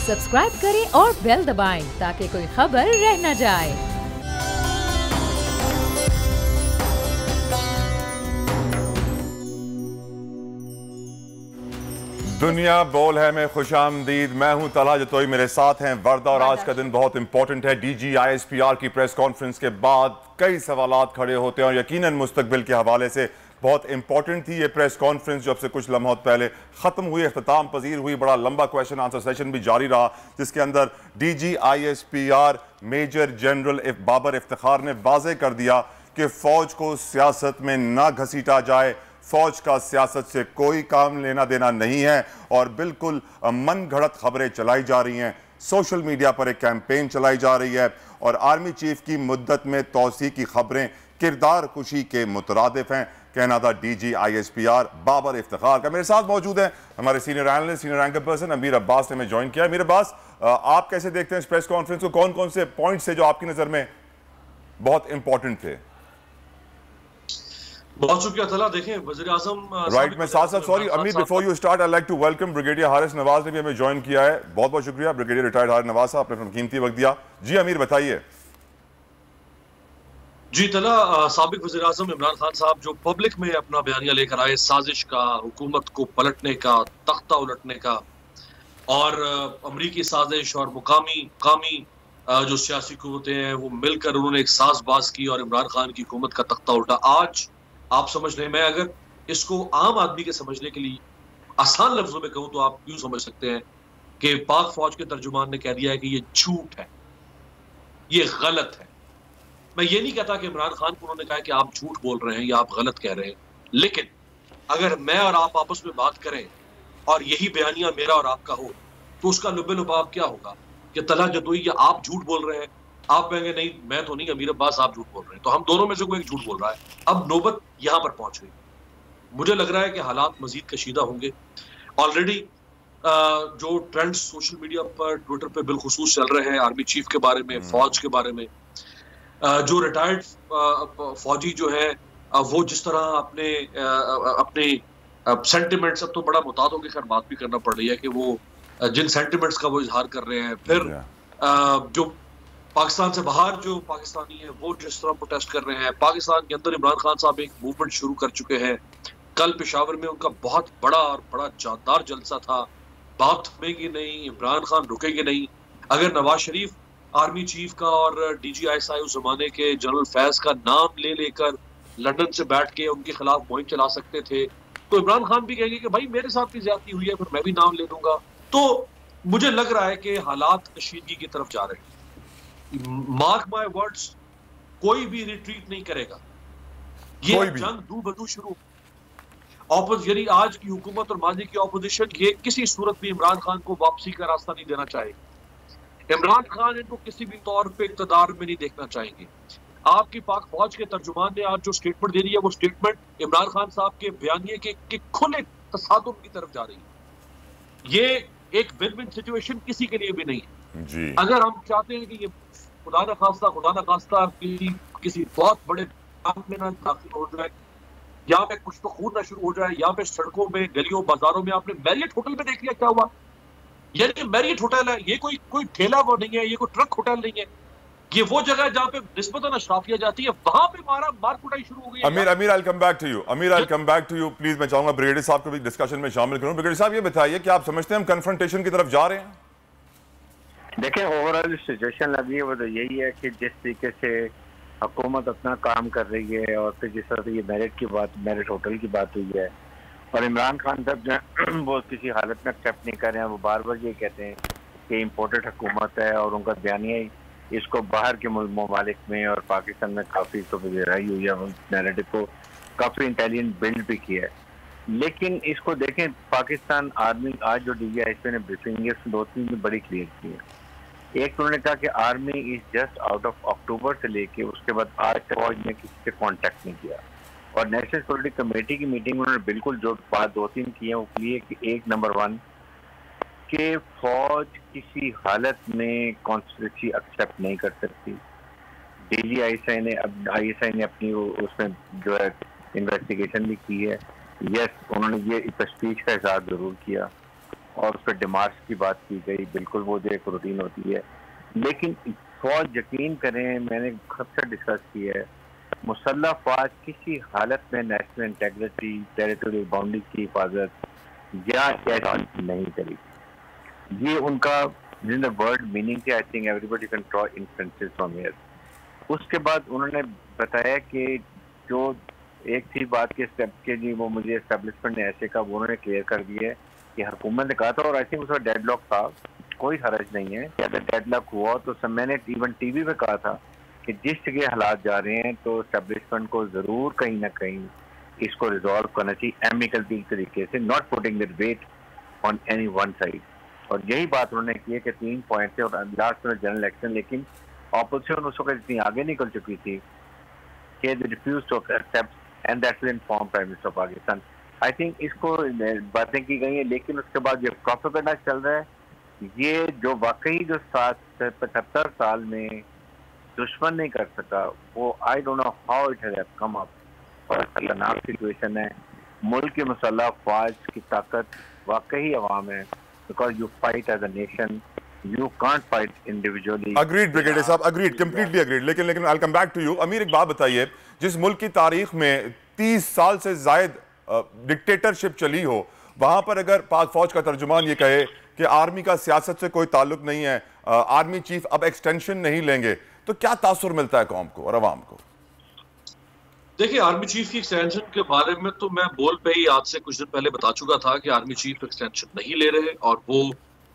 Subscribe करें और bell दबाएं ताकि कोई खबर रह न जाए। दुनिया बोल है में खुशामदीद। मैं हूं तलहा जतोई, मेरे साथ हैं वर्दा। और आज का दिन बहुत इंपॉर्टेंट है। डीजी ISPR की प्रेस कॉन्फ्रेंस के बाद कई सवालात खड़े होते हैं और यकीनन मुस्तकबिल के हवाले से बहुत इंपॉर्टेंट थी ये प्रेस कॉन्फ्रेंस जो अब से कुछ लम्हों पहले खत्म हुई, अख्ताम पजीर हुई। बड़ा लंबा क्वेश्चन आंसर सेशन भी जारी रहा जिसके अंदर DG ISPR major general Babar Iftikhar ने वाजे कर दिया कि फौज को सियासत में ना घसीटा जाए, फौज का सियासत से कोई काम लेना देना नहीं है और बिल्कुल मन घड़त खबरें चलाई जा रही हैं। सोशल मीडिया पर एक कैंपेन चलाई जा रही है और आर्मी चीफ की मुद्दत में तौसी की खबरें किरदार कुशी के मुतरादिफ हैं। कहना था डीजी ISPR बाबर इफ्तिखार का। मेरे साथ मौजूद हैं हमारे senior analyst, senior anchor person अमीर अब्बास ने हमें ज्वाइन किया। अमीर अब्बास, आप कैसे देखते हैं इस प्रेस कॉन्फ्रेंस को? कौन कौन से पॉइंट्स थे जो आपकी नजर में बहुत इंपॉर्टेंट थे? बहुत शुक्रिया तला। देखें, वज़ीर आज़म राइट, मैं साथ साथ sorry Ameer, before you start I like to welcome brigadier Haris Nawaz ने भी हमें ज्वाइन किया है। बहुत बहुत शुक्रिया ब्रिगेडियर रिटायर्ड हारिस नवाज साहब, आपने कीमती वक्त दिया। जी अमीर, बताइए। जी तला, साबिक वज़ीर आज़म इमरान खान साहब जो पब्लिक में अपना बयानिया लेकर आए साजिश का, हुकूमत को पलटने का, तख्ता उलटने का और अमरीकी साजिश और मुकामी जो सियासी कुव्वतें हैं वो मिलकर उन्होंने एक साजबाज की और इमरान खान की हुकूमत का तख्ता उल्टा। आज आप समझ लें, मैं अगर इसको आम आदमी के समझने के लिए आसान लफ्जों में कहूं तो आप यूं समझ सकते हैं कि पाक फौज के तर्जुमान ने कह दिया है कि ये झूठ है, ये गलत है। मैं ये नहीं कहता कि इमरान खान को उन्होंने कहा कि आप झूठ बोल रहे हैं या आप गलत कह रहे हैं, लेकिन अगर मैं और आप आपस में बात करें और यही बयानिया मेरा और आपका हो तो उसका लुबे लुबाब क्या होगा कि तलहा जतोई या आप झूठ बोल रहे हैं, आप कहेंगे नहीं मैं तो नहीं, अमीर अब्बास आप झूठ बोल रहे हैं, तो हम दोनों में से कोई एक झूठ बोल रहा है। अब नौबत यहां पर पहुंच गई। मुझे लग रहा है कि हालात मजीद कशीदा होंगे। ऑलरेडी जो ट्रेंड्स सोशल मीडिया पर, ट्विटर पर बिलखुसूस चल रहे हैं आर्मी चीफ के बारे में, फौज के बारे में, जो रिटायर्ड फौजी जो है वो जिस तरह अपने सेंटिमेंट्स, अब तो बड़ा मुताद होकर खैर बात भी करना पड़ रही है कि वो जिन सेंटिमेंट्स का वो इजहार कर रहे हैं, फिर जो पाकिस्तान से बाहर जो पाकिस्तानी है वो जिस तरह प्रोटेस्ट कर रहे हैं, पाकिस्तान के अंदर इमरान खान साहब एक मूवमेंट शुरू कर चुके हैं। कल पेशावर में उनका बहुत बड़ा और बड़ा जानदार जलसा था। बात थमेगी नहीं, इमरान खान रुकेंगे नहीं। अगर नवाज शरीफ आर्मी चीफ का और DGI उस जमाने के जनरल फैज का नाम ले लेकर लंदन से बैठ के उनके खिलाफ मुहिम चला सकते थे, तो इमरान खान भी कहेंगे कि भाई मेरे साथ भी ज्यादती हुई है, फिर मैं भी नाम ले लूंगा। तो मुझे लग रहा है कि हालात कशीदगी की तरफ जा रहे हैं। मार्क माय वर्ड्स, कोई भी रिट्रीट नहीं करेगा। ये जंग दू बदू शुरू। यानी आज की हुकूमत और माजी की ऑपोजिशन ये किसी सूरत में इमरान खान को वापसी का रास्ता नहीं देना चाहेगी। इमरान खान इनको किसी भी तौर पे इक़्तिदार में नहीं देखना चाहेंगे। आपकी पाक फौज के तर्जुमान ने आज जो स्टेटमेंट दे दी है वो स्टेटमेंट इमरान खान साहब के बयानिए के खुले तसादुम की तरफ जा रही है। ये एक विन विन सिचुएशन किसी के लिए भी नहीं है जी। अगर हम चाहते हैं कि ये खुदा न खास्ता किसी बहुत बड़े काम में ना दाखिल हो जाए, यहाँ पे कुछ तो खून ना शुरू हो जाए, यहाँ पे सड़कों में, गलियों, बाजारों में, आपने मैरियट होटल में देख लिया क्या हुआ। ये मैरियट होटल है, ये कोई ठेला वो नहीं है, ये कोई ट्रक होटल नहीं है, ये वो जगह है जहाँ पे निस्बतन अशराफिया जाती है, वहां पे मार कुटाई शुरू हो गई। अमीर I'll come back to you, I'll come back to you please. मैं चाहूंगा ब्रिगेडियर साहब को भी डिस्कशन में शामिल करूं। ब्रिगेडियर साहब, ये बताइए कि आप समझते हैं हम कन्फ्रंटेशन की तरफ जा रहे हैं? देखें, ओवरऑल सिचुएशन अभी है वो तो यही है कि जिस तरीके से हुकूमत अपना काम कर रही है और फिर जिस तरह से ये मैरिट होटल की बात हुई है और इमरान खान साहब जो वो किसी हालत में एक्सेप्ट नहीं कर रहे हैं, वो बार बार ये कहते हैं कि इम्पोर्टेड हुकूमत है और उनका बयानिया इसको बाहर के ममालिक में और पाकिस्तान में काफ़ी तो गहराई हुई है, नैरेटिव को काफ़ी इंटेलिजेंट बिल्ड भी किया है। लेकिन इसको देखें, पाकिस्तान आर्मी आज जो DGI ने ब्रीफिंग है उसमें 2-3 चीज़ें बड़ी क्लियर की है। एक तो उन्होंने कहा कि army is just out of October से लेके उसके बाद आज तक फौज ने किसी से कांटेक्ट नहीं किया। और नेशनल सिक्योरिटी कमेटी की मीटिंग उन्होंने बिल्कुल जो बात 2-3 की है वो क्लियर कि एक नंबर 1 कि फौज किसी हालत में कॉन्स्पिरेसी एक्सेप्ट नहीं कर सकती। DGI ने अपनी उसमें जो है इन्वेस्टिगेशन भी की है। यस, उन्होंने ये स्पीच का इजहार जरूर किया और उस पर डिमार्च की बात की गई, बिल्कुल वो जो एक रूटीन होती है। लेकिन फौज, यकीन करें, मैंने सबसे डिस्कस की है, मुसल्लह फौज किसी हालत में नेशनल इंटेग्रिटी, टेरिटोरियल बाउंड्री की हिफाजत या कैसे नहीं करेगी। ये उनका इन द वर्ड मीनिंग थी। I think everybody can draw inferences from here. उसके बाद उन्होंने बताया कि जो एक थी बात के स्टेप के जी, वो मुझे एस्टेब्लिशमेंट ने ऐसे कहा, वो उन्होंने क्लियर कर दिया है कि हुकूमत ने कहा था, और आई थिंक उसका डेडलॉक था, कोई हरज नहीं है। अगर डेडलॉक हुआ तो सब मैंने इवन टीवी में कहा था कि जिस जगह हालात जा रहे हैं तो एस्टेब्लिशमेंट को जरूर कहीं ना कहीं इसको रिजॉल्व करना चाहिए एमिकल तरीके से, not putting the weight on any one side. और यही बात उन्होंने की है कि 3 पॉइंट थे और लास्ट में जनरल इलेक्शन, लेकिन ऑपोजिशन उस वक्त इतनी आगे निकल चुकी थी कि they refuse to accept and that will inform prime minister of Pakistan. I think इसको बातें की गई हैं, लेकिन उसके बाद जो प्रोपेगेंडा चल रहा है, ये जो वाकई जो 75 साल में दुश्मन नहीं कर सका, वो I don't know how it has come up. और खतरनाक सिचुएशन है। मुल्क की मुसल्लह फौज की ताकत वाकई अवाम है, because you fight as a nation, you can't fight individually. Agreed brigadier साहब, अग्रीड, कंप्लीटली अग्रीड। लेकिन I will come back to you. Ameer, एक बात बताइए, जिस मुल्क की तारीख में 30 साल से जायद डिक्टेटरशिप चली हो, वहां पर अगर पाक फौज का तर्जुमान ये कहे कि आर्मी का सियासत से कोई ताल्लुक नहीं है, आर्मी चीफ अब एक्सटेंशन नहीं लेंगे, तो क्या तासुर मिलता है कौम को और अवाम को? देखिए, आर्मी चीफ की एक्सटेंशन के बारे में तो मैं बोल पे ही आज से कुछ दिन पहले बता चुका था कि आर्मी चीफ एक्सटेंशन नहीं ले रहे, और वो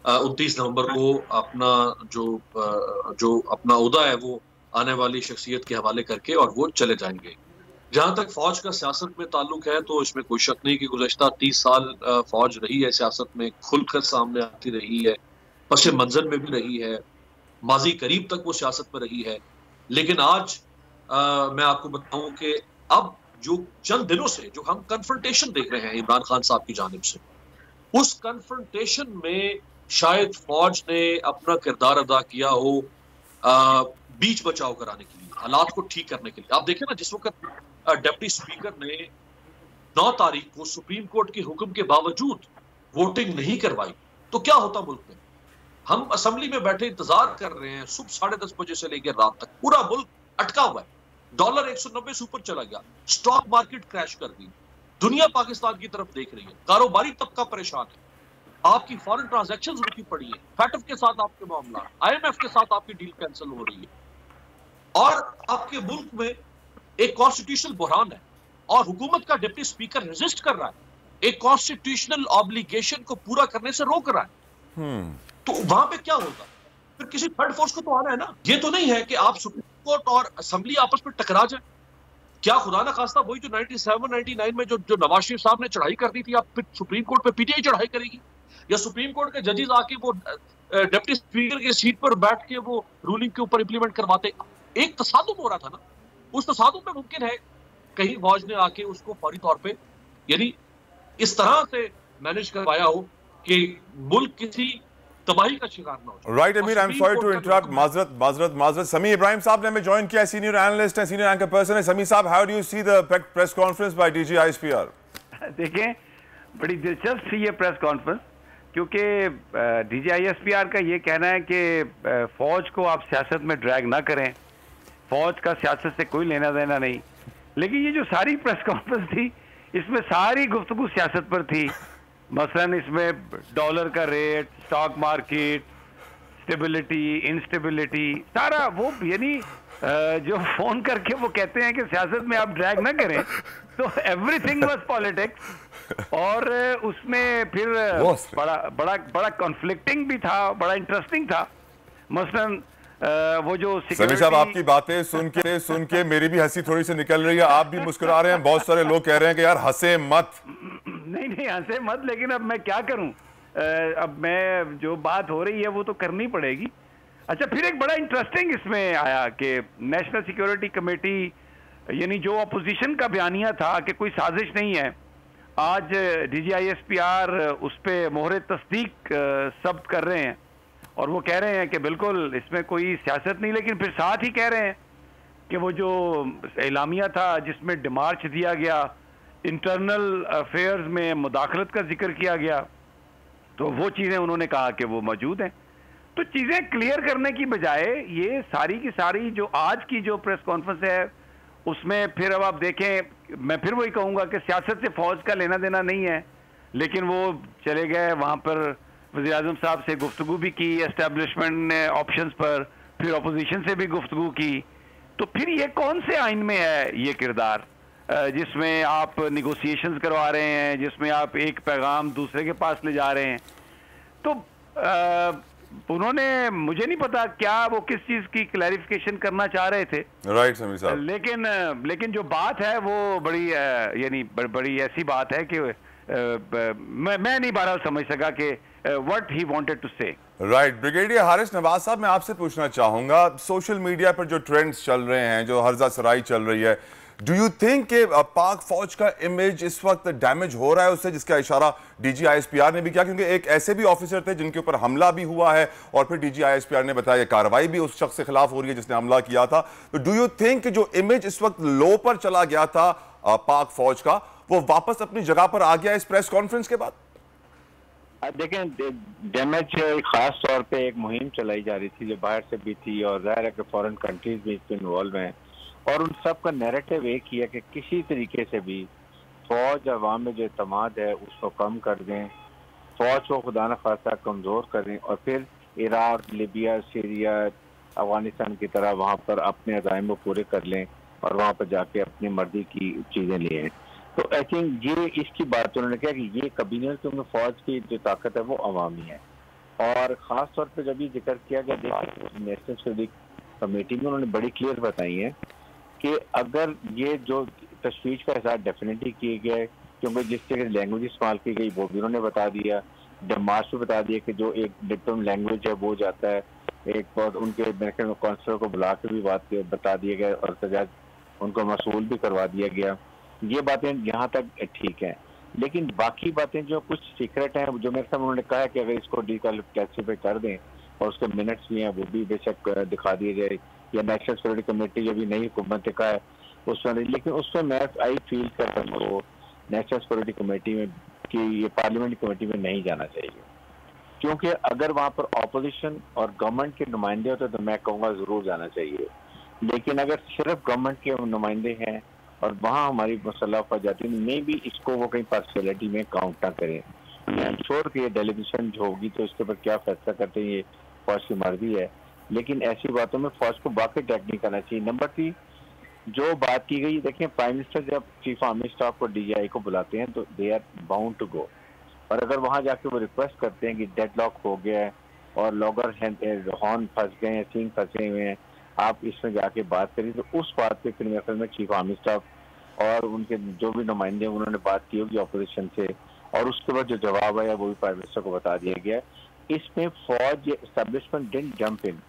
29 नवंबर को अपना जो अपना ओहदा है वो आने वाली शख्सियत के हवाले करके और वो चले जाएंगे। जहां तक फौज का सियासत में ताल्लुक है तो इसमें कोई शक नहीं कि गुज़श्ता 30 साल फौज रही है सियासत में, खुलकर सामने आती रही है, पस मंजर में भी रही है, माजी करीब तक वो सियासत में रही है। लेकिन आज मैं आपको बताऊं कि अब जो चंद दिनों से जो हम कन्फ्रंटेशन देख रहे हैं इमरान खान साहब की जानिब से, उस कन्फ्रंटेशन में शायद फौज ने अपना किरदार अदा किया हो बीच बचाव कराने के लिए, हालात को ठीक करने के लिए। आप देखें ना, जिस वक्त डिप्टी स्पीकर ने 9 तारीख को सुप्रीम कोर्ट के हुक्म के बावजूद वोटिंग नहीं करवाई, तो क्या होता मुल्क में? हम असेंबली में बैठे इंतजार कर रहे हैं सुबह 10:30 बजे से लेकर रात तक, पूरा मुल्क अटका हुआ है। डॉलर 190 से ऊपर चला गया, स्टॉक मार्केट क्रैश कर दी, दुनिया पाकिस्तान की तरफ देख रही है, कारोबारी तबका परेशान है, आपकी फॉरेन ट्रांजैक्शंस रुकी पड़ी है, फैटफ के साथ आपके मामला, IMF के साथ आपकी डील कैंसिल हो रही है, और आपके मुल्क में एक कॉन्स्टिट्यूशनल बुहरान है और हुकूमत का डिप्टी स्पीकर रेजिस्ट कर रहा है, एक कॉन्स्टिट्यूशनल ऑब्लिगेशन को पूरा करने से रोक रहा है। तो वहां पे क्या होगा? फिर किसी थर्ड फोर्स को तो आना है ना। ये तो नहीं है कि आप सुप्रीम कोर्ट और असेंबली आपस में टकरा जाए। क्या खुदा ना खास्ता वही जो 97-99 में जो नवाज शरीफ साहब ने चढ़ाई कर दी थी, आप फिर सुप्रीम कोर्ट पे PTI चढ़ाई करेगी? या सुप्रीम कोर्ट के जजेस आके वो डिप्टी स्पीकर की सीट पर बैठ के वो रूलिंग के ऊपर इंप्लीमेंट करवाते? एक तसादुम हो रहा था ना, उस तसादुम में मुमकिन है कहीं फौज ने आके उसको फौरी तौर पे यानी इस तरह से मैनेज करवाया हो कि मुल्क किसी तबाही का शिकार ना हो। Right Amir, I am sorry to interrupt, माजरत। समी इब्राहिम साहब ने हमें ज्वाइन किया, सीनियर एनालिस्ट है, सीनियर एंकर पर्सन है। समी साहब, how do you see the press conference by DG ISPR? देखें, बड़ी दिलचस्प थी ये प्रेस कॉन्फ्रेंस, क्योंकि DG ISPR का ये कहना है कि फौज को आप सियासत में ड्रैग ना करें, फौज का सियासत से कोई लेना देना नहीं। लेकिन ये जो सारी प्रेस कॉन्फ्रेंस थी, इसमें सारी गुफ्तगू सियासत पर थी। मसलन इसमें डॉलर का rate, stock market, stability, instability, सारा वो यानी जो फोन करके वो कहते हैं कि सियासत में आप ड्रैग ना करें, तो एवरीथिंग वाज पॉलिटिक्स। और उसमें फिर बड़ा कॉन्फ्लिक्टिंग भी था, बड़ा इंटरेस्टिंग था। मसलन वो जो समी साहब, आपकी बातें सुन के मेरी भी हंसी थोड़ी सी निकल रही है, आप भी मुस्कुरा रहे हैं, बहुत सारे लोग कह रहे हैं कि यार हंसे मत। नहीं हंसे मत, लेकिन अब मैं क्या करूं, अब मैं जो बात हो रही है वो तो करनी पड़ेगी। अच्छा, फिर एक बड़ा इंटरेस्टिंग इसमें आया कि नेशनल सिक्योरिटी कमेटी, यानी जो अपोजिशन का बयानिया था कि कोई साजिश नहीं है, आज DG ISPR उस पर मोहरे तस्दीक सब्त कर रहे हैं और वो कह रहे हैं कि बिल्कुल इसमें कोई सियासत नहीं। लेकिन फिर साथ ही कह रहे हैं कि वो जो एलामिया था जिसमें डिमार्च दिया गया, इंटरनल अफेयर्स में मुदाखलत का जिक्र किया गया, तो वो चीज़ें उन्होंने कहा कि वो मौजूद हैं। तो चीज़ें क्लियर करने की बजाय ये सारी की सारी जो आज की जो प्रेस कॉन्फ्रेंस है उसमें फिर अब आप देखें, मैं फिर वही कहूँगा कि सियासत से फौज का लेना देना नहीं है, लेकिन वो चले गए वहाँ पर वज़ीर आज़म साहब से गुफ्तगू भी की एस्टेब्लिशमेंट ऑप्शंस पर, फिर अपोजिशन से भी गुफ्तगू की। तो फिर ये कौन से आइन में है ये किरदार जिसमें आप निगोसिएशंस करवा रहे हैं, जिसमें आप एक पैगाम दूसरे के पास ले जा रहे हैं? तो उन्होंने, मुझे नहीं पता क्या वो किस चीज की क्लैरिफिकेशन करना चाह रहे थे। राइट समीर साहब, लेकिन जो बात है वो बड़ी यानी बड़ी ऐसी बात है कि मैं नहीं बहरहाल समझ सका कि व्हाट ही वांटेड टू से। राइट। ब्रिगेडियर हारिस नवाज साहब, मैं आपसे पूछना चाहूंगा, सोशल मीडिया पर जो ट्रेंड्स चल रहे हैं, जो हर्जा सराई चल रही है, डू यू थिंक कि पाक फौज का इमेज इस वक्त डैमेज हो रहा है उससे, जिसका इशारा डीजी आईएसपीआर ने भी किया? क्योंकि एक ऐसे भी ऑफिसर थे जिनके ऊपर हमला भी हुआ है और फिर डीजी आईएसपीआर ने बताया कार्रवाई भी उस शख्स के खिलाफ हो रही है जिसने हमला किया था। तो डू यू थिंक जो इमेज इस वक्त लो पर चला गया था पाक फौज का, वो वापस अपनी जगह पर आ गया इस प्रेस कॉन्फ्रेंस के बाद? देखें, डैमेज खास तौर पे एक मुहिम चलाई जा रही थी जो बाहर से भी थी और जाहिर है कि फॉरेन कंट्रीज भी इसमें इन्वॉल्व हैं, और उन सब का नैरेटिव एक ही है कि किसी तरीके से भी फौज अवाम में जो एतमाद है उसको कम कर दें, फौज को खुदा न खासा कमज़ोर करें और फिर इराक, लिबिया, सीरिया, अफगानिस्तान की तरह वहाँ पर अपने अज़ाइम को पूरे कर लें और वहाँ पर जाके अपनी मर्जी की चीज़ें लें। तो आई थिंक ये इसकी बात उन्होंने कहा कि ये कभी नहीं, क्योंकि फौज की जो ताकत है वो अवामी है। और ख़ास तौर पर जब ये जिक्र किया गया, देखिए नेशनल सिक्योरिटी कमेटी में उन्होंने बड़ी क्लियर बताई है कि अगर ये जो तशवीश का एहसास डेफिनेटली किए गए, क्योंकि जिस तरह की लैंग्वेज इस्तेमाल की गई वो भी उन्होंने बता दिया, डेमार्श भी बता दिया कि जो एक डिप्लोम लैंग्वेज है वो जाता है, एक बहुत उनके काउंसलर को बुला के भी बात बता दिया गया और सजा उनको मसूल भी करवा दिया गया। ये बातें यहाँ तक ठीक है, लेकिन बाकी बातें जो कुछ सीक्रेट हैं, जो मेरे साथ उन्होंने कहा कि अगर इसको डिक्लासिफाई कर दें और उसके मिनट्स भी हैं वो भी बेशक दिखा दिए जाए, या नेशनल सिक्योरिटी कमेटी जो भी नई हुकूमत का है उसमें, लेकिन उसमें मैं आई फील कर रहा हूँ नेशनल सिक्योरिटी कमेटी में कि ये पार्लियामेंट कमेटी में नहीं जाना चाहिए, क्योंकि अगर वहाँ पर अपोजिशन और गवर्नमेंट के नुमाइंदे होते तो मैं कहूँगा ज़रूर जाना चाहिए, लेकिन अगर सिर्फ गवर्नमेंट के नुमाइंदे हैं और वहाँ हमारी मसला हो जाती है, मे भी इसको वो कहीं पार्शलिटी में काउंट ना करें। आई एम श्योर कि ये डेलीगेशन जो होगी तो इसके ऊपर क्या फैसला करते हैं ये फौज की मर्जी है, लेकिन ऐसी बातों में फौज को वाकई टैग नहीं करना चाहिए। नंबर 3, जो बात की गई, देखिए प्राइम मिनिस्टर जब चीफ आर्मी स्टाफ को डीजीआई को बुलाते हैं तो they are bound to go, और अगर वहाँ जाके वो रिक्वेस्ट करते हैं कि डेडलॉक हो गया है और लॉगर हॉर्न फंस गए हैं, सींग फंसे हुए हैं, आप इसमें जाके बात करिए, तो उस बात पे फिर मेरे ख्याल में चीफ आर्मी स्टाफ और उनके जो भी नुमाइंदे उन्होंने बात की होगी अपोजिशन से, और उसके बाद जो जवाब आया वो भी प्राइम मिनिस्टर को बता दिया गया। इसमें फौज एस्टेब्लिशमेंट डिडंट जंप इन।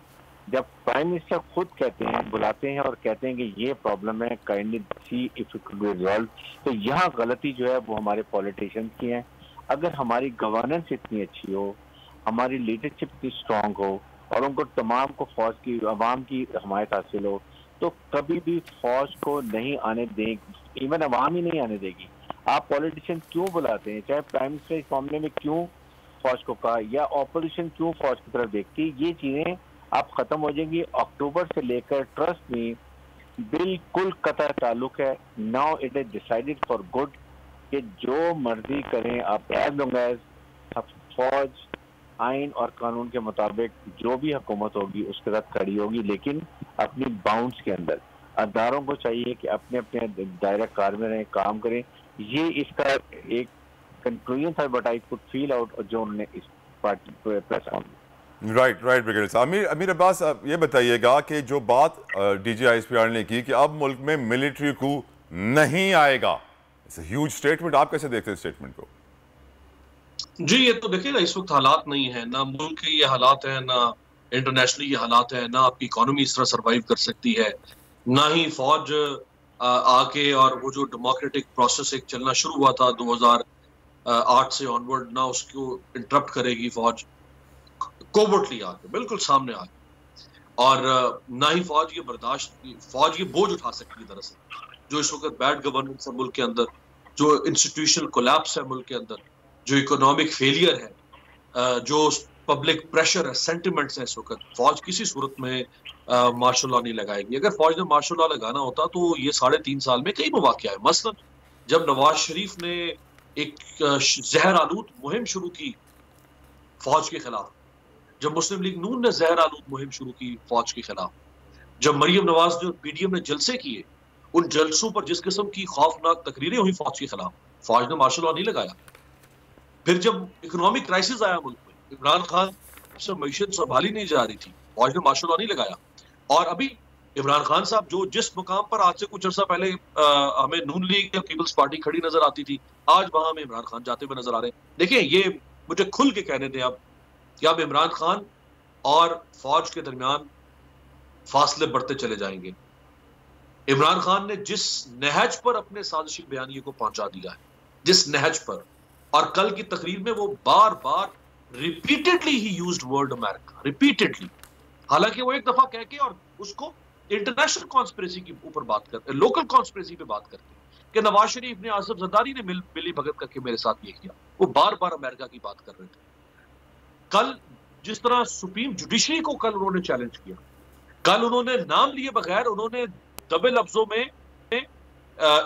जब प्राइम मिनिस्टर खुद कहते हैं, बुलाते हैं और कहते हैं कि ये प्रॉब्लम है, kindly see if it could be resolve, तो यहाँ गलती जो है वो हमारे पॉलिटिशियंस की है। अगर हमारी गवर्नेंस इतनी अच्छी हो, हमारी लीडरशिप इतनी स्ट्रांग हो और उनको तमाम को फौज की अवाम की हमायत हासिल हो, तो कभी भी फौज को नहीं आने देगी, इवन अवाम ही नहीं आने देगी। आप पॉलिटिशियन क्यों बुलाते हैं, चाहे प्राइम मिनिस्टर इस मामले में क्यों फौज को कहा या ऑपोजिशन क्यों फौज की तरफ देखती, ये चीजें आप खत्म हो जाएंगी। अक्टूबर से लेकर ट्रस्ट में बिल्कुल कतई ताल्लुक है। Now it is decided for good कि जो मर्जी करें आप, एज लॉन्ग एज फौज आइन और कानून के मुताबिक जो भी हुकूमत होगी उसके साथ खड़ी होगी, लेकिन अपनी बाउंड्स के अंदर। अदारों को चाहिए कि अपने अपने दायरा कार में रहें, काम करें। ये इसका एक कंक्लूजन था, but I could feel out जो उन्होंने इस party press on. Right brigadier साहब। अमीर अब्बास, ये बताइएगा कि जो बात डीजी आईएसपीआर ने की कि अब मुल्क में मिलिट्री कू नहीं आएगा, इट्स अ ह्यूज स्टेटमेंट, आप कैसे देखते हैं स्टेटमेंट को? जी, ये तो देखिएगा इस वक्त हालात नहीं है, ना मुल्क के ये हालात है, ना इंटरनेशनली ये हालात है, ना आपकी इकोनॉमी इस तरह सर्वाइव कर सकती है, ना ही फौज आके और वो जो डेमोक्रेटिक प्रोसेस एक चलना शुरू हुआ था 2008 से ऑनवर्ड, ना उसको इंटरप्ट करेगी फौज कोवर्टली आके, बिल्कुल सामने आके, और ना ही फौज ये बोझ उठा सकती है। दरअसल जो इस वक्त बैड गवर्नेंस है मुल्क के अंदर, जो इंस्टीट्यूशनल कोलैप्स है मुल्क के अंदर, जो इकोनॉमिक फेलियर है, जो पब्लिक प्रेशर है, सेंटिमेंट्स हैं इस वक्त, फौज किसी सूरत में मार्शल लॉ नहीं लगाएगी। अगर फौज ने मार्शल लॉ लगाना होता तो ये 3.5 साल में कई मौके आए। मसलन जब नवाज शरीफ ने एक जहर आलूद मुहिम शुरू की फौज के खिलाफ, जब मुस्लिम लीग नून ने जहर आलूद मुहिम शुरू की फौज के खिलाफ, जब मरियम नवाज ने पीडीएम ने जलसे किए, उन जलसों पर जिस किस्म की खौफनाक तकरीरें हुई फौज के खिलाफ, फौज ने मार्शल लॉ नहीं लगाया। फिर जब इकोनॉमिक क्राइसिस आया मुल्क में, इमरान खान से मईशत संभाली नहीं जा रही थी, फौज ने मार्शल लॉ नहीं लगाया। और अभी इमरान खान साहब जो जिस मुकाम पर आज से कुछ अर्सा पहले हमें नून लीग या पीपल्स पार्टी खड़ी नजर आती थी, आज वहां हमें इमरान खान जाते हुए नजर आ रहे हैं। देखिए, ये मुझे खुल के कहने दें आप कि अब इमरान खान और फौज के दरमियान फासले बढ़ते चले जाएंगे। इमरान खान ने जिस नहज पर अपने साजिशी बयानिए को पहुंचा दिया है, जिस नहज पर, और कल की तकरीर में वो बार बार रिपीटेडली ही यूज्ड वर्ड अमेरिका, रिपीटेडली, हालांकि वो एक दफा कह के और उसको इंटरनेशनल कॉन्स्पिरेसी के ऊपर बात करते, लोकल कॉन्स्पिरेसी पे बात करते कि नवाज शरीफ ने, आसिफ जरदारी ने मिली भगत करके मेरे साथ ये किया। वो बार बार अमेरिका की बात कर रहे थे। कल जिस तरह सुप्रीम जुडिशरी को कल उन्होंने चैलेंज किया, कल उन्होंने नाम लिए बगैर, उन्होंने दबे लफ्जों में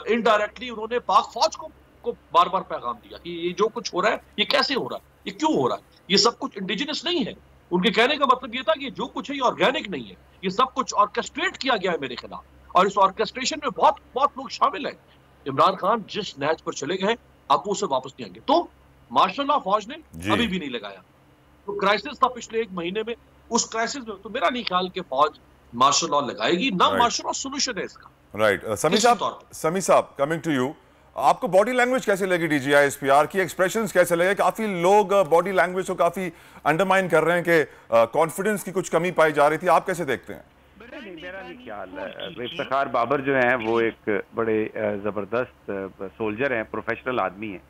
इनडायरेक्टली उन्होंने पाक फौज को बार बार पैगाम दिया कि ये जो कुछ हो रहा है ये कैसे हो रहा है, ये क्यों हो रहा है, ये सब कुछ इंडिजिनस नहीं है। उनके कहने का मतलब ये था कि जो कुछ है ये ऑर्गेनिक नहीं है, ये सब कुछ ऑर्केस्ट्रेट किया गया है मेरे खिलाफ, और इस ऑर्केस्ट्रेशन में बहुत बहुत लोग शामिल हैं। इमरान खान जिस नहज पर चले गए, अब वो उसे वापस नहीं आएंगे। तो मार्शल लॉ फौज ने अभी भी नहीं लगाया। तो क्राइसिस था पिछले 1 महीने में, उस क्राइसिस में तो मेरा नहीं ख्याल कि फौज मार्शल लॉ लगाएगी, ना मार्शल लॉ सोल्यूशन है इसका। राइट, समी साहब, कमिंग टू यू, आपको बॉडी लैंग्वेज कैसे लगी डीजीआईएसपीआर की, एक्सप्रेशंस कैसे लगे? काफी लोग बॉडी लैंग्वेज को काफी अंडरमाइन कर रहे हैं कि कॉन्फिडेंस की कुछ कमी पाई जा रही थी, आप कैसे देखते हैं? मेरा नहीं ख्याल। इफ्तिखार बाबर जो हैं वो एक बड़े जबरदस्त सोल्जर हैं, प्रोफेशनल आदमी हैं।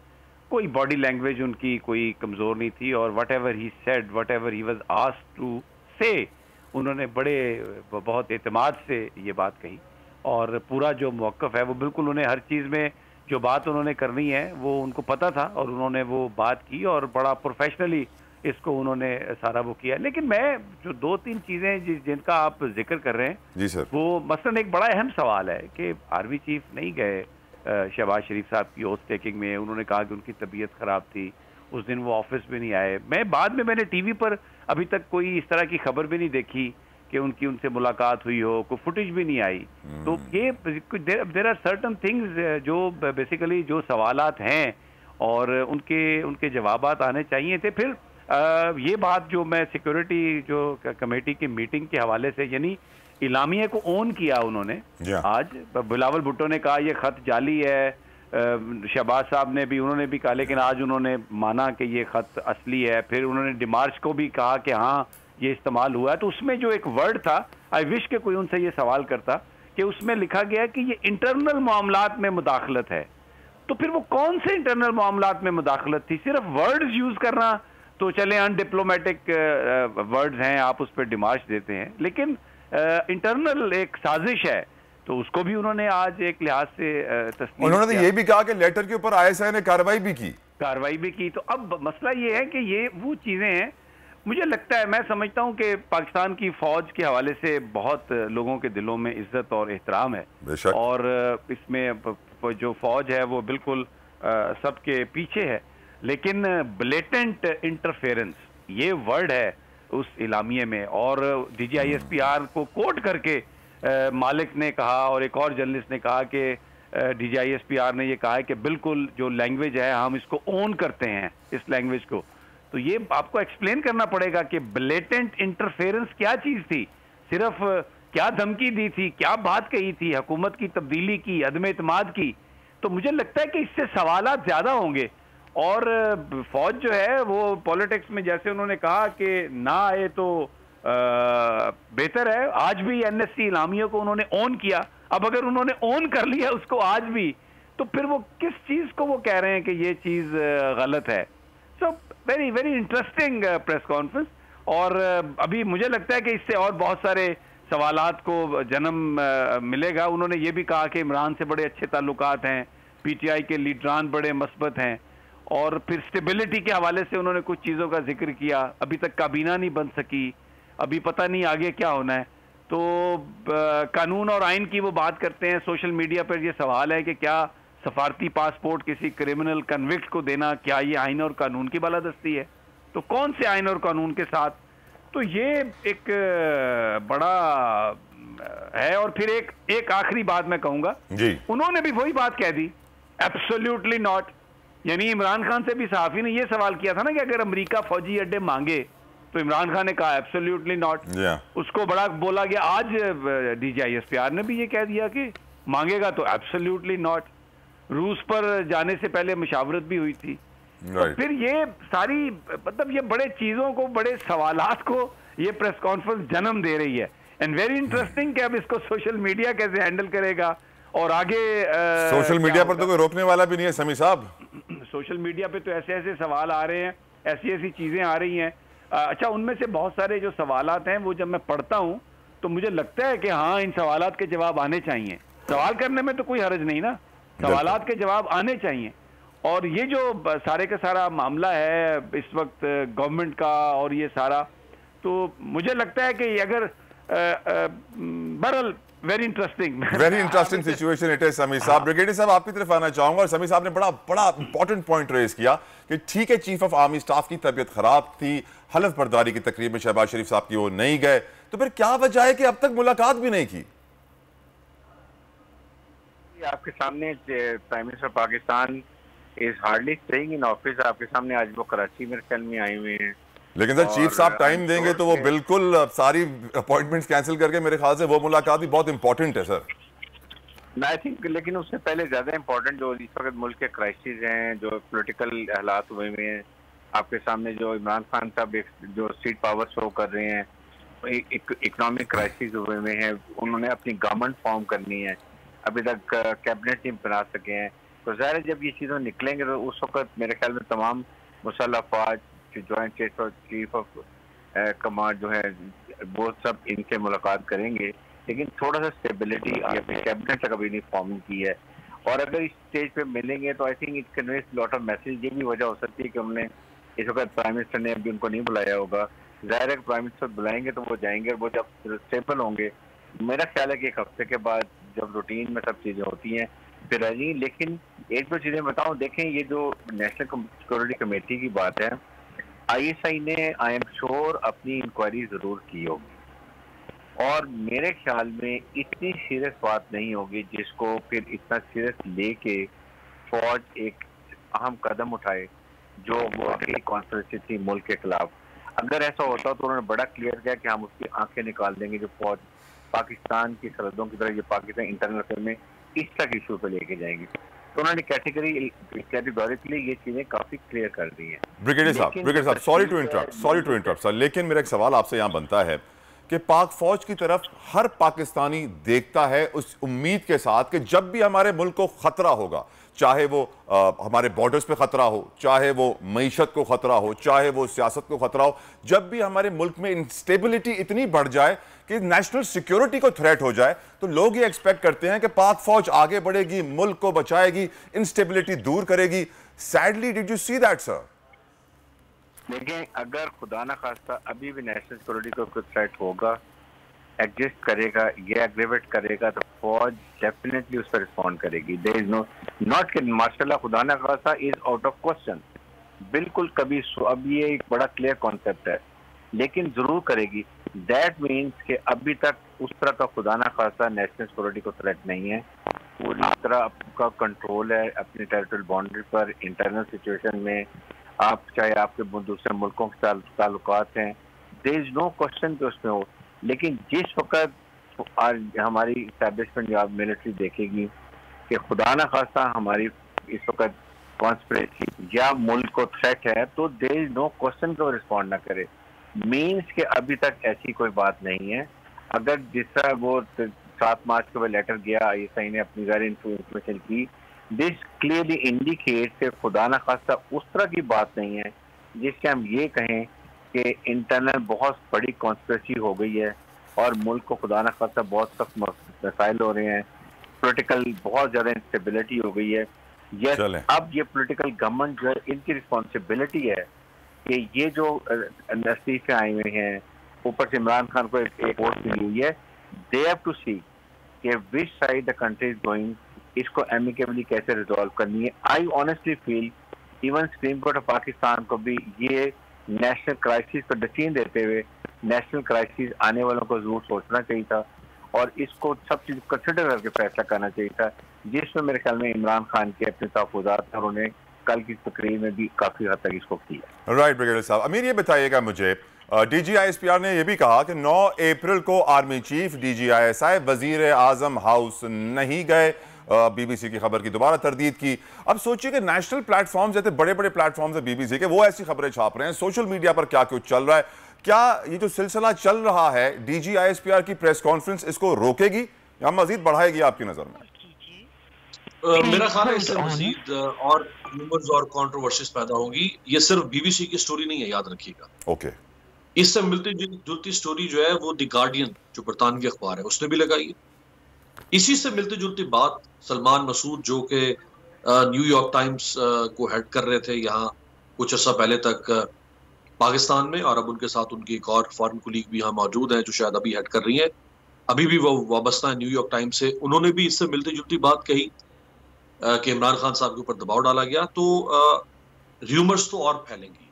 कोई बॉडी लैंग्वेज उनकी कोई कमजोर नहीं थी, और whatever he said, whatever he was asked to say, उन्होंने बहुत एतमाद से ये बात कही, और पूरा जो मौक़िफ़ है वो बिल्कुल, उन्हें हर चीज़ में जो बात उन्होंने करनी है वो उनको पता था, और उन्होंने वो बात की और बड़ा प्रोफेशनली इसको उन्होंने सारा वो किया। लेकिन मैं जो 2-3 चीज़ें जिनका आप जिक्र कर रहे हैं जी सर, वो मसलन एक बड़ा अहम सवाल है कि आर्मी चीफ नहीं गए शहबाज शरीफ साहब की ओथ टेकिंग में। उन्होंने कहा कि उनकी तबीयत ख़राब थी, उस दिन वो ऑफिस में नहीं आए। बाद में मैंने टीवी पर अभी तक कोई इस तरह की खबर भी नहीं देखी कि उनसे मुलाकात हुई हो, कोई फुटेज भी नहीं आई। तो ये देयर आर सर्टन थिंग्स जो बेसिकली जो सवालात हैं और उनके जवाबात आने चाहिए थे। फिर ये बात जो मैं सिक्योरिटी जो कमेटी की मीटिंग के हवाले से, यानी इलामिया को ओन किया उन्होंने। आज बिलावल भुट्टो ने कहा ये खत जाली है, शहबाज साहब ने भी, उन्होंने भी कहा, लेकिन आज उन्होंने माना कि ये खत असली है। फिर उन्होंने डिमार्च को भी कहा कि हाँ ये इस्तेमाल हुआ है। तो उसमें जो एक वर्ड था, आई विश के कोई उनसे ये सवाल करता कि उसमें लिखा गया कि ये इंटरनल मामलात में मुदाखलत है। तो फिर वो कौन से इंटरनल मामलात में मुदाखलत थी? सिर्फ वर्ड्स यूज करना तो चले, अनडिप्लोमेटिक वर्ड्स हैं, आप उस पर डिमार्च देते हैं, लेकिन इंटरनल एक साजिश है, तो उसको भी उन्होंने आज एक लिहाज से तस्लीम। उन्होंने तो ये भी कहा कि लेटर के ऊपर आईएसआई ने कार्रवाई भी की। तो अब मसला ये है कि ये वो चीजें हैं, मुझे लगता है, मैं समझता हूं कि पाकिस्तान की फौज के हवाले से बहुत लोगों के दिलों में इज्जत और एहतराम है, और इसमें जो फौज है वो बिल्कुल सबके पीछे है। लेकिन ब्लेटेंट इंटरफेरेंस ये वर्ड है उस इलामिये में, और डीजीआईएसपीआर को कोट करके मालिक ने कहा और एक और जर्नलिस्ट ने कहा कि डीजीआईएसपीआर ने ये कहा है कि बिल्कुल जो लैंग्वेज है हम इसको ओन करते हैं, इस लैंग्वेज को। तो ये आपको एक्सप्लेन करना पड़ेगा कि ब्लेटेंट इंटरफेरेंस क्या चीज थी, सिर्फ क्या धमकी दी थी, क्या बात कही थी, हुकूमत की तब्दीली की, अदम एतमाद की। तो मुझे लगता है कि इससे सवालात ज्यादा होंगे, और फौज जो है वो पॉलिटिक्स में, जैसे उन्होंने कहा कि ना आए तो बेहतर है, आज भी एनएससी इलामिया को उन्होंने ओन किया। अब अगर उन्होंने ओन कर लिया उसको आज भी, तो फिर वो किस चीज को वो कह रहे हैं कि ये चीज गलत है। So very very interesting press conference, और अभी मुझे लगता है कि इससे और बहुत सारे सवालात को जन्म मिलेगा। उन्होंने ये भी कहा कि इमरान से बड़े अच्छे ताल्लुकात हैं, पीटीआई के लीडरान बड़े मस्बत हैं, और फिर स्टेबिलिटी के हवाले से उन्होंने कुछ चीज़ों का जिक्र किया। अभी तक काबीना नहीं बन सकी, अभी पता नहीं आगे क्या होना है। तो कानून और आइन की वो बात करते हैं। सोशल मीडिया पर ये सवाल है कि क्या सफारती पासपोर्ट किसी क्रिमिनल कन्विक्ट को देना, क्या ये आइन और कानून की बालादस्ती है? तो कौन से आइन और कानून के साथ? तो ये एक बड़ा है। और फिर एक आखिरी बात मैं कहूंगा जी, उन्होंने भी वही बात कह दी, एब्सोल्युटली नॉट। यानी इमरान खान से भी सहाफी ने ये सवाल किया था ना कि अगर अमेरिका फौजी अड्डे मांगे, तो इमरान खान ने कहा एब्सोल्युटली नॉट। उसको बड़ा बोला गया। आज DGISPR ने भी ये कह दिया कि मांगेगा तो एब्सोल्युटली नॉट। रूस पर जाने से पहले मुशावरत भी हुई थी। तो फिर ये सारी मतलब ये बड़े चीजों को, बड़े सवालात को ये प्रेस कॉन्फ्रेंस जन्म दे रही है। एंड वेरी इंटरेस्टिंग कि अब इसको सोशल मीडिया कैसे हैंडल करेगा और आगे सोशल मीडिया पर तो कोई रोकने वाला भी नहीं है समी साहब। सोशल मीडिया पे तो ऐसे ऐसे सवाल आ रहे हैं, ऐसी ऐसी चीजें आ रही हैं। अच्छा, उनमें से बहुत सारे जो सवालात हैं वो जब मैं पढ़ता हूँ तो मुझे लगता है कि हाँ, इन सवालात के जवाब आने चाहिए। सवाल करने में तो कोई हर्ज नहीं ना, सवालात के जवाब आने चाहिए। और ये जो सारे का सारा मामला है इस वक्त गवर्नमेंट का और ये सारा, तो मुझे लगता है कि अगर बहरहाल very interesting situation it is. समी साहब, ब्रिगेडियर साहब आपकी तरफ आना चाहूंगा। और समी साहब ने बड़ा इंपॉर्टेंट पॉइंट रेज किया कि ठीक है, चीफ ऑफ आर्मी स्टाफ की तबीयत खराब थी, हलफ बर्दारी की तकरीब में शहबाज शरीफ साहब की वो नहीं गए, तो फिर क्या वजह है कि अब तक मुलाकात भी नहीं की? आपके सामने prime minister Pakistan is hardly staying in office. आपके सामने आज वो कराची मेरे ख्याल में आए हुए हैं। लेकिन सर चीफ साहब टाइम देंगे तो वो बिल्कुल सारी अपॉइंटमेंट्स कैंसिल करके, मेरे ख्याल से वो मुलाकात भी बहुत इंपॉर्टेंट है सर। आई थिंक, लेकिन उससे पहले ज्यादा इंपॉर्टेंट जो इस वक्त मुल्क के क्राइसिस हैं, जो पॉलिटिकल हालात हुए हुए हैं, आपके सामने जो इमरान खान साहब जो स्ट्रीट पावर शो कर रहे हैं, इकोनॉमिक क्राइसिस हुए हुए हैं, उन्होंने अपनी गवर्नमेंट फॉर्म करनी है, अभी तक कैबिनेट नहीं बना सके हैं। तो ज़ाहिर है जब ये चीज़ें निकलेंगे तो उस वक्त मेरे ख्याल में तमाम मुसल्लह फौज, जॉइंट चीफ ऑफ कमांड जो है वो सब इनसे मुलाकात करेंगे। लेकिन थोड़ा सा स्टेबिलिटी कैबिनेट तक अभी नहीं फॉर्म की है। और अगर इस स्टेज पे मिलेंगे तो I think it conveys lot of message. ये भी वजह हो सकती है कि हमने इस वक्त प्राइम मिनिस्टर ने अभी उनको नहीं बुलाया होगा। ज़ाहिर है प्राइम मिनिस्टर बुलाएंगे तो वो जाएंगे, और वो जब स्टेबल होंगे, मेरा ख्याल है कि एक हफ्ते के बाद जब रूटीन में सब चीज़ें होती हैं फिर आएगी। लेकिन एक दो चीज़ें बताऊं, देखें ये जो नेशनल सिक्योरिटी कमेटी की बात है, ISI ने आई एम श्योर अपनी इंक्वायरी ज़रूर की होगी, और मेरे ख्याल में इतनी सीरियस बात नहीं होगी जिसको फिर इतना सीरियस लेके फौज एक अहम कदम उठाए जो वो अगली कॉन्फ्रेंस थी मुल्क के खिलाफ। अगर ऐसा होता तो उन्होंने बड़ा क्लियर किया कि हम उसकी आंखें निकाल देंगे जो फौज पाकिस्तान की सरहदों की तरफ, ये पाकिस्तान इंटरनल अफेयर में इस तक इशू पे लेके जाएंगे। तो उन्होंने कैटेगोरिकली ये चीजें काफी क्लियर कर दी हैं। ब्रिगेडियर साहब सॉरी टू इंटरप्ट सर, लेकिन मेरा एक सवाल आपसे यहाँ बनता है कि पाक फौज की तरफ हर पाकिस्तानी देखता है उस उम्मीद के साथ कि जब भी हमारे मुल्क को खतरा होगा, चाहे वो हमारे बॉर्डर्स पे खतरा हो, चाहे वो मईशत को खतरा हो, चाहे वो सियासत को खतरा हो, जब भी हमारे मुल्क में इंस्टेबिलिटी इतनी बढ़ जाए कि नेशनल सिक्योरिटी को थ्रेट हो जाए, तो लोग ये एक्सपेक्ट करते हैं कि पाक फौज आगे बढ़ेगी, मुल्क को बचाएगी, इंस्टेबिलिटी दूर करेगी। Sadly did you see that sir? देखें, अगर खुदा ना खास्ता अभी भी नेशनल सिक्योरिटी को कोई थ्रेट होगा, एग्जिस्ट करेगा, ये एग्रीवेट करेगा, तो फौज डेफिनेटली उस पर रिस्पॉन्ड करेगी। देयर इज नो नॉट कि माशाल्लाह खुदा ना खास्ता इज आउट ऑफ क्वेश्चन, बिल्कुल कभी। अब ये एक बड़ा क्लियर कॉन्सेप्ट है, लेकिन जरूर करेगी। दैट मीन्स कि अभी तक उस तरह का खुदा ना खास्ता नेशनल सिक्योरिटी को थ्रेट नहीं है। पूरी तरह आपका कंट्रोल है अपनी टेरिटोरियल बाउंड्री पर, इंटरनल सिचुएशन में, आप चाहे आपके दूसरे मुल्कों के ताल्लुकात हैं, देयर इज नो क्वेश्चन कि उसमें हो। लेकिन जिस वक्त आज हमारी इस्टेब्लिशमेंट या मिलिट्री देखेगी कि खुदा ना खास्ता हमारी इस वक्त कॉन्स्पिरेसी या मुल्क को थ्रेट है, तो देयर इज नो क्वेश्चन को रिस्पॉन्ड ना करे। मीन्स के अभी तक ऐसी कोई बात नहीं है। अगर जिस तरह वो 7 मार्च को लेटर गया, ISI ने अपनी गैर इंफॉर्मेशन की, दिस क्लियरली इंडिकेट कि खुदा ना खास्ता उस तरह की बात नहीं है जिससे हम ये कहें कि इंटरनल बहुत बड़ी कॉन्स्पिरेसी हो गई है और मुल्क को खुदा ना खास्ता बहुत सख्त मसाइल हो रहे हैं, पॉलिटिकल बहुत ज़्यादा इंस्टेबिलिटी हो गई है। यस, अब ये पॉलिटिकल गवर्नमेंट जो है इनकी रिस्पॉन्सिबिलिटी है कि ये जो नजदीक आए हुए हैं, ऊपर से इमरान खान को एक वोट मिली हुई है, दे हैव टू सी कि which side the country is going, इसको एमिकेबली कैसे रिजॉल्व करनी है। I honestly feel even supreme court of Pakistan को भी ये नेशनल क्राइसिस को डसीन देते हुए नेशनल क्राइसिस आने वालों को जरूर सोचना चाहिए था और इसको सब चीज कंसिडर करके फैसला करना चाहिए था, जिसमें मेरे ख्याल में इमरान खान के अपने तहफुज़ात थे, उन्होंने कल की तकरीर में भी काफी हद तक इसको किया। राइट ब्रिगेडियर साहब, अमीर ये बताइएगा मुझे, DGISPR ने यह भी कहा कि 9 अप्रैल को आर्मी चीफ DGISI वजीर आजम हाउस नहीं गए। BBC की खबर की दोबारा तरदीद की। अब सोचिए कि नेशनल प्लेटफॉर्म जैसे बड़े बड़े प्लेटफॉर्म्स है BBC के, वो ऐसी खबरें छाप रहे हैं, सोशल मीडिया पर क्या कुछ चल रहा है। क्या ये जो सिलसिला चल रहा है DGISPR की प्रेस कॉन्फ्रेंस इसको रोकेगी या मजीद बढ़ाएगी आपकी नजर में? मेरा ख्याल है इससे मजीद और र्यूमर्स और कंट्रोवर्सीज पैदा होंगी। ये सिर्फ BBC की स्टोरी नहीं है, याद रखिएगा। ओके, इससे मिलती जुलती स्टोरी जो है वो द गार्डियन जो बरतानवी अखबार है उसने भी लगाई है। इसी से मिलती जुलती बात सलमान मसूद जो कि न्यूयॉर्क टाइम्स को हेड कर रहे थे यहाँ कुछ अर्सा पहले तक पाकिस्तान में, और अब उनके साथ उनकी एक और फॉरेन कुलीग भी यहाँ मौजूद है जो शायद अभी हेड कर रही है, अभी भी वो वाबस्ता है न्यूयॉर्क टाइम्स से। उन्होंने भी इससे मिलती जुलती बात कही कि इमरान खान साहब के ऊपर दबाव डाला गया, तो र्यूमर्स तो और फैलेंगी।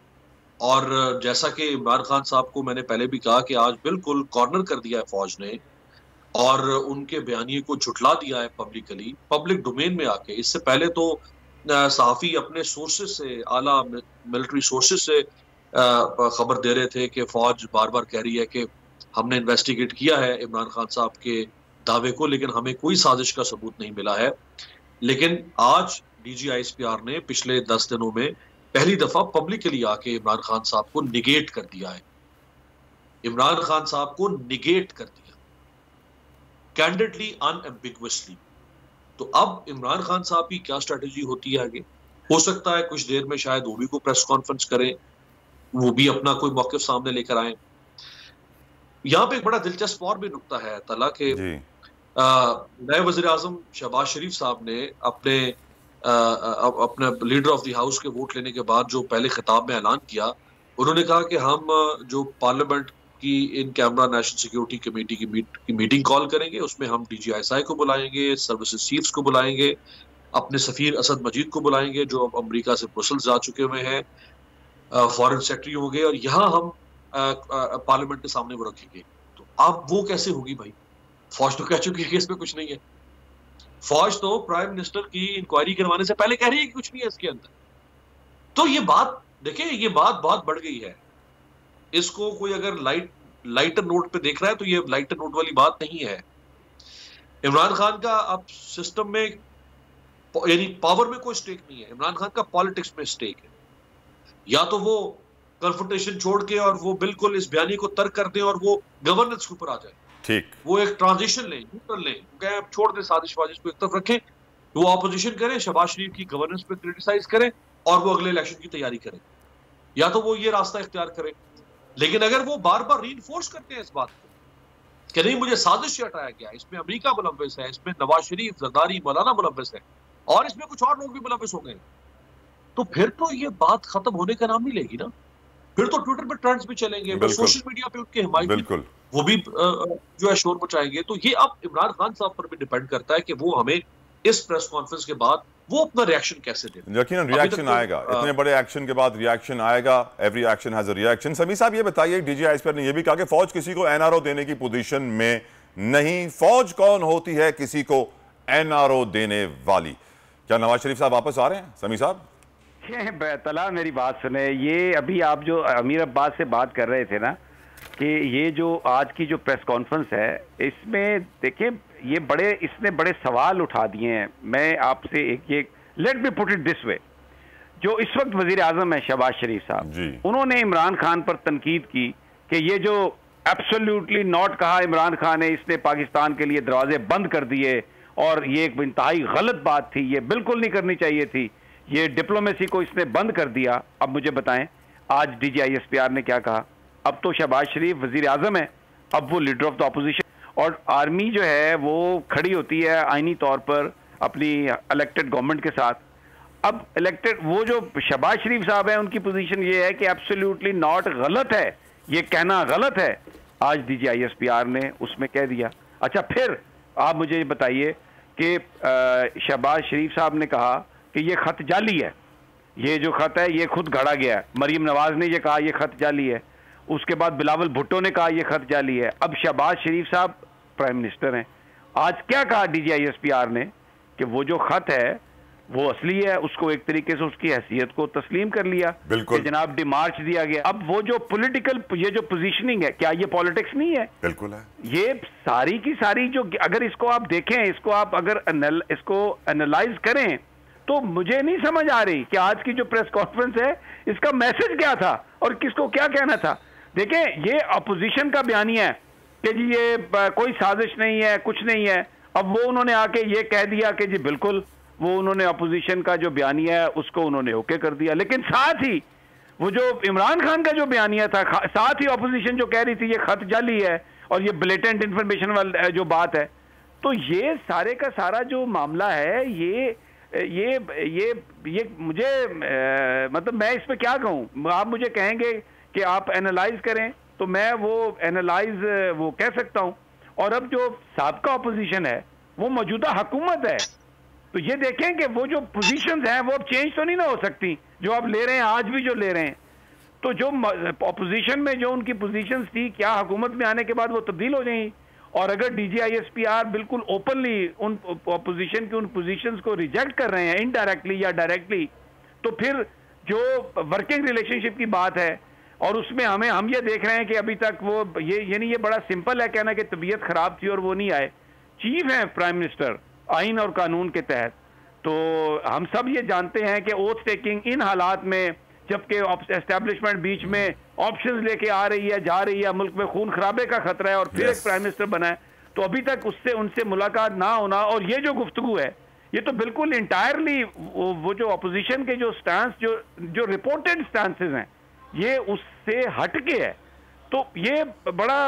और जैसा कि इमरान खान साहब को मैंने पहले भी कहा कि आज बिल्कुल कॉर्नर कर दिया है फौज ने और उनके बयानिए को झुटला दिया है पब्लिकली, पब्लिक डोमेन में आके। इससे पहले तो सहाफ़ी अपने सोर्सेज से, आला मिलिट्री सोर्सेज से खबर दे रहे थे कि फौज बार बार कह रही है कि हमने इन्वेस्टिगेट किया है इमरान खान साहब के दावे को, लेकिन हमें कोई साजिश का सबूत नहीं मिला है। लेकिन आज DGISPR ने पिछले 10 दिनों में पहली दफा पब्लिकली आके इमरान खान साहब को निगेट कर दिया है, इमरान खान साहब को निगेट कर दिया कैंडिडली, अनएम्बिगुअसली। तो अब इमरान खान साहब की क्या स्ट्रेटेजी होती है आगे? हो सकता है कुछ देर में शायद वो भी कोई प्रेस कॉन्फ्रेंस करें, वो भी अपना कोई मौक़िफ़ सामने लेकर आए। यहाँ पे एक बड़ा दिलचस्प और भी नुक्ता है तला के नए वज़ीर आज़म शहबाज शरीफ साहब ने अपने लीडर ऑफ द हाउस के वोट लेने के बाद जो पहले खिताब में ऐलान किया, उन्होंने कहा कि हम जो पार्लियामेंट की in camera national security committee की मीटिंग कॉल करेंगे, उसमें हम DGISI को बुलाएंगे, सर्विसेज चीफ्स को बुलाएंगे, अपने सफीर असद मजीद को बुलाएंगे जो अब अमेरिका से ब्रुसेल्स जा चुके हुए हैं, फॉरेन सेक्रेटरी होंगे, और यहाँ हम पार्लियामेंट के सामने वो रखेंगे। तो अब वो कैसे होगी भाई? फौज तो कह चुकी है कि इसमें कुछ नहीं है। फौज तो प्राइम मिनिस्टर की इंक्वायरी करवाने से पहले कह रही है कि कुछ नहीं है इसके अंदर। तो ये बात देखिए, ये बात बहुत बढ़ गई है। इसको कोई अगर लाइटर नोट पे देख रहा है तो ये लाइटर नोट वाली बात नहीं है। इमरान खान का अब सिस्टम में यानी पावर में कोई स्टेक नहीं है, इमरान खान का पॉलिटिक्स में स्टेक है। या तो वो कन्फ्रंटेशन छोड़ के और वो बिल्कुल इस बयानी को तर्क कर दें और वो गवर्नेंस के ऊपर आ जाए, ठीक, वो एक ट्रांजिशन लें, न्यूट्रल लें, कहें छोड़ दें साजिश वाजिश को एक तरफ रखें, वो ऑपोजिशन करें, शहबाज शरीफ की गवर्नेंस पे क्रिटिसाइज करें और वो अगले इलेक्शन की तैयारी करें। या तो वो ये रास्ता इख्तियार करें। लेकिन अगर वो बार बार रीइंफोर्स करते हैं इस बात को कि नहीं मुझे साजिश से हटाया गया, इसमें अमेरिका मुलव्वस है, इसमें नवाज शरीफ, जरदारी, मौलाना मुलव्वस है और इसमें कुछ और लोग भी मुलव्वस हो गए, तो फिर तो ये बात खत्म होने का नाम नहीं लेगी ना। फिर तो ट्विटर पे ट्रेंड्स भी चलेंगे, फिर सोशल मीडिया पे उनके हिमायती वो भी जो है शोर मचाएंगे। तो ये अब इमरान खान साहब पर भी डिपेंड करता है कि वो हमें इस प्रेस कॉन्फ्रेंस के बाद वो अपना रिएक्शन कैसे दे। यकीनन रिएक्शन आएगा, इतने बड़े एक्शन के बाद रिएक्शन आएगा। Every action has a reaction. समी साहब ये बताइए, DGISPR ने ये भी कहा कि फौज किसी को NRO देने की पोजीशन में नहीं। फौज कौन होती है किसी को NRO देने वाली? क्या नवाज शरीफ साहब वापस आ रहे हैं? समी साहब तला मेरी बात सुने, ये अभी आप जो अमीर अब्बास से बात कर रहे थे ना कि ये जो आज की जो प्रेस कॉन्फ्रेंस है इसमें देखिए ये इसने बड़े सवाल उठा दिए हैं। मैं आपसे ये let me put it this way, जो इस वक्त वजीर आजम है शहबाज शरीफ साहब, उन्होंने इमरान खान पर तनकीद की कि ये जो एब्सोल्युटली नॉट कहा इमरान खान ने, इसने पाकिस्तान के लिए दरवाजे बंद कर दिए और ये एक इंतहाई गलत बात थी, ये बिल्कुल नहीं करनी चाहिए थी, ये डिप्लोमेसी को इसने बंद कर दिया। अब मुझे बताएं आज DGISPR ने क्या कहा? अब तो शहबाज शरीफ वजीर आजम है, अब वो लीडर ऑफ द अपोजिशन, और आर्मी जो है वो खड़ी होती है आईनी तौर पर अपनी इलेक्टेड गवर्नमेंट के साथ। अब इलेक्टेड वो जो शहबाज शरीफ साहब हैं उनकी पोजीशन ये है कि एब्सोल्युटली नॉट, गलत है, ये कहना गलत है। आज DGISPR ने उसमें कह दिया। अच्छा, फिर आप मुझे बताइए कि शहबाज शरीफ साहब ने कहा कि ये खत जाली है, ये जो खत है ये खुद गढ़ा गया है। मरीम नवाज ने ये कहा ये खत जाली है। उसके बाद बिलावल भुट्टो ने कहा ये खत जाली है। अब शहबाज शरीफ साहब प्राइम मिनिस्टर हैं, आज क्या कहा DGISPR ने कि वो जो खत है वो असली है, उसको एक तरीके से उसकी हैसियत को तस्लीम कर लिया कि जनाब डिमार्च दिया गया। अब वो जो पॉलिटिकल ये जो पोजीशनिंग है, क्या ये पॉलिटिक्स नहीं है? बिल्कुल है। ये सारी की सारी जो, अगर इसको आप देखें, इसको आप अगर इसको एनालाइज करें तो मुझे नहीं समझ आ रही कि आज की जो प्रेस कॉन्फ्रेंस है इसका मैसेज क्या था और किसको क्या कहना था। देखें, ये अपोजिशन का बयानिया है कि जी ये कोई साजिश नहीं है, कुछ नहीं है। अब वो उन्होंने आके ये कह दिया कि जी बिल्कुल, वो उन्होंने अपोजिशन का जो बयानिया है उसको उन्होंने ओके कर दिया। लेकिन साथ ही वो जो इमरान खान का जो बयानिया था, साथ ही अपोजिशन जो कह रही थी ये खत जाली है और ये ब्लेटेंट इंफॉर्मेशन वाली जो बात है, तो ये सारे का सारा जो मामला है ये मुझे मतलब मैं इस पे क्या कहूँ। आप मुझे कहेंगे कि आप एनालाइज करें तो मैं वो एनालाइज वो कह सकता हूँ। और अब जो साबका अपोजिशन है वो मौजूदा हुकूमत है, तो ये देखें कि वो जो पोजीशंस हैं वो अब चेंज तो नहीं ना हो सकती, जो आप ले रहे हैं, आज भी जो ले रहे हैं। तो जो अपोजिशन में जो उनकी पोजीशंस थी, क्या हुकूमत में आने के बाद वो तब्दील हो जाएंगी? और अगर DGISPR बिल्कुल ओपनली उन अपोजिशन की उन पोजीशंस को रिजेक्ट कर रहे हैं, इनडायरेक्टली या डायरेक्टली, तो फिर जो वर्किंग रिलेशनशिप की बात है और उसमें हम ये देख रहे हैं कि अभी तक वो यानी ये बड़ा सिंपल है कहना कि तबीयत खराब थी और वो नहीं आए। चीफ हैं प्राइम मिनिस्टर आइन और कानून के तहत, तो हम सब ये जानते हैं कि ओथ टेकिंग इन हालात में, जबकि एस्टेब्लिशमेंट बीच में ऑप्शंस लेके आ रही है, जा रही है, मुल्क में खून खराबे का खतरा है और फिर एक प्राइम मिनिस्टर बना है, तो अभी तक उनसे मुलाकात ना होना और ये जो गुफ्तगू है ये तो बिल्कुल इंटायरली वो जो अपोजिशन के जो स्टांस जो रिपोर्टेड स्टांसेस हैं ये उससे हटके है। तो ये बड़ा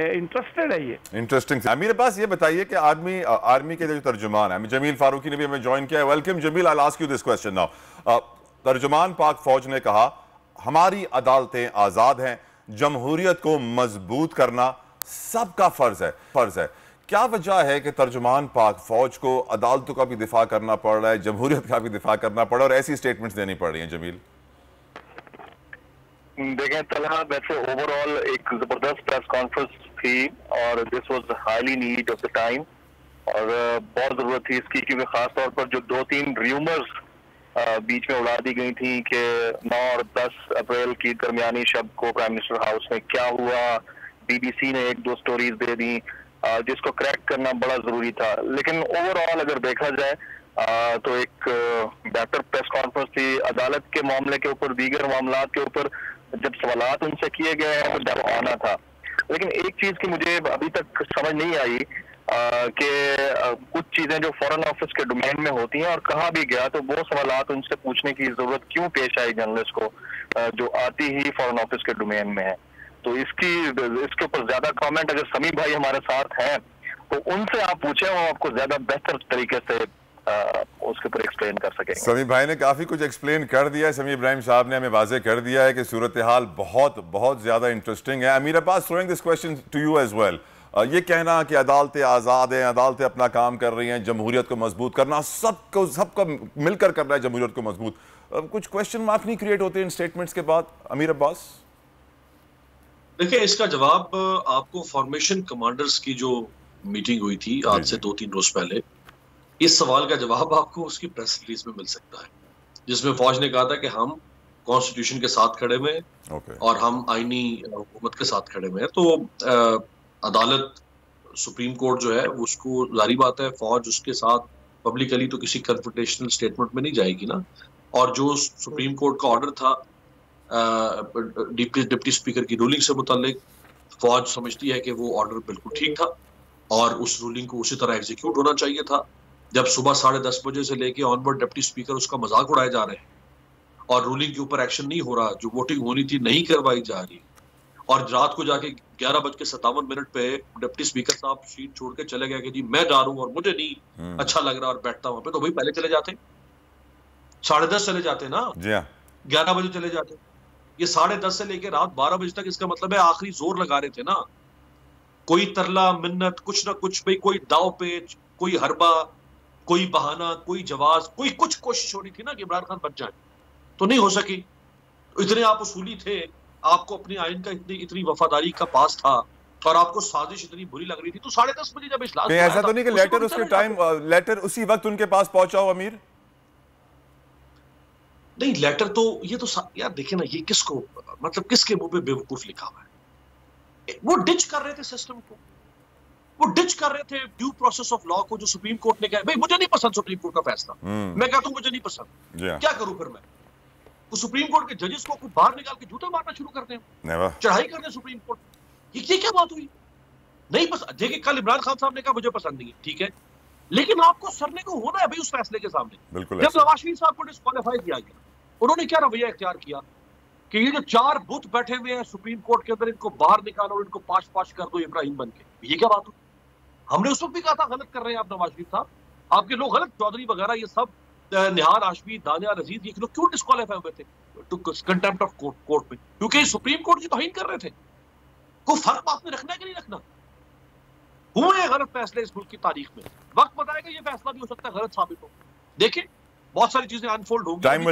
इंटरेस्टेड है। ये इंटरेस्टिंग। मेरे पास ये बताइए कि आर्मी के जो तर्जुमान है, जमील फारूकी ने भी हमें ज्वाइन किया है। Welcome Jamil, I will ask you this question now. तर्जुमान पाक फौज ने कहा हमारी अदालतें आजाद हैं, जमहूरियत को मजबूत करना सबका फर्ज है। क्या वजह है कि तर्जुमान पाक फौज को अदालतों का भी दिफा करना पड़ रहा है, जमहूरियत का भी दिफा करना पड़ रहा है और ऐसी स्टेटमेंट्स देनी पड़ रही हैं? जमील देखें तलहा, वैसे ओवरऑल एक जबरदस्त प्रेस कॉन्फ्रेंस थी और this was highly need of the time और बहुत जरूरत थी इसकी, क्योंकि खासतौर पर जो 2-3 र्यूमर्स बीच में उड़ा दी गई थी कि 9 और 10 अप्रैल की दरमियानी शब को प्राइम मिनिस्टर हाउस में क्या हुआ, BBC ने 1-2 स्टोरीज दे दी जिसको क्रैक करना बड़ा जरूरी था। लेकिन ओवरऑल अगर देखा जाए तो एक बेहतर प्रेस कॉन्फ्रेंस थी। अदालत के मामले के ऊपर, दीगर मामलात के ऊपर जब सवालात उनसे किए गए हैं तो जब आना था। लेकिन एक चीज की मुझे अभी तक समझ नहीं आई कि कुछ चीजें जो फॉरेन ऑफिस के डोमेन में होती हैं और कहा भी गया, तो वो सवालात उनसे पूछने की जरूरत क्यों पेश आई जर्नलिस्ट को, जो आती ही फॉरेन ऑफिस के डोमेन में है। तो इसके ऊपर ज्यादा कमेंट अगर समी भाई हमारे साथ हैं तो उनसे आप पूछें, वो आपको ज्यादा बेहतर तरीके से उसके ऊपर एक्सप्लेन कर सकेंगे। समी भाई ने काफी कुछ एक्सप्लेन कर दिया है। समी इब्राहिम साहब ने हमें वाजे कर दिया है कि सूरत हाल बहुत ज्यादा इंटरेस्टिंग है। Ameer Abbas, throwing this question to you as well. ये कहना कि अदालतें आजाद हैं, अदालतें अपना काम कर रही हैं, जमहूरियत को मजबूत करना सबको मिलकर करना है जमहूरियत को मजबूत, कुछ क्वेश्चन मार्क नहीं क्रिएट होते इन स्टेटमेंट्स के बाद? अमीर अब्बास देखिए, इसका जवाब आपको फॉर्मेशन कमांडर्स की जो मीटिंग हुई थी आज से 2-3 रोज पहले, इस सवाल का जवाब आपको उसकी प्रेस रिलीज में मिल सकता है, जिसमें फौज ने कहा था कि हम कॉन्स्टिट्यूशन के साथ खड़े हुए हैं और हम आईनी हुकूमत के साथ खड़े हुए हैं। तो अदालत, सुप्रीम कोर्ट जो है उसको, जारी बात है, फौज उसके साथ पब्लिकली तो किसी कन्फ्रंटेशनल स्टेटमेंट में नहीं जाएगी ना। और जो सुप्रीम कोर्ट का ऑर्डर था डिप्टी स्पीकर की रूलिंग से मुतालिक, फौज समझती है कि वो ऑर्डर बिल्कुल ठीक था और उस रूलिंग को उसी तरह एग्जीक्यूट होना चाहिए था। जब सुबह 10:30 बजे से लेके ऑनवर्ड डिप्टी स्पीकर उसका मजाक उड़ाए जा रहे हैं और रूलिंग के ऊपर एक्शन नहीं हो रहा, जो वोटिंग होनी थी नहीं करवाई जा रही, और रात को जाके 11:57 पे डिप्टी स्पीकर साहब सीट छोड़ के चले गए कि जी मैं जा रहा हूं और मुझे नहीं अच्छा लग रहा और बैठता वहां पे, तो भाई पहले चले जाते, 10:30 चले जाते ना, जी हाँ, 11 बजे चले जाते। ये 10:30 से लेकर रात 12 बजे तक, इसका मतलब है आखिरी जोर लगा रहे थे ना, कोई तरला मिन्नत कुछ ना कुछ, भाई कोई दाव पेच, कोई हरबा, कोई बहाना, कोई जवाब, कोई कुछ कोशिश हो रही थी ना कि इमरान खान बच जाए, तो नहीं हो सकी। इतने आप उसूली थे, आपको अपनी आइन का इतनी वफादारी का पास था और आपको साजिश इतनी बुरी लग रही थी, तो 10:30 बजे जब इजलास ऐसा तो नहीं कि लेटर उसके टाइम, लेटर उसी वक्त उनके पास पहुंचा हो अमीर? नहीं, लेटर तो ये तो यार देखे ना, ये किसको मतलब किसके मुंह पे बेवकूफ लिखा हुआ है। वो डिच कर रहे थे सिस्टम को, वो डिच कर रहे थे ड्यू प्रोसेस ऑफ लॉ को, जो सुप्रीम कोर्ट ने कहा। भाई मुझे नहीं पसंद सुप्रीम कोर्ट का फैसला, मैं कहता हूं मुझे नहीं पसंद, क्या करूं फिर मैं? तो सुप्रीम कोर्ट के जजेस को बाहर निकाल के जूते मारना शुरू करते हैं, चढ़ाई करते हैं सुप्रीम कोर्ट। ये क्या बात हुई? नहीं पसंद, देखिए कल इमरान खान साहब ने कहा मुझे पसंद नहीं है, ठीक है, लेकिन आपको सरने को होना है भाई उस फैसले के सामने। जब नवाज शरीफ साहब को डिस्क्वालीफाई किया गया, उन्होंने क्या रवैया इख्तियार किया कि ये जो 4 बुत बैठे हुए हैं सुप्रीम कोर्ट के अंदर, इनको बाहर निकालो और इनको पाश पाश कर दो इब्राहिम बन के। ये क्या बात हुई? हमने उस वक्त भी कहा था गलत कर रहे हैं आप नवाज शरीफ साहब, आपके लोग गलत, चौधरी वगैरह ये सब, निहार आशमी, दानिया रजीद, ये लोग क्यों डिस्क्वालीफाई हुए थे टू कंटेम्प्ट ऑफ कोर्ट में? क्योंकि सुप्रीम कोर्ट की तौहीन कर रहे थे। कोई फर्क आपने रखना है कि नहीं रखना? हुए गलत फैसले इस मुल्क की तारीख में, वक्त बताएगा ये फैसला भी हो सकता है गलत साबित हो। देखिए बहुत सारी चीजें अनफोल्ड होंगी, time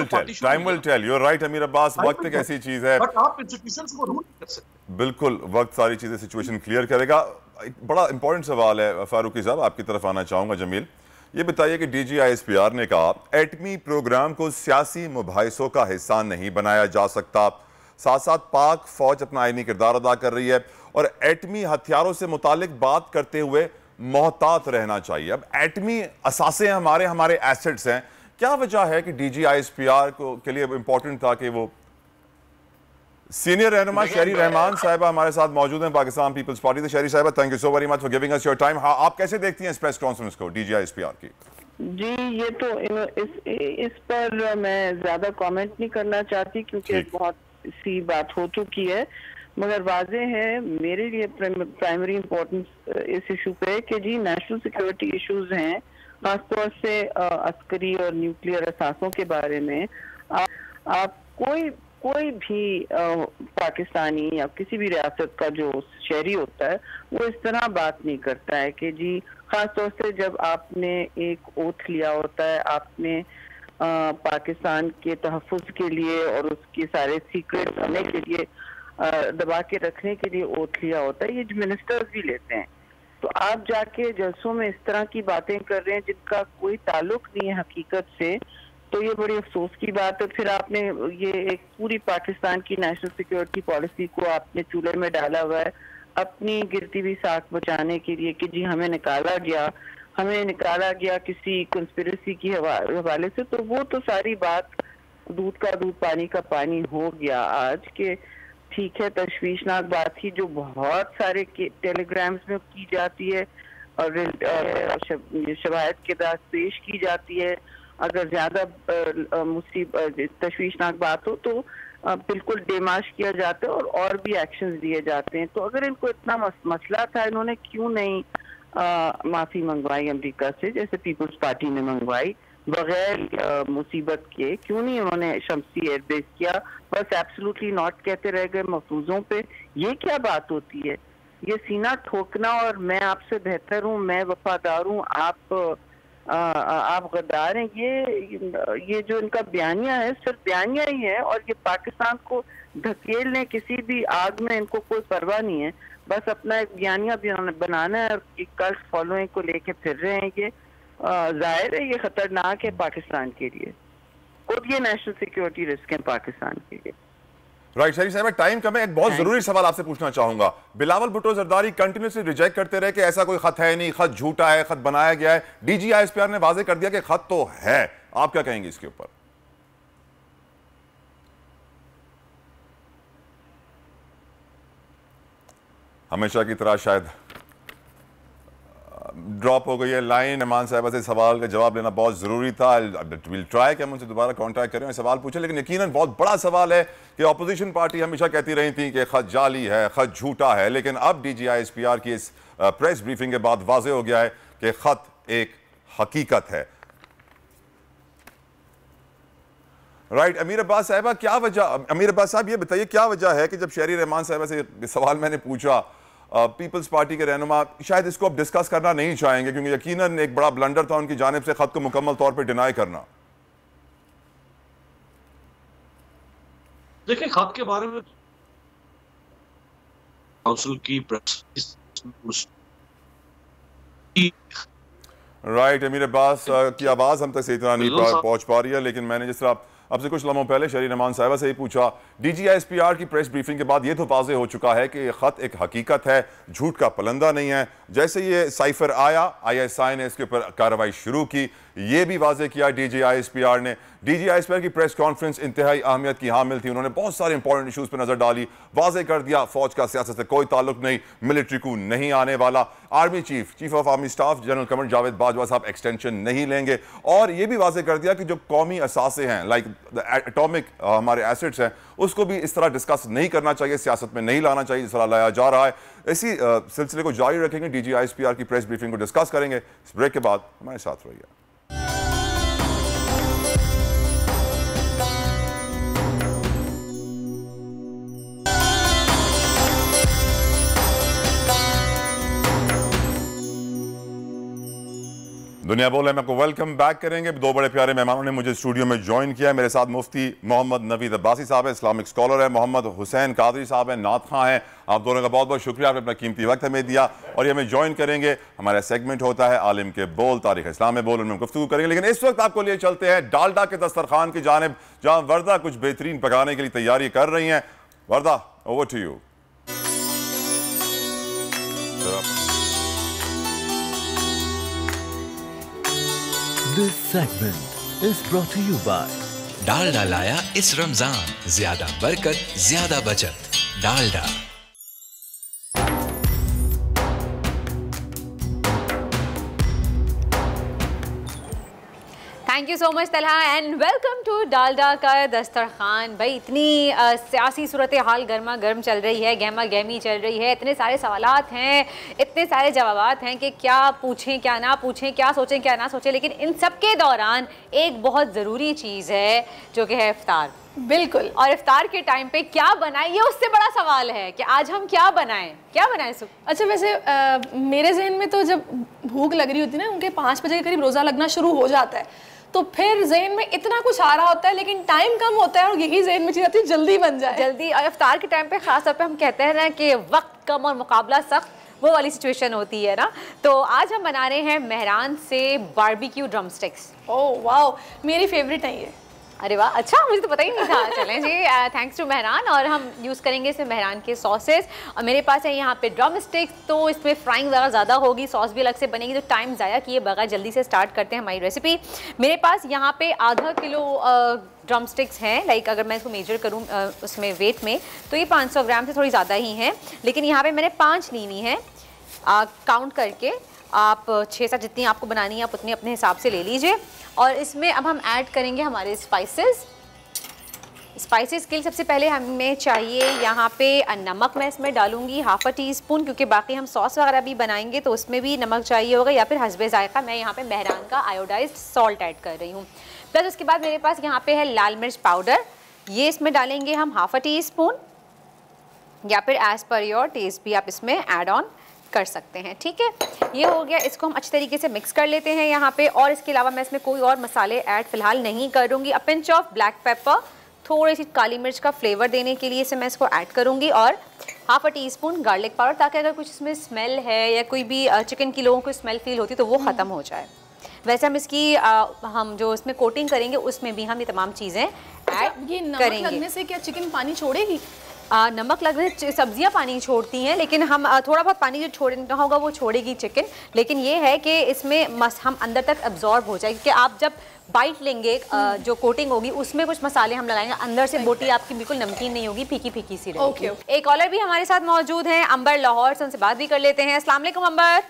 will tell. You are right Ameer Abbas, वक्त एक ऐसी चीज है, बट आप इंस्टीट्यूशंस को रूल कर सकते। बिल्कुल, वक्त सारी चीजें सिचुएशन क्लियर करेगा। एक बड़ा इंपॉर्टेंट सवाल है फारूकी साहब, आपकी तरफ आना चाहूंगा। जमील, ये बताइए कि DGISPR ने कहा एटमी प्रोग्राम को सियासी मुबाहिसों का हिस्सा नहीं बनाया जा सकता, साथ साथ पाक फौज अपना आईनी किरदार अदा कर रही है और एटमी हथियारों से मुतालिक बात करते हुए मोहतात रहना चाहिए। अब एटमी असासे हमारे एसेट्स हैं, क्या वजह है कि DGISPR को के लिए इंपॉर्टेंट था कि वो सीनियर रहनुमा शहरी रहमान साहिबा हमारे साथ मौजूद हैं, पाकिस्तान पीपल्स पार्टी से। शहरी साहिबा, thank you so very much for giving us your time. हाँ, आप कैसे देखती हैं इस प्रेस कॉन्फ्रेंस को DGISPR की? जी, ये तो इस पर मैं ज्यादा कमेंट नहीं करना चाहती क्योंकि बहुत सी बात हो चुकी है, मगर वाजे है मेरे लिए प्राइमरी इम्पोर्टेंस इस इशू पे कि जी नेशनल सिक्योरिटी इश्यूज हैं, खासतौर से अस्करी और न्यूक्लियर असासों के बारे में। आप कोई भी पाकिस्तानी या किसी भी रियासत का जो शहरी होता है वो इस तरह बात नहीं करता है कि जी, खासतौर से जब आपने एक ओथ लिया होता है, आपने पाकिस्तान के तहफ़्फ़ुज़ के लिए और उसके सारे सीक्रेट होने के लिए दबा के रखने के लिए ओथ लिया होता है, ये मिनिस्टर्स भी लेते हैं। तो आप जाके जलसों में इस तरह की बातें कर रहे हैं जिनका कोई ताल्लुक नहीं है हकीकत से, तो ये बड़ी अफसोस की बात है। फिर आपने ये एक पूरी पाकिस्तान की नेशनल सिक्योरिटी पॉलिसी को आपने चूल्हे में डाला हुआ है अपनी गिरती हुई साख बचाने के लिए कि जी हमें निकाला गया किसी कंस्पिरेसी की हवाले से। तो वो तो सारी बात दूध का दूध पानी का पानी हो गया आज के। ठीक है, तशवीशनाक बात थी जो बहुत सारे टेलीग्राम्स में की जाती है और शवाहिद के साथ पेश की जाती है। अगर ज्यादा तशवीशनाक बात हो तो बिल्कुल डेमाश किया जाता है और भी एक्शंस लिए जाते हैं। तो अगर इनको इतना मसला था, इन्होंने क्यों नहीं माफी मंगवाई अमेरिका से, जैसे पीपल्स पार्टी ने मंगवाई, बगैर मुसीबत के क्यों नहीं उन्होंने शमसी एयरबेस किया? बस एब्सोल्युटली नॉट कहते रह गए मफरूजों पे। ये क्या बात होती है? ये सीना ठोकना और मैं आपसे बेहतर हूँ, मैं वफादार हूँ, आप गद्दार हैं, ये जो इनका बयानिया है सिर्फ बयानिया ही है और ये पाकिस्तान को धकेलने किसी भी आग में इनको कोई परवाह नहीं है। बस अपना एक बयानिया बनाना है और एक कल्ट फॉलोइंग को लेके फिर रहे हैं। ये जाहिर है ये खतरनाक है पाकिस्तान के लिए, और ये नेशनल सिक्योरिटी रिस्क है पाकिस्तान के लिए। राइट शरीफ साहब, टाइम कम है, एक बहुत जरूरी सवाल आपसे पूछना चाहूंगा। बिलावल भुट्टो जरदारी कंटिन्यूसली रिजेक्ट करते रहे कि ऐसा कोई खत है नहीं, खत झूठा है, खत बनाया गया है। DGISPR ने वाजे कर दिया कि खत तो है। आप क्या कहेंगे इसके ऊपर? हमेशा की तरह शायद ड्रॉप हो गई है लाइन। ईमान साहिबा से सवाल का जवाब लेना बहुत ज़रूरी था। विल ट्राई कि हम उनसे दोबारा कॉन्टैक्ट करें, सवाल पूछें, लेकिन यकीनन बहुत बड़ा सवाल है कि अपोजिशन पार्टी हमेशा कहती रही थी कि खत जाली है, खत झूठा है, लेकिन अब DGISPR की इस प्रेस ब्रीफिंग के बाद वाज़ेह हो गया है कि खत एक हकीकत है। राइट, अमीर अब्बास साहिबा, क्या वजह, अमीर अब्बास साहब ये बताइए क्या वजह है कि जब शहरी रहमान साहिबा से सवाल मैंने पूछा, पीपल्स पार्टी के रहनुमा शायद इसको अब डिस्कस करना नहीं चाहेंगे क्योंकि यकीनन एक बड़ा ब्लंडर था उनकी जानिब से खत को मुकम्मल तौर पर डिनाई करना। देखिए, खत के बारे में काउंसिल की प्रेस राइट, अमीर अब्बास की आवाज़ हम तक सही तरह नहीं पहुंच पा रही है, लेकिन मैंने जिस तरह अब से कुछ लम्हों पहले शहरी रहमान साहिबा से ही पूछा, DGISPR की प्रेस ब्रीफिंग के बाद ये तो वाज़ेह हो चुका है कि ये खत एक हकीकत है, झूठ का पलंदा नहीं है। जैसे ये साइफर आया, ISI ने इसके ऊपर कार्रवाई शुरू की, ये भी वाज़ेह किया DGISPR ने। DGISPR की प्रेस कॉन्फ्रेंस इंतहाई अहमियत की हामिल थी, उन्होंने बहुत सारे इंपॉर्टेंट इशूज़ पर नज़र डाली, वाज़ेह कर दिया फौज का सियासत से कोई ताल्लुक नहीं, मिलिट्री को नहीं आने वाला। Army chief of army staff general Qamar Javed Bajwa साहब एक्सटेंशन नहीं लेंगे, और ये भी वाज़ेह कर दिया कि जो कौमी असासे हैं लाइक एटॉमिक हमारे एसेट्स हैं उसको भी इस तरह डिस्कस नहीं करना चाहिए, सियासत में नहीं लाना चाहिए जिस तरह लाया जा रहा है। इसी सिलसिले को जारी रखेंगे, DGISPR की प्रेस ब्रीफिंग को डिस्कस करेंगे। इस ब्रेक के बाद हमारे साथ रहिए। दुनिया बोल है मैं आपको वेलकम बैक करेंगे। दो बड़े प्यारे मेहमानों ने मुझे स्टूडियो में ज्वाइन किया है। मेरे साथ मुफ्ती मोहम्मद नवीद अब्बासी साहब है, इस्लामिक स्कॉलर है, मोहम्मद हुसैन कादरी साहब है, नात खां हैं। आप दोनों का बहुत बहुत शुक्रिया, आपने अपना कीमती वक्त हमें दिया और ये हमें ज्वाइन करेंगे। हमारा सेगमेंट होता है आलिम के बोल, तारीख इस्लाम में बोल, उनमें गुफ्तगू करेंगे, लेकिन इस वक्त आपको लिए चलते हैं डालडा के दस्तरखान की जानिब, जहाँ वर्दा कुछ बेहतरीन पकाने के लिए तैयारी कर रही हैं। Warda, over to you. This segment is brought to you by Dalda लाया इस रमजान, ज्यादा बरकत ज्यादा बचत। Dalda. Thank you so much Talha and welcome to Dalda का दस्तरखान। भाई इतनी सियासी सूरत हाल गर्मा गर्म चल रही है, गहमा गहमी चल रही है, इतने सारे सवालात हैं, इतने सारे जवाबात हैं कि क्या पूछें क्या ना पूछें, क्या सोचें क्या ना सोचें, लेकिन इन सब के दौरान एक बहुत ज़रूरी चीज़ है जो कि है इफ्तार। बिल्कुल, और इफ्तार के टाइम पे क्या बनाएं ये उससे बड़ा सवाल है कि आज हम क्या बनाएं सुख। अच्छा, वैसे मेरे जहन में तो जब भूख लग रही होती है ना, उनके 5 बजे के करीब रोज़ा लगना शुरू हो जाता है, तो फिर जहन में इतना कुछ आ रहा होता है लेकिन टाइम कम होता है और यही जहन में चीज़ आती है जल्दी बन जाए जल्दी। और इफ्तार के टाइम पे खास तौर पे हम कहते हैं ना कि वक्त कम और मुकाबला सख्त, वो वाली सिचुएशन होती है ना। तो आज हम बना रहे हैं मेहरान से बारबेक्यू ड्रम स्टिक्स। ओह वाह, मेरी फेवरेट है ये। अरे वाह, अच्छा, मुझे तो पता ही नहीं था। चलें जी, थैंक्स टू मेहरान। और हम यूज़ करेंगे इसमें मेहरान के सॉसेस, और मेरे पास है यहाँ पे ड्रम स्टिक्स, तो इसमें फ्राइंग वगैरह ज़्यादा होगी, सॉस भी अलग से बनेगी, तो टाइम ज़ाया किए बगैर जल्दी से स्टार्ट करते हैं हमारी रेसिपी। मेरे पास यहाँ पे आधा किलो ड्रम स्टिक्स हैं, लाइक अगर मैं इसको मेजर करूँ उसमें वेट में तो ये 500 ग्राम से थोड़ी ज़्यादा ही हैं, लेकिन यहाँ पर मैंने 5 ली हुई हैं काउंट करके। आप 6-7 जितनी आपको बनानी है आप उतनी अपने हिसाब से ले लीजिए। और इसमें अब हम ऐड करेंगे हमारे स्पाइसेस के लिए सबसे पहले हमें चाहिए यहाँ पे नमक। मैं इसमें डालूंगी ½ टीस्पून, क्योंकि बाकी हम सॉस वगैरह भी बनाएंगे तो उसमें भी नमक चाहिए होगा, या फिर हस्बे जायका। मैं यहाँ पे मेहरान का आयोडाइज्ड सॉल्ट ऐड कर रही हूँ। प्लस उसके बाद मेरे पास यहाँ पे है लाल मिर्च पाउडर, ये इसमें डालेंगे हम ½ टीस्पून, या फिर एज़ पर योर टेस्ट भी आप इसमें ऐड ऑन कर सकते हैं। ठीक है, ये हो गया। इसको हम अच्छे तरीके से मिक्स कर लेते हैं यहाँ पे। और इसके अलावा मैं इसमें कोई और मसाले ऐड फिलहाल नहीं करूँगी। A pinch of black pepper, थोड़ी सी काली मिर्च का फ्लेवर देने के लिए इसे मैं इसको ऐड करूँगी, और ½ टीस्पून गार्लिक पाउडर, ताकि अगर कुछ इसमें स्मेल है या कोई भी चिकन की लोगों को स्मेल फील होती है तो वो ख़त्म हो जाए। वैसे हम इसकी हम जो इसमें कोटिंग करेंगे उसमें भी हम ये तमाम चीज़ें ऐड करेंगे। लगने से क्या चिकन पानी छोड़ेगी? नमक लगने से सब्जियां पानी छोड़ती हैं, लेकिन हम थोड़ा बहुत पानी जो छोड़ना होगा वो छोड़ेगी चिकन। लेकिन ये है कि इसमें हम अंदर तक एब्जॉर्ब हो जाएगी, कि आप जब बाइट लेंगे जो कोटिंग होगी उसमें कुछ मसाले हम लगाएंगे, अंदर से बोटी आपकी बिल्कुल नमकीन नहीं होगी, फीकी फीकी सी रहेगी। एक कॉलर भी हमारे साथ मौजूद हैं, अंबर लाहौर से, उनसे बात भी कर लेते हैं। अस्सलाम वालेकुम अंबर।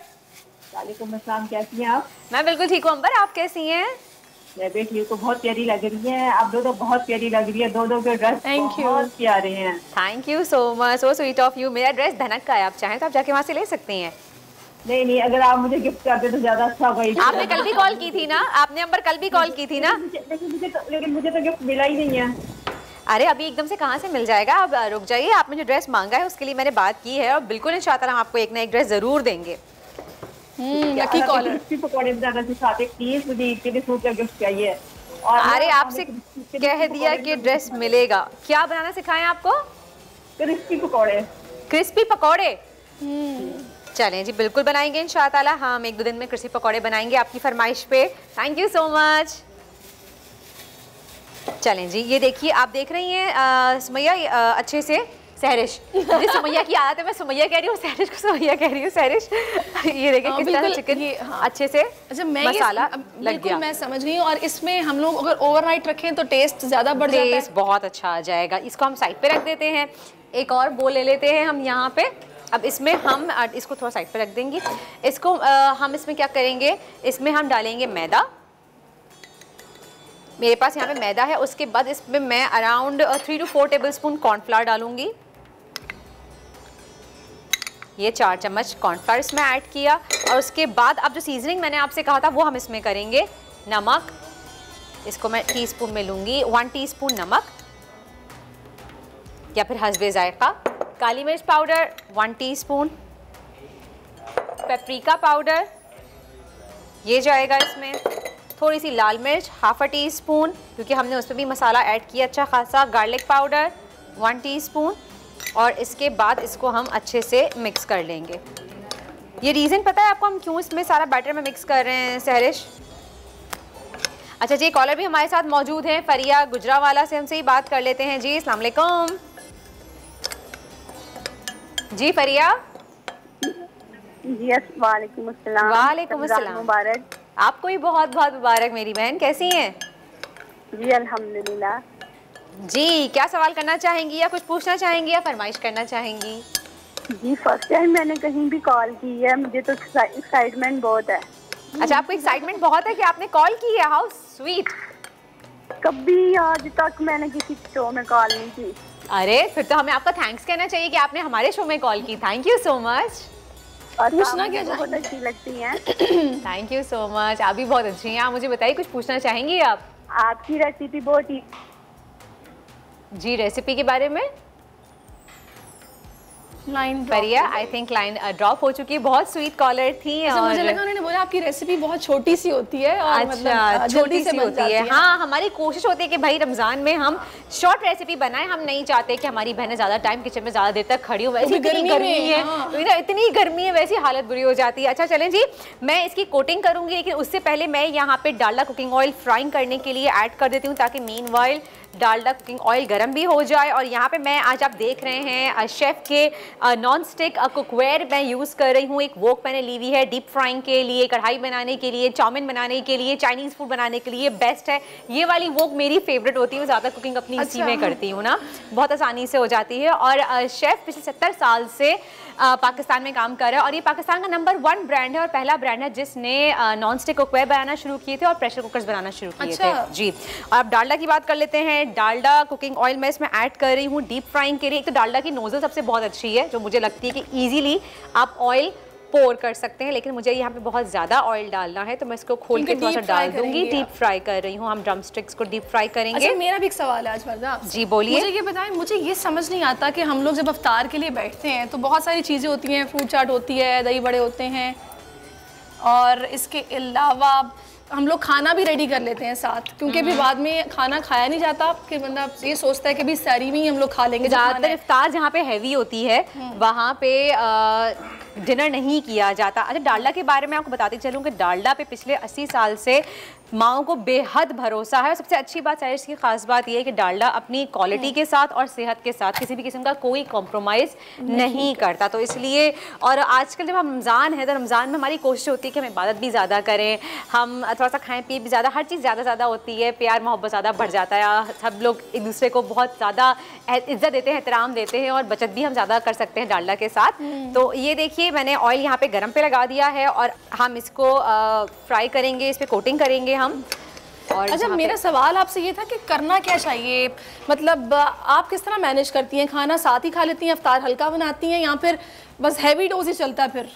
वालेकुम अस्सलाम, कैसी हैं आप? मैं बिल्कुल ठीक हूँ अंबर, आप कैसी हैं? मैं भी ठीक हूँ, बहुत प्यारी लग रही है आप दो, बहुत प्यारी लग रही है दो के ड्रेस बहुत प्यारे हैं। Thank you so much, so sweet of you. मेरा ड्रेस धनक का है, आप चाहें तो आप जाके वहाँ से ले सकती हैं। नहीं, अगर आप मुझे गिफ्ट करते तो ज्यादा अच्छा होगा। आपने कल भी कॉल की थी ना, आपने अंबर कल भी कॉल की थी ना। लेकिन मुझे तो गिफ्ट मिला ही नहीं है। अरे अभी एकदम से कहाँ से मिल जाएगा, आप रुक जाइए। आपने जो ड्रेस मांगा है उसके लिए मैंने बात की है और बिल्कुल इंशाअल्लाह हम आपको एक ना एक ड्रेस जरूर देंगे। लकी कॉलर पकौड़े बनाना सिखाते प्लीज, मुझे ईद के लिए सूट का गिफ्ट चाहिए। और अरे आपसे कह दिया कि ड्रेस मिलेगा। क्या बनाना सिखाएं आपको? क्रिस्पी पकौड़े। क्रिस्पी पकौड़े, चलें जी बिल्कुल बनाएंगे इंशाअल्लाह। हम 1-2 दिन में क्रिस्पी पकौड़े बनाएंगे आपकी फरमाइश पे। Thank you so much. चलें जी, ये देखिए आप देख रही हैं सुमैया अच्छे से सहरिश, मुझे सुमैया की आदत है, मैं सुमैया कह रही हूँ सहरिश को सुमैया कह रही हूँ। सहरिश ये देखिए किस तरह चिकन अच्छे से मसाला लग गया। मैं समझ गई हूँ। और इसमें हम लोग अगर ओवरनाइट रखें तो टेस्ट ज़्यादा बढ़ जाता है, टेस्ट बहुत अच्छा आ जाएगा। इसको हम साइड पे रख देते हैं। एक और बोल ले लेते हैं हम यहाँ पे। अब इसमें हम इसको थोड़ा साइड पे रख देंगे। इसको हम इसमें क्या करेंगे, इसमें हम डालेंगे मैदा। मेरे पास यहाँ पे मैदा है। उसके बाद इसमें मैं अराउंड 3 to 4 टेबलस्पून कॉर्नफ्लावर डालूंगी। ये 4 चम्मच कॉर्नफ्लावर इसमें ऐड किया। और उसके बाद अब जो सीजनिंग मैंने आपसे कहा था वो हम इसमें करेंगे। नमक, इसको मैं टीस्पून में लूँगी, 1 टीस्पून नमक या फिर हस्बे जायका। काली मिर्च पाउडर 1 टीस्पून, पेपरिका पाउडर ये जाएगा इसमें, थोड़ी सी लाल मिर्च 1/2 टीस्पून क्योंकि हमने उसमें भी मसाला ऐड किया अच्छा खासा। Garlic powder 1 teaspoon. और इसके बाद इसको हम अच्छे से मिक्स कर लेंगे। ये रीज़न पता है आपको हम क्यों इसमें सारा बैटर में मिक्स कर रहे हैं सहरिश? अच्छा जी, कॉलर भी हमारे साथ मौजूद हैं, फरिया गुजरावाला से हमसे ही बात कर लेते हैं। जी अस्सलाम वालेकुम। जी फरिया। जी वालेकुम अस्सलाम। वालेकुम अस्सलाम, मुबारक। आपको भी बहुत बहुत मुबारक मेरी बहन। कैसी हैं? जी अल्हम्दुलिल्लाह। जी क्या सवाल करना चाहेंगी या कुछ पूछना चाहेंगी या फरमाइश करना चाहेंगी? जी फर्स्ट टाइम मैंने कहीं भी कॉल की है, मुझे तो एक्साइटमेंट बहुत है। अच्छा आपको एक्साइटमेंट बहुत है कि आपने कॉल की है, हाउ स्वीट। कभी आज तक मैंने किसी शो में कॉल नहीं की। अरे फिर तो हमें आपका थैंक्स कहना चाहिए कि आपने हमारे शो में कॉल की। Thank you so much. और पूछना क्या बहुत अच्छी लगती हैं। थैंक यू सो मच, आप भी बहुत अच्छी हैं। आप मुझे बताइए कुछ पूछना चाहेंगी आप? आपकी रेसिपी बहुत ही। जी रेसिपी के बारे में line Fariya I think line drop हो चुकी है। बहुत स्वीट कॉलर थी। और मुझे लगा उन्होंने बोला आपकी रेसिपी बहुत छोटी सी होती है और अच्छा, मतलब छोटी सी होती है। हाँ हमारी कोशिश होती है कि भाई रमजान में हम शॉर्ट रेसिपी बनाएं। हम नहीं चाहते कि हमारी बहनें ज़्यादा टाइम किचन में ज़्यादा देर तक खड़ी हो। वैसे इतनी गर्मी है, इतनी गर्मी है, वैसी हालत बुरी हो जाती है। अच्छा चलें जी, मैं इसकी कोटिंग करूँगी लेकिन उससे पहले मैं यहाँ पे डालडा कुकिंग ऑयल फ्राइंग करने के लिए ऐड कर देती हूँ ताकि मीनवाइल डालडा कुकिंग ऑयल गर्म भी हो जाए। और यहाँ पे मैं आज आप देख रहे हैं शेफ़ के नॉन स्टिक कुकवेयर मैं यूज़ कर रही हूँ। एक वोक मैंने ली हुई है डीप फ्राइंग के लिए, कढ़ाई बनाने के लिए, चाउमीन बनाने के लिए, चाइनीज़ फूड बनाने के लिए बेस्ट है। ये वाली वोक मेरी फेवरेट होती है, मैं ज़्यादा कुकिंग अपनी इसी में करती हूँ ना, बहुत आसानी से हो जाती है। और शेफ़ पिछले 70 साल से पाकिस्तान में काम कर रहा है और ये पाकिस्तान का नंबर 1 ब्रांड है और पहला ब्रांड है जिसने नॉन स्टिक कुकवेयर बनाना शुरू किए थे और प्रेशर कुकर्स बनाना शुरू किए थे जी। और अब डालडा की बात कर लेते हैं। डालडा कुकिंग ऑयल मैं इसमें ऐड कर रही हूँ डीप फ्राइंग के लिए। एक तो डालडा की नोजल सबसे बहुत अच्छी है जो मुझे लगती है कि ईजिली आप ऑयल पोर कर सकते हैं, लेकिन मुझे यहाँ पे बहुत ज़्यादा ऑयल डालना है तो मैं इसको खोल के थोड़ा सा डाल दूंगी। डीप फ्राई कर रही हूँ, हम ड्रम स्टिक्स को डीप फ्राई करेंगे। अच्छा मेरा भी एक सवाल है आज फरदा। जी बोलिए। मुझे ये बताएं, मुझे ये समझ नहीं आता कि हम लोग जब अफ्तार के लिए बैठते हैं तो बहुत सारी चीज़ें होती हैं, फ्रूट चाट होती है, दही बड़े होते हैं और इसके अलावा हम लोग खाना भी रेडी कर लेते हैं साथ, क्योंकि फिर बाद में खाना खाया नहीं जाता कि बंदा ये सोचता है कि भी सारी में ही हम लोग खा लेंगे। ज़्यादातर इफ्तार जहाँ पे हैवी होती है वहाँ पे डिनर नहीं किया जाता। अच्छा डालडा के बारे में आपको बताती चलूँ कि डालडा पे पिछले 80 साल से माओं को बेहद भरोसा है। और सबसे अच्छी बात साइज की खास बात यह है कि डालडा अपनी क्वालिटी के साथ और सेहत के साथ किसी भी किस्म का कोई कॉम्प्रोमाइज़ नहीं करता। तो इसलिए और आजकल जब हम रमज़ान है तो रमज़ान में हमारी कोशिश होती है कि हम इबादत भी ज़्यादा करें, हम थोड़ा सा खाएं पिए भी ज़्यादा, हर चीज़ ज़्यादा होती है, प्यार मोहब्बत ज़्यादा बढ़ जाता है, सब लोग एक दूसरे को बहुत ज़्यादा इज्जत देते हैं, एहतराम देते हैं और बचत भी हम ज़्यादा कर सकते हैं डालडा के साथ। तो ये देखिए ये मैंने ऑयल यहाँ पे गरम पे लगा दिया है और हम इसको फ्राई करेंगे, इस पे कोटिंग करेंगे हम। और अच्छा, मेरा सवाल आपसे ये था कि करना क्या चाहिए, मतलब आप किस तरह मैनेज करती हैं? खाना साथ ही खा लेती हैं, इफ्तार हल्का बनाती हैं, या फिर बस हैवी डोज ही चलता है फिर?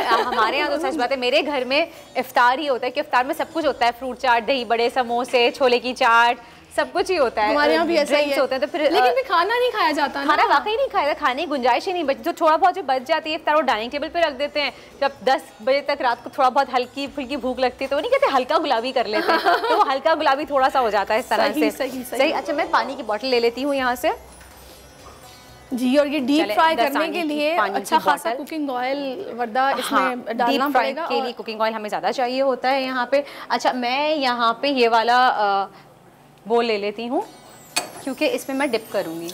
हमारे यहाँ तो सच बात है, मेरे घर में इफ्तार ही होता है कि इफ्तार में सब कुछ होता है, फ्रूट चाट, दही बड़े, समोसे, छोले की चाट, सब कुछ ही होता है। हमारे यहाँ भी ऐसा ही होता है। तो फिर लेकिन फिर खाना नहीं खाया जाता ना, खाना वाकई नहीं खाया जाता, खाने की गुंजाइश ही नहीं बचती। जो थोड़ा बहुत जो बच जाती है इफ्तार वो डाइनिंग टेबल पे रख देते हैं। जब 10 बजे तक रात को थोड़ा बहुत हल्की फुल्की भूख लगती है तो वो नहीं कहते हल्का गुलाबी कर लेते हैं, तो वो हल्का गुलाबी थोड़ा सा हो जाता है इस तरह से। सही। अच्छा, मैं पानी की बोतल ले लेती हूँ यहाँ से जी। और ये डीप फ्राई करने के लिए अच्छा खासा कुकिंग ऑयल वर्दा इसमें डालना पड़ेगा। के लिए कुकिंग ऑयल हमें ज़्यादा चाहिए होता है यहाँ पे। अच्छा, मैं यहाँ पे ये वाला बोल ले लेती हूँ क्योंकि इसमें मैं डिप करूँगी।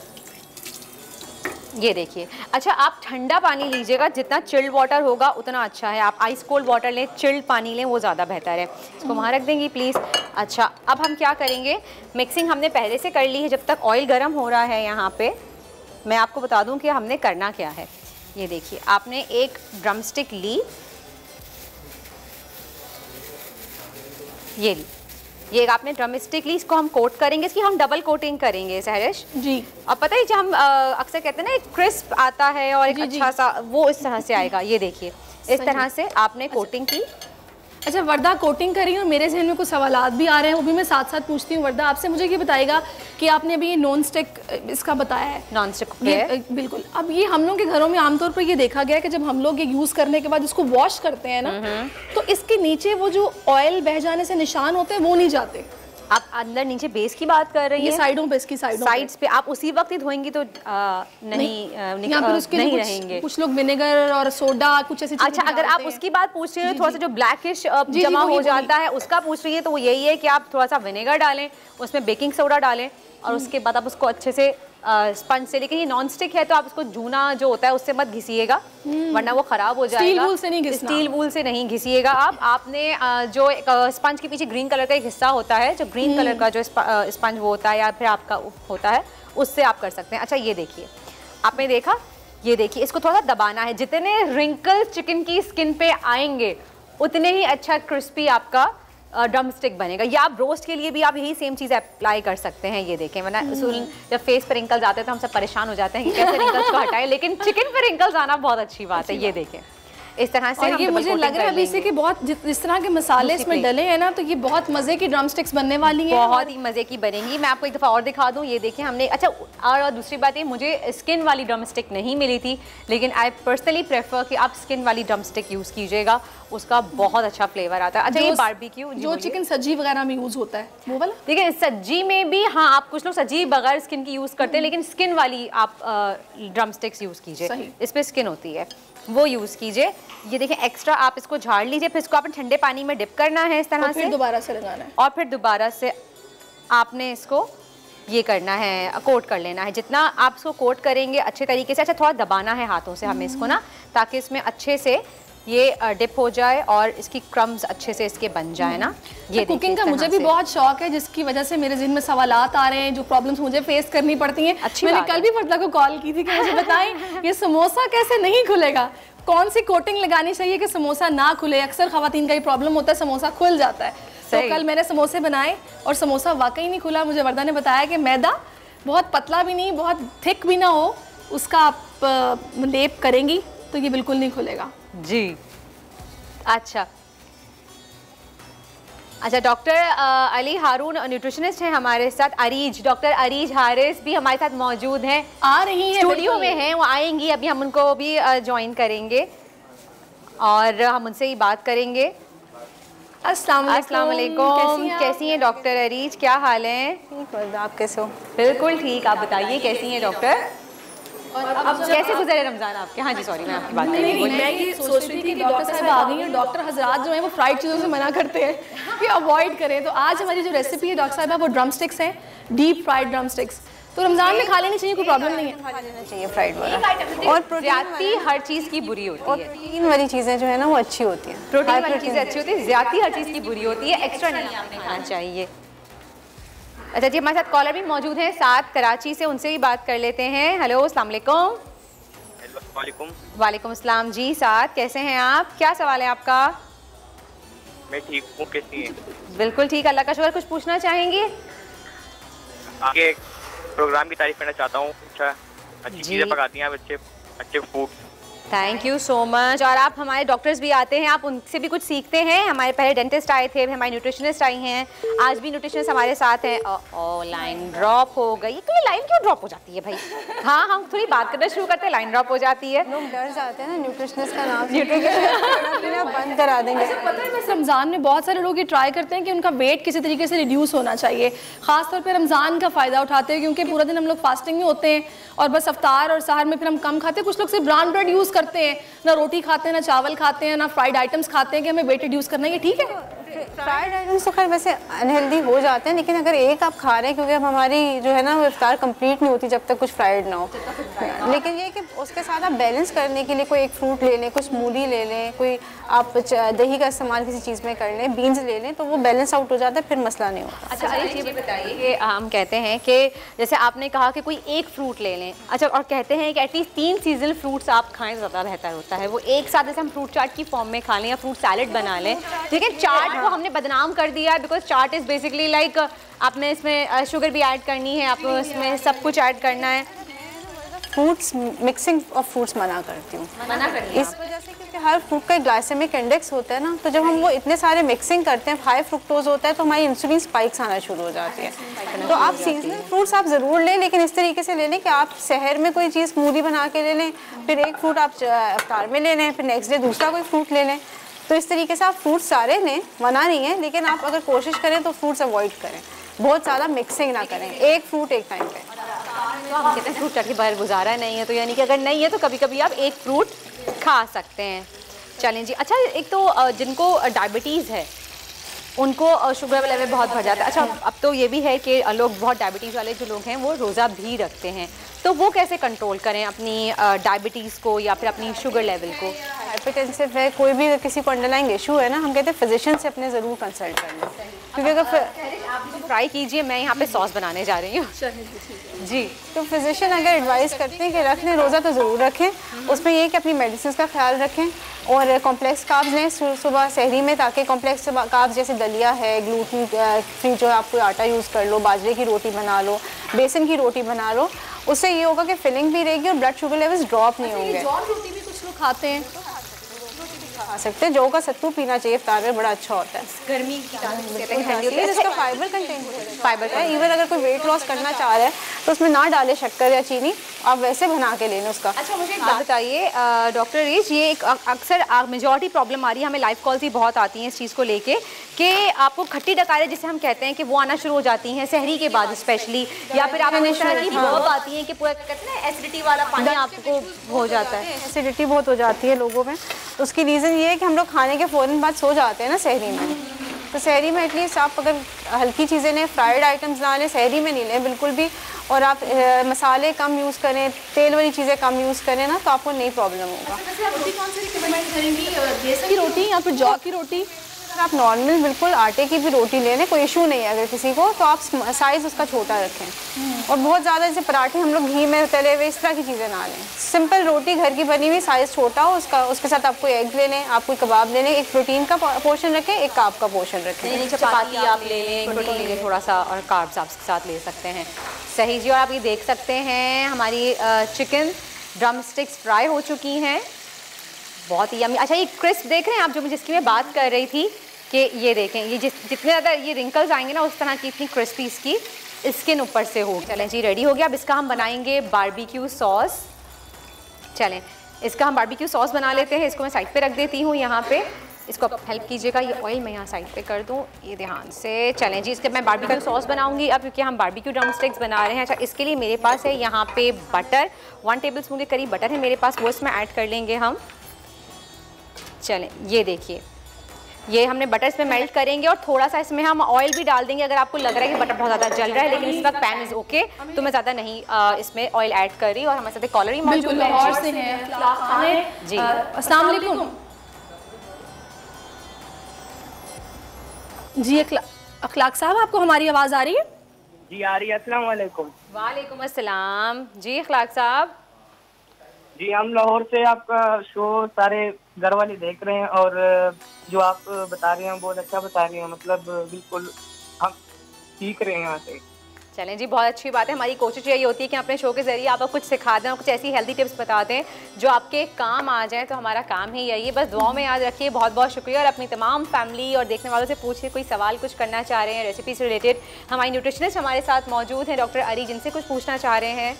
ये देखिए। अच्छा, आप ठंडा पानी लीजिएगा, जितना चिल्ड वाटर होगा उतना अच्छा है। आप आइस कोल्ड वाटर लें, चिल्ड पानी लें, वो ज़्यादा बेहतर है। इसको वहाँ रख देंगी प्लीज़। अच्छा, अब हम क्या करेंगे, मिक्सिंग हमने पहले से कर ली है। जब तक ऑयल गर्म हो रहा है यहाँ पे मैं आपको बता दूं कि हमने करना क्या है। ये देखिए, आपने एक ड्रम स्टिक ली, ये ली, ये आपने ड्रम स्टिक ली, इसको हम कोट करेंगे, इसकी हम डबल कोटिंग करेंगे सहरिश जी। अब पता है, जब हम अक्सर कहते हैं ना एक क्रिस्प आता है और एक अच्छा सा, वो इस तरह से आएगा। ये देखिए, इस तरह से आपने कोटिंग की। अच्छा वर्दा, कोटिंग करी और मेरे जहन में कुछ सवालात भी आ रहे हैं, वो भी मैं साथ साथ पूछती हूँ। वर्दा, आपसे मुझे ये बताएगा कि आपने अभी ये नॉन स्टिक इसका बताया है, नॉन स्टिक बिल्कुल। अब ये हम लोग के घरों में आमतौर पर ये देखा गया है कि जब हम लोग ये यूज़ करने के बाद इसको वॉश करते हैं ना, तो इसके नीचे वो जो ऑयल बह जाने से निशान होते हैं वो नहीं जाते। आप अंदर नीचे बेस की बात कर रही हैं? साइडों पे, इसकी साइड्स पे आप उसी वक्त ही धोएंगी तो नहीं रहेंगे। कुछ लोग विनेगर और सोडा कुछ ऐसी चीजें। अच्छा, अगर आप उसकी बात पूछ रहे हो, थोड़ा सा जो ब्लैकिश जमा हो जाता है उसका पूछ रही है, तो वो यही है कि आप थोड़ा सा विनेगर डालें, उसमें बेकिंग सोडा डालें और उसके बाद आप उसको अच्छे से स्पंज से, लेकिन ये नॉन स्टिक है तो आप उसको जूना जो होता है उससे मत घिसिएगा वरना वो खराब हो जाएगा। स्टील वूल से नहीं घिसिएगा आप। आपने जो एक स्पंज के पीछे ग्रीन कलर का एक हिस्सा होता है, जो ग्रीन कलर का जो स्पंज वो होता है या फिर आपका होता है, उससे आप कर सकते हैं। अच्छा, ये देखिए, आपने देखा, ये देखिए, इसको थोड़ा सा दबाना है। जितने रिंकल चिकन की स्किन पे आएंगे उतने ही अच्छा क्रिस्पी आपका ड्रम स्टिक बनेगा। या आप रोस्ट के लिए भी आप यही सेम चीज़ अप्लाई कर सकते हैं। ये देखें, वरना जब फेस पर रिंकल्स आते हैं तो हम सब परेशान हो जाते हैं कि कैसे रिंकल्स को हटाएं, लेकिन चिकन पर रिंकल्स आना बहुत अच्छी बात है। ये देखें, इस तरह से। और ये मुझे लग रहा है अभी से कि बहुत जिस तरह के मसाले इसमें डले हैं ना, तो ये बहुत मज़े की ड्रम स्टिक्स बनने वाली हैं, बहुत ही मज़े की बनेंगी। मैं आपको एक दफ़ा और दिखा दूँ, ये देखिए हमने। अच्छा, और दूसरी बात ये, मुझे स्किन वाली ड्रम स्टिक नहीं मिली थी, लेकिन आई पर्सनली प्रेफर कि आप स्किन वाली ड्रम स्टिक यूज़ कीजिएगा, उसका बहुत अच्छा फ्लेवर आता है। अच्छा, ये बारबेक्यू जो चिकन सज्जी वगैरह में यूज़ होता है वो वाला? देखिए, सज्जी में भी हाँ, आप कुछ लोग सज्जी बगैर स्किन की यूज़ करते हैं, लेकिन स्किन वाली आप ड्रम स्टिक्स यूज़ कीजिए, इस पर स्किन होती है, वो यूज़ कीजिए। ये देखिए, एक्स्ट्रा आप इसको झाड़ लीजिए, फिर इसको आपने ठंडे पानी में डिप करना है इस तरह से, दोबारा से लगाना है, और फिर दोबारा से आपने इसको ये करना है, कोट कर लेना है। जितना आप इसको कोट करेंगे अच्छे तरीके से, अच्छा थोड़ा दबाना है हाथों से हमें इसको ना, ताकि इसमें अच्छे से ये डिप हो जाए और इसकी क्रम्स अच्छे से इसके बन जाए ना। ये कुकिंग का मुझे भी बहुत शौक है, जिसकी वजह से मेरे ज़हन में सवालात आ रहे हैं, जो प्रॉब्लम्स मुझे फेस करनी पड़ती हैं। मैंने कल भी वर्दा को कॉल की थी कि मुझे बताएं ये समोसा कैसे नहीं खुलेगा, कौन सी कोटिंग लगानी चाहिए कि समोसा ना खुले। अक्सर ख़वातीन का ये प्रॉब्लम होता है, समोसा खुल जाता है। तो कल मैंने समोसे बनाए और समोसा वाकई नहीं खुला। मुझे वर्दा ने बताया कि मैदा बहुत पतला भी नहीं, बहुत थिक भी ना हो, उसका आप लेप करेंगी तो ये बिल्कुल नहीं खुलेगा जी। अच्छा, डॉक्टर अली हारून न्यूट्रिशनिस्ट हैं हमारे साथ। अरीज, डॉक्टर अरीज हारिस भी हमारे साथ मौजूद हैं, आ रही हैं, स्टूडियो में हैं, वो आएंगी अभी, हम उनको भी ज्वाइन करेंगे और हम उनसे ही बात करेंगे। अस्सलाम वालेकुम, कैसी हैं डॉक्टर अरीज, क्या हाल है? आप कैसे हो? बिल्कुल ठीक, आप बताइए कैसी हैं डॉक्टर? और अब कैसे गुजरे रमज़ान आपके? हाँ जी, सॉरी, मैं आपकी बात कर रही हूँ। मैं ये सोच रही थी कि डॉक्टर साहब आ गई हैं, डॉक्टर हजरात जो हैं वो फ्राइड चीज़ों से मना करते हैं कि अवॉइड करें। तो आज हमारी जो रेसिपी है डॉक्टर साहब वो ड्रम स्टिक्स हैं, डीप फ्राइड ड्रम स्टिक्स। तो रमज़ान में खा लेनी चाहिए, कोई प्रॉब्लम नहीं है, खा लेना चाहिए फ्राइड वाला। और प्रोटीन हर चीज़ की बुरी होती है, प्रोटीन वाली चीज़ें जो है ना वो अच्छी होती हैं, प्रोटीन वाली चीज़ें अच्छी होती है, ज़्यादा हर चीज़ की बुरी होती है, एक्स्ट्रा नहीं आपने खाना चाहिए। अच्छा जी, हमारे साथ कॉलर भी मौजूद हैं साथ कराची से, उनसे भी बात कर लेते हैं। हेलो, अस्सलाम वालेकुम। वालेकुम। वालेकुम अस्सलाम जी। साथ कैसे हैं आप? क्या सवाल है आपका? मैं ठीक हूँ, कैसी हैं? बिल्कुल ठीक, अल्लाह का शुक्र। कुछ पूछना चाहेंगे? आगे प्रोग्राम की तारीफ करना चाहता हूँ। अच्छा, अच्छी चीज़ें पकाती हैं आप, अच्छे food. Thank you so much. और आप हमारे डॉक्टर्स भी आते हैं, आप उनसे भी कुछ सीखते हैं। हमारे पहले डेंटिस्ट आए थे, हमारे न्यूट्रिशनिस्ट आई हैं, आज भी न्यूट्रिशनिस्ट हमारे साथ हैं। लाइन ड्रॉप हो गई। तो ये लाइन क्यों ड्रॉप हो जाती है भाई? हाँ, हम थोड़ी बात करना शुरू करते हैं, लाइन ड्रॉप हो जाती है। लोग डर जाते हैं ना न्यूट्रिशनिस्ट का नाम न्यूट्रिशनिस्ट बंद करा देंगे। पता है बस रमज़ान में बहुत सारे लोग ये ट्राई करते हैं कि उनका वेट किसी तरीके से रिड्यूस होना चाहिए। खासतौर पर रमज़ान का फ़ायदा उठाते हैं क्योंकि पूरा दिन हम लोग फास्टिंग में होते हैं और बस अफ्तार और सहर में फिर हम कम खाते हैं। कुछ लोग सिर्फ ब्राउन ब्रेड यूज़ करते हैं, ना रोटी खाते हैं, ना चावल खाते हैं, ना फ्राइड आइटम्स खाते हैं कि हमें वेट रिड्यूस करना है। ये ठीक है? फ्राइड आइटम्स तो खैर वैसे अनहेल्दी हो जाते हैं, लेकिन अगर एक आप खा रहे हैं, क्योंकि अब हमारी जो है ना वो इफ्तार कंप्लीट नहीं होती जब तक कुछ फ्राइड ना हो। लेकिन ये कि उसके साथ आप बैलेंस करने के लिए कोई एक फ्रूट ले लें, कुछ स्मूदी ले लें, कोई आप दही का इस्तेमाल किसी चीज़ में कर लें, बीन्स ले लें, तो वो बैलेंस आउट हो जाता है, फिर मसला नहीं होता। अच्छा, ये बताइए कि हम कहते हैं कि जैसे आपने कहा कि कोई एक फ्रूट ले लें, अच्छा, और कहते हैं कि एटलीस्ट 3 सीजनल फ्रूट्स आप खाएं ज़्यादा बेहतर होता है। वो एक साथ जैसे हम फ्रूट चाट की फॉर्म में खा लें या फ्रूट सैलेड बना लें। ठीक है, चाट को हमने बदनाम कर दिया है because chaat is basically like आपने इसमें शुगर भी ऐड करनी है, आपको इसमें सब कुछ ऐड करना है। फ्रूट्स मिक्सिंग ऑफ फ्रूट्स मना करती हूँ, मना करती इस वजह से क्योंकि हर फ्रूट का एक ग्लाइसेमिक इंडेक्स होता है ना, तो जब हम वो इतने सारे मिक्सिंग करते हैं, हाई फ्रुक्टोज होता है, तो हमारी इंसुलिन स्पाइक्स आना शुरू हो जाती है। तो आप सीजनल फ्रूट्स आप ज़रूर लें, लेकिन इस तरीके से ले लें कि आप शहर में कोई चीज़ स्मूदी बना के ले लें, फिर एक फ्रूट आप इफ्तार में ले लें, फिर नेक्स्ट डे दूसरा कोई फ्रूट ले लें। तो इस तरीके से आप फ्रूट्स सारे लें, मना नहीं है, लेकिन आप अगर कोशिश करें तो फ्रूट्स अवॉइड करें, बहुत ज़्यादा मिक्सिंग ना करें, एक फ्रूट एक टाइम पे। तो हम कहते हैं फ्रूट चाट के बाहर गुजारा नहीं है, तो यानी कि अगर नहीं है तो कभी कभी आप एक फ्रूट खा सकते हैं। चलें जी। अच्छा, एक तो जिनको डायबिटीज़ है उनको शुगर लेवल बहुत बढ़ जाता है। अच्छा, अब तो ये भी है कि लोग बहुत डायबिटीज़ वाले जो लोग हैं वो रोज़ा भी रखते हैं, तो वो कैसे कंट्रोल करें अपनी डायबिटीज़ को या फिर अपनी शुगर लेवल को? हाइपरटेंसिव है, कोई भी किसी को अंडरलाइंग इशू है ना, हम कहते हैं फिजिशियन से अपने ज़रूर कंसल्ट करना, क्योंकि अगर आप ट्राई कीजिए, मैं यहाँ पे सॉस बनाने जा रही हूँ जी। तो फिजिशियन अगर एडवाइस करते हैं कि रख लें रोज़ा तो ज़रूर रखें, उसमें ये कि अपनी मेडिसिन का ख्याल रखें और कॉम्प्लेक्स कार्ब्स लें सुबह सहरी में, ताकि कॉम्प्लेक्स कार्ब्स जैसे दलिया है, ग्लूटेन फ्री जो है आप कोई आटा यूज़ कर लो, बाजरे की रोटी बना लो, बेसन की रोटी बना लो, उससे ये होगा कि फिलिंग भी रहेगी और ब्लड शुगर लेवल्स ड्रॉप नहीं होंगे। जौ रोटी भी कुछ लोग खाते हैं, खा सकते हैं, जौ का सत्तू पीना चाहिए इफ्तार में, बड़ा अच्छा होता है, गर्मी की जिसका फाइबर कंटेंट फाइबर है। इवन अगर कोई वेट लॉस करना चाह रहा है तो उसमें ना डाले शक्कर या चीनी, आप वैसे बना के लेना उसका। अच्छा, मुझे एक बात बताइए डॉक्टर रीच, ये एक अक्सर मेजॉरिटी प्रॉब्लम आ रही है, हमें लाइफ कॉल्स भी बहुत आती हैं इस चीज़ को लेके कि आपको खट्टी डकारें जिसे हम कहते हैं कि वो आना शुरू हो जाती हैं सहरी के बाद स्पेशली, या फिर आप इस तरह की बर्ब आती हैं कि पूरा कहते हैं एसिडिटी वाला पानी आपको हो जाता है। एसिडिटी बहुत हो जाती है लोगों में, तो उसकी रीज़न ये है कि हम लोग खाने के फ़ौरन बाद सो जाते हैं ना सहरी में, तो सहरी में एटलीस्ट आप अगर हल्की चीज़ें लें, फ्राइड आइटम्स ना लें, सहरी में नहीं लें बिल्कुल भी, और आप मसाले कम यूज़ करें, तेल वाली चीज़ें कम यूज़ करें ना, तो आपको नहीं प्रॉब्लम होगा। रोटी कौन सी रिकमेंड करेंगी, बेसन की रोटी या फिर जौ की रोटी? अगर आप नॉर्मल बिल्कुल आटे की भी रोटी ले लें, कोई इशू नहीं है अगर किसी को, तो आप साइज़ उसका छोटा रखें और बहुत ज़्यादा जैसे पराठे हम लोग घी में तले हुए इस तरह की चीज़ें ना लें। सिंपल रोटी घर की बनी हुई, साइज़ छोटा हो उसका, उसके साथ आप कोई एग ले लें, आप कोई कबाब ले लें, एक प्रोटीन का पोर्शन रखें, एक कार्ब का पोर्शन रखें। चपाती आप ले लें, प्रोटीन ले लें थोड़ा सा, और कार्ब्स आप उसके साथ ले सकते हैं। सही जी। और आप ये देख सकते हैं हमारी चिकन ड्रम स्टिक्स फ्राई हो चुकी हैं, बहुत ही यम्मी। अच्छा, ये क्रिस्प देख रहे हैं आप जो जिसकी मैं बात कर रही थी कि ये देखें, ये जितने ज़्यादा ये रिंकल्स आएंगे ना उस तरह की इतनी क्रिस्पी इसकी स्किन ऊपर से हो। चलें जी, रेडी हो गया। अब इसका हम बनाएंगे बारबेक्यू सॉस। चलें, इसका हम बारबेक्यू सॉस बना लेते हैं। इसको मैं साइड पे रख देती हूँ यहाँ पे, इसको आप हेल्प कीजिएगा, ये ऑयल मैं यहाँ साइड पे कर दूँ, ये ध्यान से। चलें जी, इसके मैं बारबेक्यू सॉस बनाऊँगी अब, क्योंकि हम बारबेक्यू ड्रम स्टिक्स बना रहे हैं। अच्छा, इसके लिए मेरे पास है यहाँ पे बटर, 1 टेबल स्पून के करीब बटर है मेरे पास, वो इसमें ऐड कर लेंगे हम। चलें, ये देखिए, ये हमने बटर इसमें मेल्ट करेंगे और थोड़ा सा इसमें हम ऑयल भी डाल देंगे। अगर आपको लग रहा है कि बटर बहुत ज़्यादा जल रहा है, लेकिन इस वक्त पैन इज़ ओके, तो मैं ज़्यादा नहीं इसमें ऑयल ऐड कर रही। और हमारे साथ कॉलर ही मौजूद है जी। अस्सलाम वालेकुम जी। अखलाक साहब, आपको हमारी आवाज़ आ रही है? जी आ रही है। अस्सलाम वालेकुम। वालेकुम अस्सलाम जी। अखलाक साहब, जी हम लाहौर से आपका शो सारे घर वाले देख रहे हैं और जो आप बता रहे हैं बहुत अच्छा बता रहे हैं, मतलब बिल्कुल हम सीख रहे हैं यहाँ से। चलें जी, बहुत अच्छी बात है। हमारी कोशिश यही होती है कि अपने शो के जरिए आप कुछ सिखा दें और कुछ ऐसी हेल्दी टिप्स बता दें जो आपके काम आ जाए, तो हमारा काम ही यही है। बस दुआओं में याद रखिए। बहुत बहुत शुक्रिया। और अपनी तमाम फैमिली और देखने वालों से पूछिए, कोई सवाल कुछ करना चाह रहे हैं रेसिपी से रिलेटेड, हमारी न्यूट्रिशनिस्ट हमारे साथ मौजूद हैं डॉक्टर अरी, जिनसे कुछ पूछना चाह रहे हैं।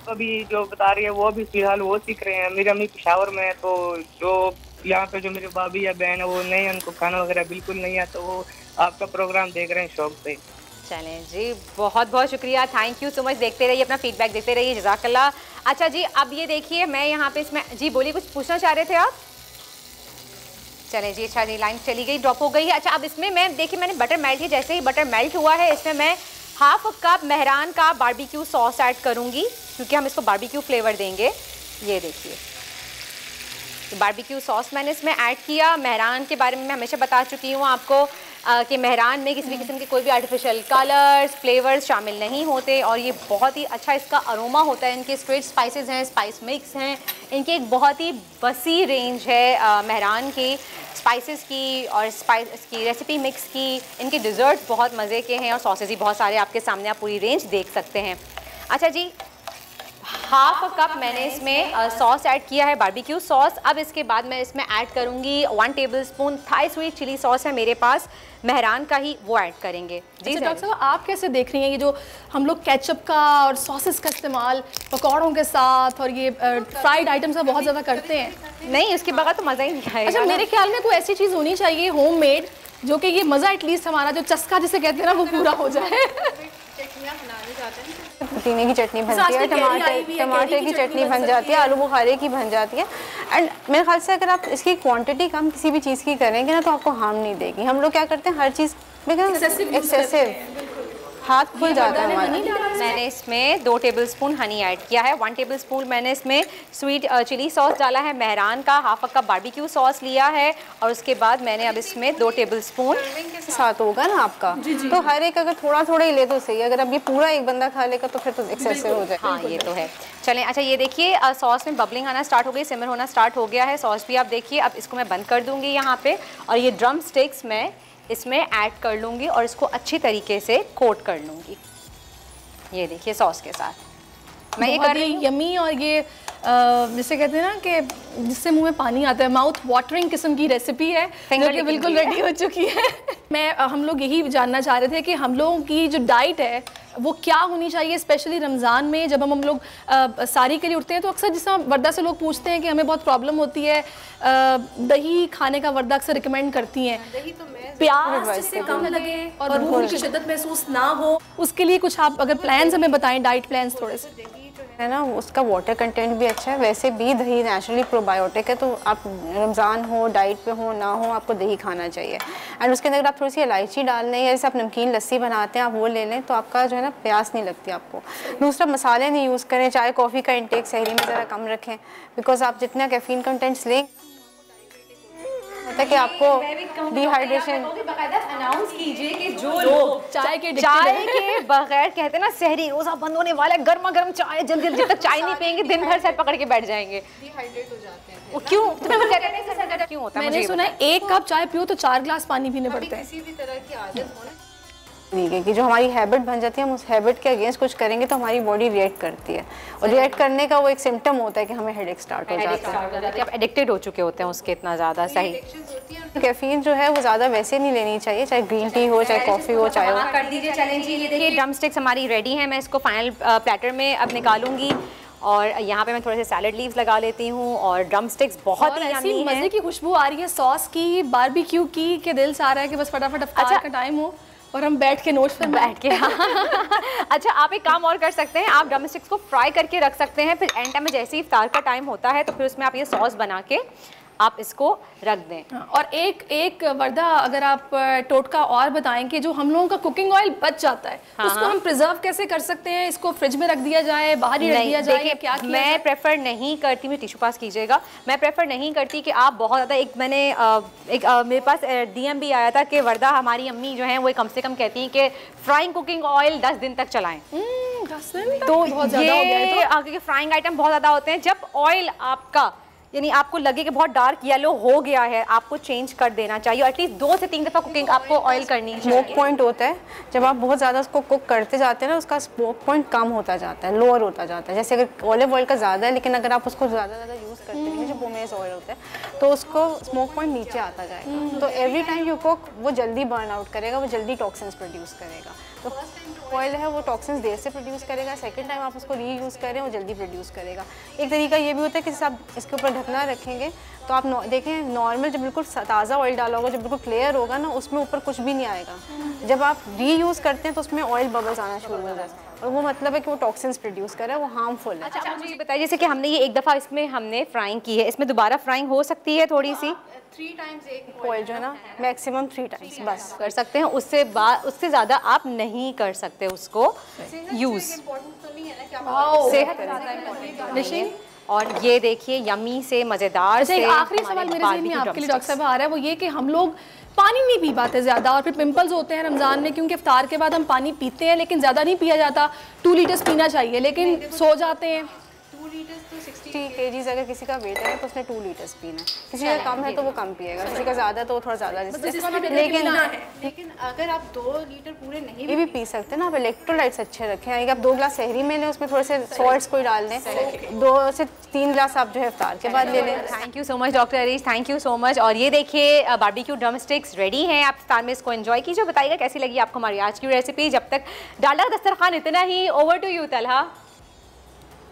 अभी जो बता रही है वो भी फिलहाल वो सीख रहे हैं। मेरी अम्मी पेशावर में है, तो जो यहाँ पे जो मेरे भाभी या बहन है वो नहीं, उनको खाना वगैरह बिल्कुल नहीं आता, वो आपका प्रोग्राम देख रहे हैं शौक से। चलें जी, बहुत बहुत शुक्रिया, थैंक यू सो मच। देखते रहिए, अपना फीडबैक देते रहिए, जज़ाकल्लाह। अच्छा जी, अब ये देखिए मैं यहाँ पे इसमें, जी बोलिए, कुछ पूछना चाह रहे थे आप? चलें जी, अच्छा जी, लाइन चली गई, ड्रॉप हो गई है। अच्छा, अब इसमें मैं देखिए मैंने बटर मेल्ट किया, जैसे ही बटर मेल्ट हुआ है इसमें मैं हाफ कप मेहरान का बारबेक्यू सॉस ऐड करूँगी, क्योंकि हम इसको बारबेक्यू फ्लेवर देंगे। ये देखिए बारबेक्यू सॉस मैंने इसमें ऐड किया। मेहरान के बारे में मैं हमेशा बता चुकी हूँ आपको कि मेहरान में किसी भी किस्म के कोई भी आर्टिफिशियल कलर्स, फ्लेवर्स शामिल नहीं होते, और ये बहुत ही अच्छा इसका अरोमा होता है। इनके स्ट्रेट स्पाइसेस हैं, स्पाइस मिक्स हैं, इनकी एक बहुत ही वसी रेंज है मेहरान की स्पाइसेस की और स्पाइस की, रेसिपी मिक्स की। इनके डिज़र्ट बहुत मज़े के हैं और सॉसेज ही बहुत सारे आपके सामने, आप पूरी रेंज देख सकते हैं। अच्छा जी, हाफ कप मैंने इसमें सॉस ऐड किया है, बारबेक्यू सॉस। अब इसके बाद मैं इसमें ऐड करूंगी 1 tablespoon Thai sweet chilli sauce है मेरे पास, मेहरान का ही, वो ऐड करेंगे। जी डॉक्टर साहब, आप कैसे देख रही हैं ये जो हम लोग केचप का और सॉसेस का इस्तेमाल पकौड़ों के साथ और ये फ्राइड आइटम्स का बहुत ज़्यादा करते हैं? नहीं, उसके बगैर तो मज़ा ही नहीं आएगा। अच्छा, मेरे ख्याल में कोई ऐसी चीज़ होनी चाहिए होममेड जो कि ये मज़ा एटलीस्ट हमारा जो चस्का जिसे कहते हैं ना वो पूरा हो जाए। पुदीने की चटनी बनती है, टमाटर की चटनी बन जाती है, आलू बुखारे की बन जाती है। एंड मेरे ख्याल से अगर आप इसकी क्वांटिटी कम किसी भी चीज़ की करेंगे ना तो आपको हार्म नहीं देगी। हम लोग क्या करते हैं, हर चीज़ एक्सेसिव हाथ खुल जाता है हमारा। मैंने इसमें 2 टेबलस्पून हनी ऐड किया है, 1 टेबलस्पून मैंने इसमें स्वीट चिली सॉस डाला है, मेहरान का हाफ कप बारबेक्यू सॉस लिया है, और उसके बाद मैंने अब इसमें 2 टेबलस्पून साथ होगा ना आपका। तो हर एक अगर थोड़ा थोड़ा ही ले तो सही, अगर अब ये पूरा एक बंदा खा लेगा तो फिर तो एक्सेसिव हो जाए। हाँ, ये तो है। चलें, अच्छा ये देखिए सॉस में बबलिंग आना स्टार्ट हो गई, सिमर होना स्टार्ट हो गया है सॉस भी, आप देखिए। अब इसको मैं बंद कर दूँगी यहाँ पे, और ये ड्रम स्टिक्स मैं इसमें ऐड कर लूँगी और इसको अच्छी तरीके से कोट कर लूँगी। ये देखिए सॉस के साथ मैं ये कर रही हूँ। यमी, और ये जिसे कहते हैं ना कि जिससे मुंह में पानी आता है, माउथ वाटरिंग किस्म की रेसिपी है जो कि बिल्कुल रेडी हो चुकी है। हम लोग यही जानना चाह रहे थे कि हम लोगों की जो डाइट है वो क्या होनी चाहिए, स्पेशली रमज़ान में जब हम लोग सारी के लिए उठते हैं। तो अक्सर जिस वर्दा से लोग पूछते हैं कि हमें बहुत प्रॉब्लम होती है, दही खाने का वर्दा अक्सर रिकमेंड करती हैं, प्याज जिससे कम लगे और भूख की शिद्दत महसूस ना हो, उसके लिए कुछ आप अगर प्लान्स हमें बताएं, डाइट प्लान्स थोड़े से। है ना, उसका वाटर कंटेंट भी अच्छा है, वैसे भी दही नेचुरली प्रोबायोटिक है, तो आप रमज़ान हो, डाइट पे हो ना हो, आपको दही खाना चाहिए। एंड उसके अंदर आप थोड़ी सी इलायची डाल लें, या जैसे आप नमकीन लस्सी बनाते हैं आप वो ले लें, तो आपका जो है ना प्यास नहीं लगती आपको। दूसरा, मसाले नहीं यूज़ करें, चाय कॉफ़ी का इंटेक सहरी में ज़रा कम रखें, बिकॉज आप जितना कैफीन कंटेंट्स लें होता है कि आपको डिहाइड्रेशन। अनाउंस कीजिए कि जो लोग चाय के बगैर कहते हैं ना सहरी रोजा बंद होने वाला है, गर्मा गर्म चाय, जल्दी जल्दी तक चाय नहीं पियेंगे दिन भर सर पकड़ के बैठ जाएंगे, डिहाइड्रेट हो जाते हैं। वो क्यों? क्यों होता है? मैंने सुना है 1 कप चाय पियो तो 4 गिलास पानी पीने पड़ते हैं। किसी भी तरह की आदत हो कि जो हमारी हैबिट बन जाती है, हम उस हैबिट के अगेंस्ट कुछ करेंगे तो हमारी बॉडी रिएक्ट करती है, और रिएक्ट करने का वो एक सिम्टम होता है कि हमें हेडेक स्टार्ट हो जाता है। आप एडिक्टेड हो चुके होते हैं उसके इतना ज़्यादा। सही, कैफीन जो है वो ज़्यादा वैसे नहीं लेनी चाहिए, चाहे ग्रीन टी हो, चाहे कॉफ़ी हो, चाहे हो। कर दीजिए। चलें जी, ये देखिए ड्रम स्टिक्स हमारी रेडी हैं, मैं इसको फाइनल प्लेटर में अब निकालूंगी, और यहाँ पे मैं थोड़े से सैलड लीव्स लगा लेती हूँ, और ड्रम स्टिक्स बहुत ही ऐसी मज़े की खुशबू आ रही है सॉस की, बारबेक्यू की, के दिल से आ रहा है कि बस फटाफट अफ्तार का टाइम हो और हम बैठ के नोट्स पर बैठ के। अच्छा, आप एक काम और कर सकते हैं, आप ड्रम स्टिक्स को फ्राई करके रख सकते हैं, फिर एंड टाइम में जैसे ही इफ्तार का टाइम होता है तो फिर उसमें आप ये सॉस बना के आप इसको रख दें। और एक वर्दा अगर आप टोटका और बताएं कि जो हम लोगों का कुकिंग ऑयल बच जाता है उसको हम प्रिजर्व कैसे कर सकते हैं, इसको फ्रिज में रख दिया जाए, बाहर ही रख दिया जाए, क्या किया मैं प्रेफर नहीं करती, मैं टिश्यू पास कीजिएगा, मैं प्रेफर नहीं करती कि आप बहुत ज़्यादा मेरे पास DM भी आया था कि वर्दा हमारी अम्मी जो है वो कम से कम कहती हैं कि फ्राइंग कुकिंग ऑयल 10 दिन तक चलाएं। तो ये आगे के फ्राइंग आइटम बहुत ज़्यादा होते हैं। जब ऑयल आपका यानी आपको लगे कि बहुत डार्क येलो हो गया है, आपको चेंज कर देना चाहिए। एटलीस्ट 2 से 3 दफ़ा कुकिंग आपको ऑयल करनी चाहिए। स्मोक पॉइंट होता है, जब आप बहुत ज़्यादा उसको कुक करते जाते हैं ना, उसका स्मोक पॉइंट कम होता जाता है, लोअर होता जाता है। जैसे अगर ऑलिव ऑयल का ज़्यादा है, लेकिन अगर आप उसको ज़्यादा यूज़ करते हैं, जो पोमेस ऑयल होता है, तो उसको स्मोक पॉइंट नीचे आता जाएगा। तो एवरी टाइम यू कुक वो जल्दी बर्न आउट करेगा, वो जल्दी टॉक्सिन्स प्रोड्यूस करेगा। तो फर्स्ट टाइम जो ऑयल है वो टॉक्सिन्स देर से प्रोड्यूस करेगा, सेकंड टाइम आप उसको रीयूज़ करें वो जल्दी प्रोड्यूस करेगा। एक तरीका ये भी होता है कि जैसे आप इसके ऊपर ढकना रखेंगे तो आप देखें नॉर्मल जब बिल्कुल ताज़ा ऑयल डाला होगा, जब बिल्कुल क्लियर होगा ना, उसमें ऊपर कुछ भी नहीं आएगा। जब आप रीयूज़ करते हैं तो उसमें ऑयल बबल्स आना शुरू हो जाता है, और वो मतलब है कि वो टॉक्सिन्स प्रोड्यूस कर रहा है, वो हार्मफुल है। अच्छा मुझे ये बताइए, जैसे कि हमने ये एक दफ़ा इसमें हमने फ्राइंग की है, इसमें दोबारा फ्राइंग हो सकती है थोड़ी सी? 3 टाइम्स एक ऑयल जो है ना, मैक्सिमम 3 टाइम्स बस कर सकते हैं, उससे ज़्यादा आप नहीं कर सकते उसको यूज़। और ये देखिए यमी से मज़ेदार से। आखिरी सवाल मेरे ज़हन में आपके लिए डॉक्टर साहब आ रहा है, वो ये कि हम लोग पानी नहीं पी पाते ज़्यादा, और फिर पिंपल्स होते हैं रमज़ान में, क्योंकि इफ्तार के बाद हम पानी पीते हैं लेकिन ज़्यादा नहीं पिया जाता। 2 लीटर्स पीना चाहिए लेकिन सो जाते हैं। 2 लीटर्स तो 60 kgs अगर किसी का वेट है तो उसने 2 लीटर्स पीना है। किसी का कम है तो वो कम पिएगा, किसी का ज़्यादा तो वो थोड़ा ज़्यादा। लेकिन अगर आप 2 लीटर पूरे नहीं भी पी सकते ना, आप इलेक्ट्रोलाइट्स अच्छे रखें। यानी कि आप 2 ग्लास सहरी में लें, उसमें थोड़े से सॉल्ट्स कोई डाल लें, 2 से 3 ग्लास आप जो है इफ्तार के बाद ले लें। Thank you so much doctor Areej, thank you so much. और ये देखिए बारबेक्यू ड्रम स्टिक्स रेडी हैं, आप इफ्तार में इसको एंजॉय कीजिए। बताइएगा कैसी लगी आपको हमारी आज की रेसिपी। जब तक डाला दस्तरखान इतना ही, ओवर टू यू तलहा।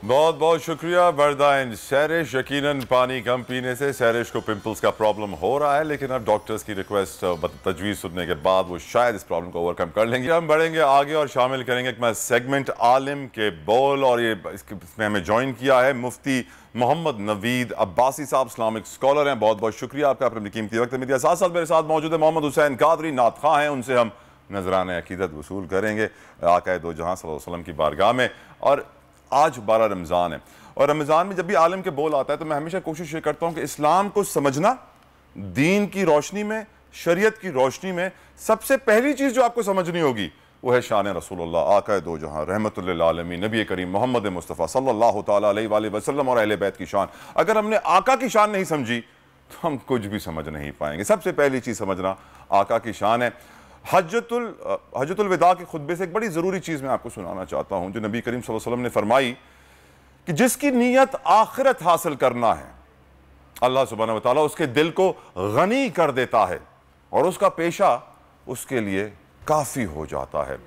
बहुत बहुत शुक्रिया वर्दा एंड सैरिश। यकीनन पानी कम पीने से सैरिश को पिंपल्स का प्रॉब्लम हो रहा है, लेकिन अब डॉक्टर्स की रिक्वेस्ट तजवीज़ सुनने के बाद वो शायद इस प्रॉब्लम को ओवरकम कर लेंगे। हम बढ़ेंगे आगे और शामिल करेंगे एक सेगमेंट आलिम के बोल, और ये इसमें हमें ज्वाइन किया है मुफ्ती मोहम्मद नवीद अब्बासी साहब, इस्लामिक स्कॉलर हैं। बहुत बहुत शुक्रिया आपका अपने कीमती वक्त में दिया। साथ साथ मेरे साथ मौजूद है मोहम्मद हुसैन कादरी, नातखा हैं, उनसे हम नजराने अकीदत वसूल करेंगे आक़ा दो जहां सल्लल्लाहु अलैहि वसल्लम की बारगाह में। और आज 12 रमज़ान है, और रमज़ान में जब भी आलिम के बोल आता है तो मैं हमेशा कोशिश ये करता हूँ कि इस्लाम को समझना, दीन की रोशनी में, शरीयत की रोशनी में सबसे पहली चीज़ जो आपको समझनी होगी वो है शान रसूलुल्लाह आक़ा दो जहां रहमतुल्लिल आलमीन नबी करीम मोहम्मद मुस्तफ़ा सल्लल्लाहु तआला अलैहि वसल्लम और अहले बैत की शान। अगर हमने आका की शान नहीं समझी तो हम कुछ भी समझ नहीं पाएंगे। सबसे पहली चीज़ समझना आका की शान है। हज्जतुल विदा के खुतबे से एक बड़ी ज़रूरी चीज़ मैं आपको सुनाना चाहता हूँ, जो नबी करीम सल्लल्लाहु अलैहि वसल्लम ने फरमाई कि जिसकी नीयत आखिरत हासिल करना है, अल्लाह सुब्हानहू व तआला उसके दिल को गनी कर देता है और उसका पेशा उसके लिए काफ़ी हो जाता है।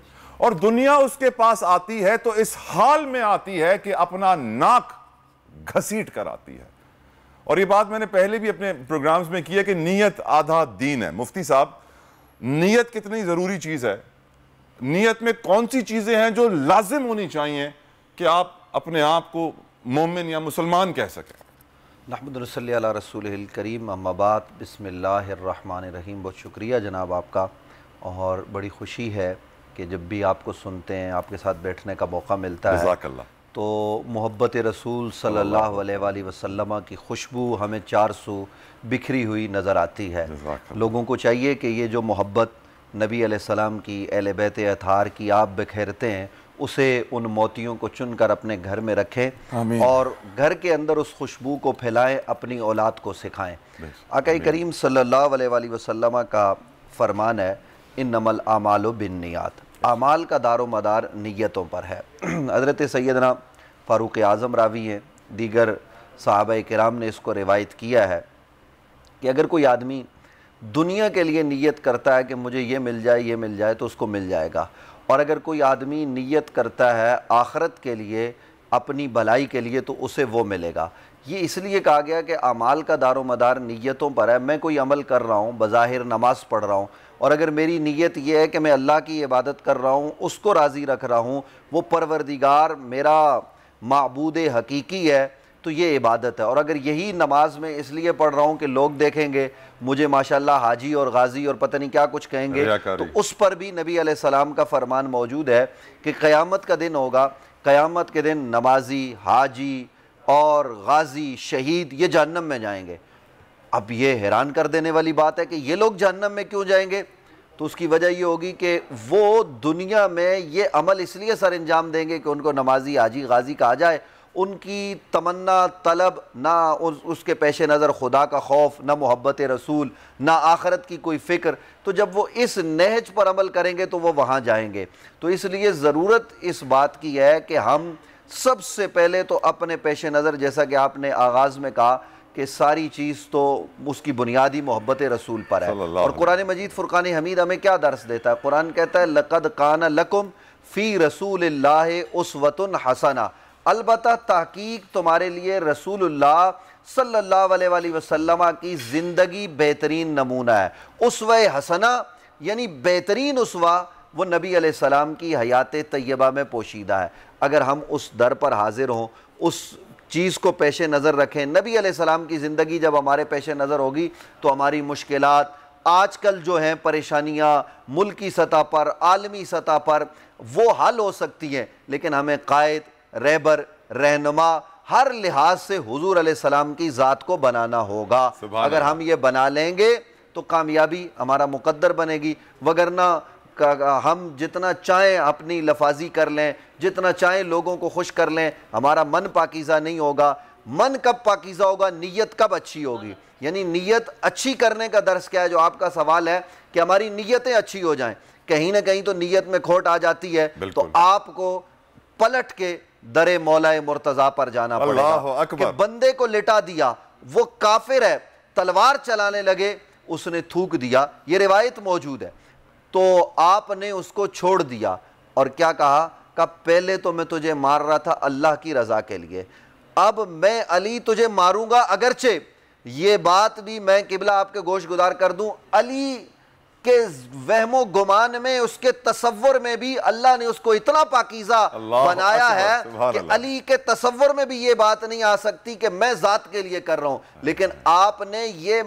और दुनिया उसके पास आती है तो इस हाल में आती है कि अपना नाक घसीट कर आती है। और ये बात मैंने पहले भी अपने प्रोग्राम्स में की है कि नीयत आधा दीन है। मुफ्ती साहब, नीयत कितनी ज़रूरी चीज़ है, नीयत में कौन सी चीज़ें हैं जो लाजिम होनी चाहिए कि आप अपने आप को मोमिन या मुसलमान कह सकें? नहमदुलिल्लाह सल्ली अला रसूलिल करीम, अम्मा बाद, बिस्मिल्लाहिर्रहमानिर्रहीम। बहुत शुक्रिया जनाब आपका, और बड़ी खुशी है कि जब भी आपको सुनते हैं, आपके साथ बैठने का मौका मिलता है, तो मोहब्बत रसूल सल्लल्लाहु अलैहि वसल्लम की खुशबू हमें चार सू बिखरी हुई नज़र आती है। लोगों को चाहिए कि ये जो मोहब्बत नबी अलैहिस्सलाम की, अहले बैत अतहार की आप बिखेरते हैं, उसे उन मोतियों को चुनकर अपने घर में रखें और घर के अंदर उस खुशबू को फैलाएं, अपनी औलाद को सिखाएं। आक़ा करीम सल्लल्लाहु अलैहि वसल्लम का फरमान है, इन्नमल आमालु बिन्नियात, आमाल का दारो मदार नीयतों पर है। हज़रत सैयदना फ़ारूक़ आज़म रावी हैं, दीगर सहाबा किराम ने इसको रिवायत किया है कि अगर कोई आदमी दुनिया के लिए नीयत करता है कि मुझे ये मिल जाए, ये मिल जाए, तो उसको मिल जाएगा। और अगर कोई आदमी नीयत करता है आखिरत के लिए, अपनी भलाई के लिए, तो उसे वो मिलेगा। ये इसलिए कहा गया कि अमाल का दारो मदार नीयतों पर है। मैं कोई अमल कर रहा हूँ, बज़ाहिर नमाज़ पढ़ रहा हूँ, और अगर मेरी नीयत ये है कि मैं अल्लाह की इबादत कर रहा हूँ, उसको राज़ी रख रहा हूँ, वो परवरदिगार मेरा माबूद हकीकी है, तो ये इबादत है। और अगर यही नमाज में इसलिए पढ़ रहा हूँ कि लोग देखेंगे मुझे माशाल्लाह हाजी और गाजी और पता नहीं क्या कुछ कहेंगे, तो उस पर भी नबी अलैहिस्सलाम का फरमान मौजूद है कि क़यामत का दिन होगा, क़यामत के दिन नमाजी, हाजी और गाजी, शहीद ये जहन्नम में जाएंगे। अब ये हैरान कर देने वाली बात है कि ये लोग जहन्नम में क्यों जाएंगे? तो उसकी वजह ये होगी कि वो दुनिया में ये अमल इसलिए सर अंजाम देंगे कि उनको नमाजी हाजी गाजी कहा जाए, उनकी तमन्ना तलब ना उसके पेश नज़र खुदा का खौफ, ना मोहब्बत रसूल, ना आखरत की कोई फ़िक्र। तो जब वो इस नहज पर अमल करेंगे तो वो वहाँ जाएंगे। तो इसलिए ज़रूरत इस बात की है कि हम सबसे पहले तो अपने पेश नज़र, जैसा कि आपने आगाज़ में कहा कि सारी चीज़ तो उसकी बुनियादी मोहब्बत रसूल पर है। और कुरान मजीद फुरकान हमीद हमें क्या दर्स देता है? कुरान कहता है लक़द कान लकुम फ़ी रसूलिल्लाहि उस्वतुन हसना, अलबत्ता ताकीक तुम्हारे लिए रसूलुल्लाह सल्लल्लाहु अलैहि वसल्लम की ज़िंदगी बेहतरीन नमूना है। उस्वा हसना यानी बेहतरीन उस्वा वो नबी अलैहिस्सलाम की हयात तय्यबा में पोशीदा है। अगर हम उस दर पर हाजिर हों, उस चीज़ को पेश नज़र रखें, नबी अलैहिस्सलाम की ज़िंदगी जब हमारे पेश नज़र होगी तो हमारी मुश्किलात आजकल जो हैं, परेशानियाँ मुल्की सतह पर, आलमी सतह पर, वो हल हो सकती हैं। लेकिन हमें कायद, रहबर, रहनुमा हर लिहाज से हुजूर अलैहिस्सलाम की ज़ात को बनाना होगा। अगर हम ये बना लेंगे तो कामयाबी हमारा मुकद्दर बनेगी, वगरना हम जितना चाहें अपनी लफाजी कर लें, जितना चाहें लोगों को खुश कर लें, हमारा मन पाकीज़ा नहीं होगा। मन कब पाकीज़ा होगा? नीयत कब अच्छी होगी। यानी नीयत अच्छी करने का दर्स क्या है, जो आपका सवाल है कि हमारी नीयतें अच्छी हो जाएं। कहीं ना कहीं तो नीयत में खोट आ जाती है, तो आपको पलट के दरे मौलाए मुर्तज़ा पर जाना पड़ेगा कि बंदे को लिटा दिया, वो काफिर है, तलवार चलाने लगे, उसने थूक दिया, ये रिवायत मौजूद है, तो आपने उसको छोड़ दिया और क्या कहा? कि पहले तो मैं तुझे मार रहा था अल्लाह की रजा के लिए, अब मैं अली तुझे मारूंगा, अगरचे ये बात भी मैं किबला आपके गोश गुदार कर दूं, अली के वहमो गुमान में, उसके तसव्वुर में भी अल्लाह ने उसको इतना पाकीज़ा बनाया है कि अली के तसव्वुर में भी ये बात नहीं आ सकती कि मैं ज़ात के लिए कर रहा हूं। लेकिन आपने ये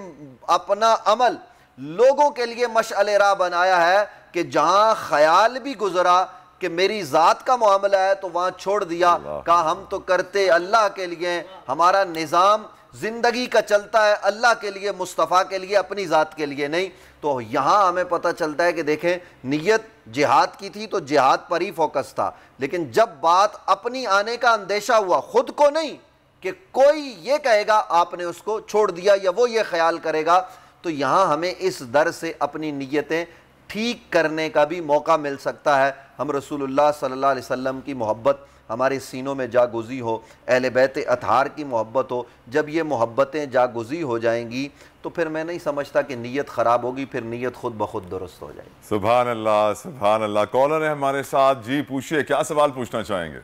अपना अमल लोगों के लिए मशअले राह बनाया है कि जहां ख्याल भी गुजरा कि मेरी ज़ात का मामला है तो वहां छोड़ दिया। कहा हम तो करते अल्लाह के लिए, हमारा निज़ाम जिंदगी का चलता है अल्लाह के लिए, मुस्तफ़ा के लिए, अपनी ज़ात के लिए नहीं। तो यहाँ हमें पता चलता है कि देखें, नीयत जिहाद की थी तो जिहाद पर ही फोकस था, लेकिन जब बात अपनी आने का अंदेशा हुआ, खुद को नहीं कि कोई ये कहेगा आपने उसको छोड़ दिया या वो ये ख्याल करेगा, तो यहाँ हमें इस दर से अपनी नीयतें ठीक करने का भी मौका मिल सकता है। हम रसूलुल्लाह सल्लल्लाहु अलैहि वसल्लम की मोहब्बत हमारे सीनों में जागुज़ी हो, अहले बैत अतहार की मोहब्बत हो। जब ये मोहब्बतें जागुज़ी हो जाएंगी तो फिर मैं नहीं समझता कि नीयत ख़राब होगी, फिर नीयत खुद ब खुद दुरुस्त हो जाएगी। सुभान अल्लाह, सुभान अल्लाह। कॉलर है हमारे साथ, जी पूछिए, क्या सवाल पूछना चाहेंगे?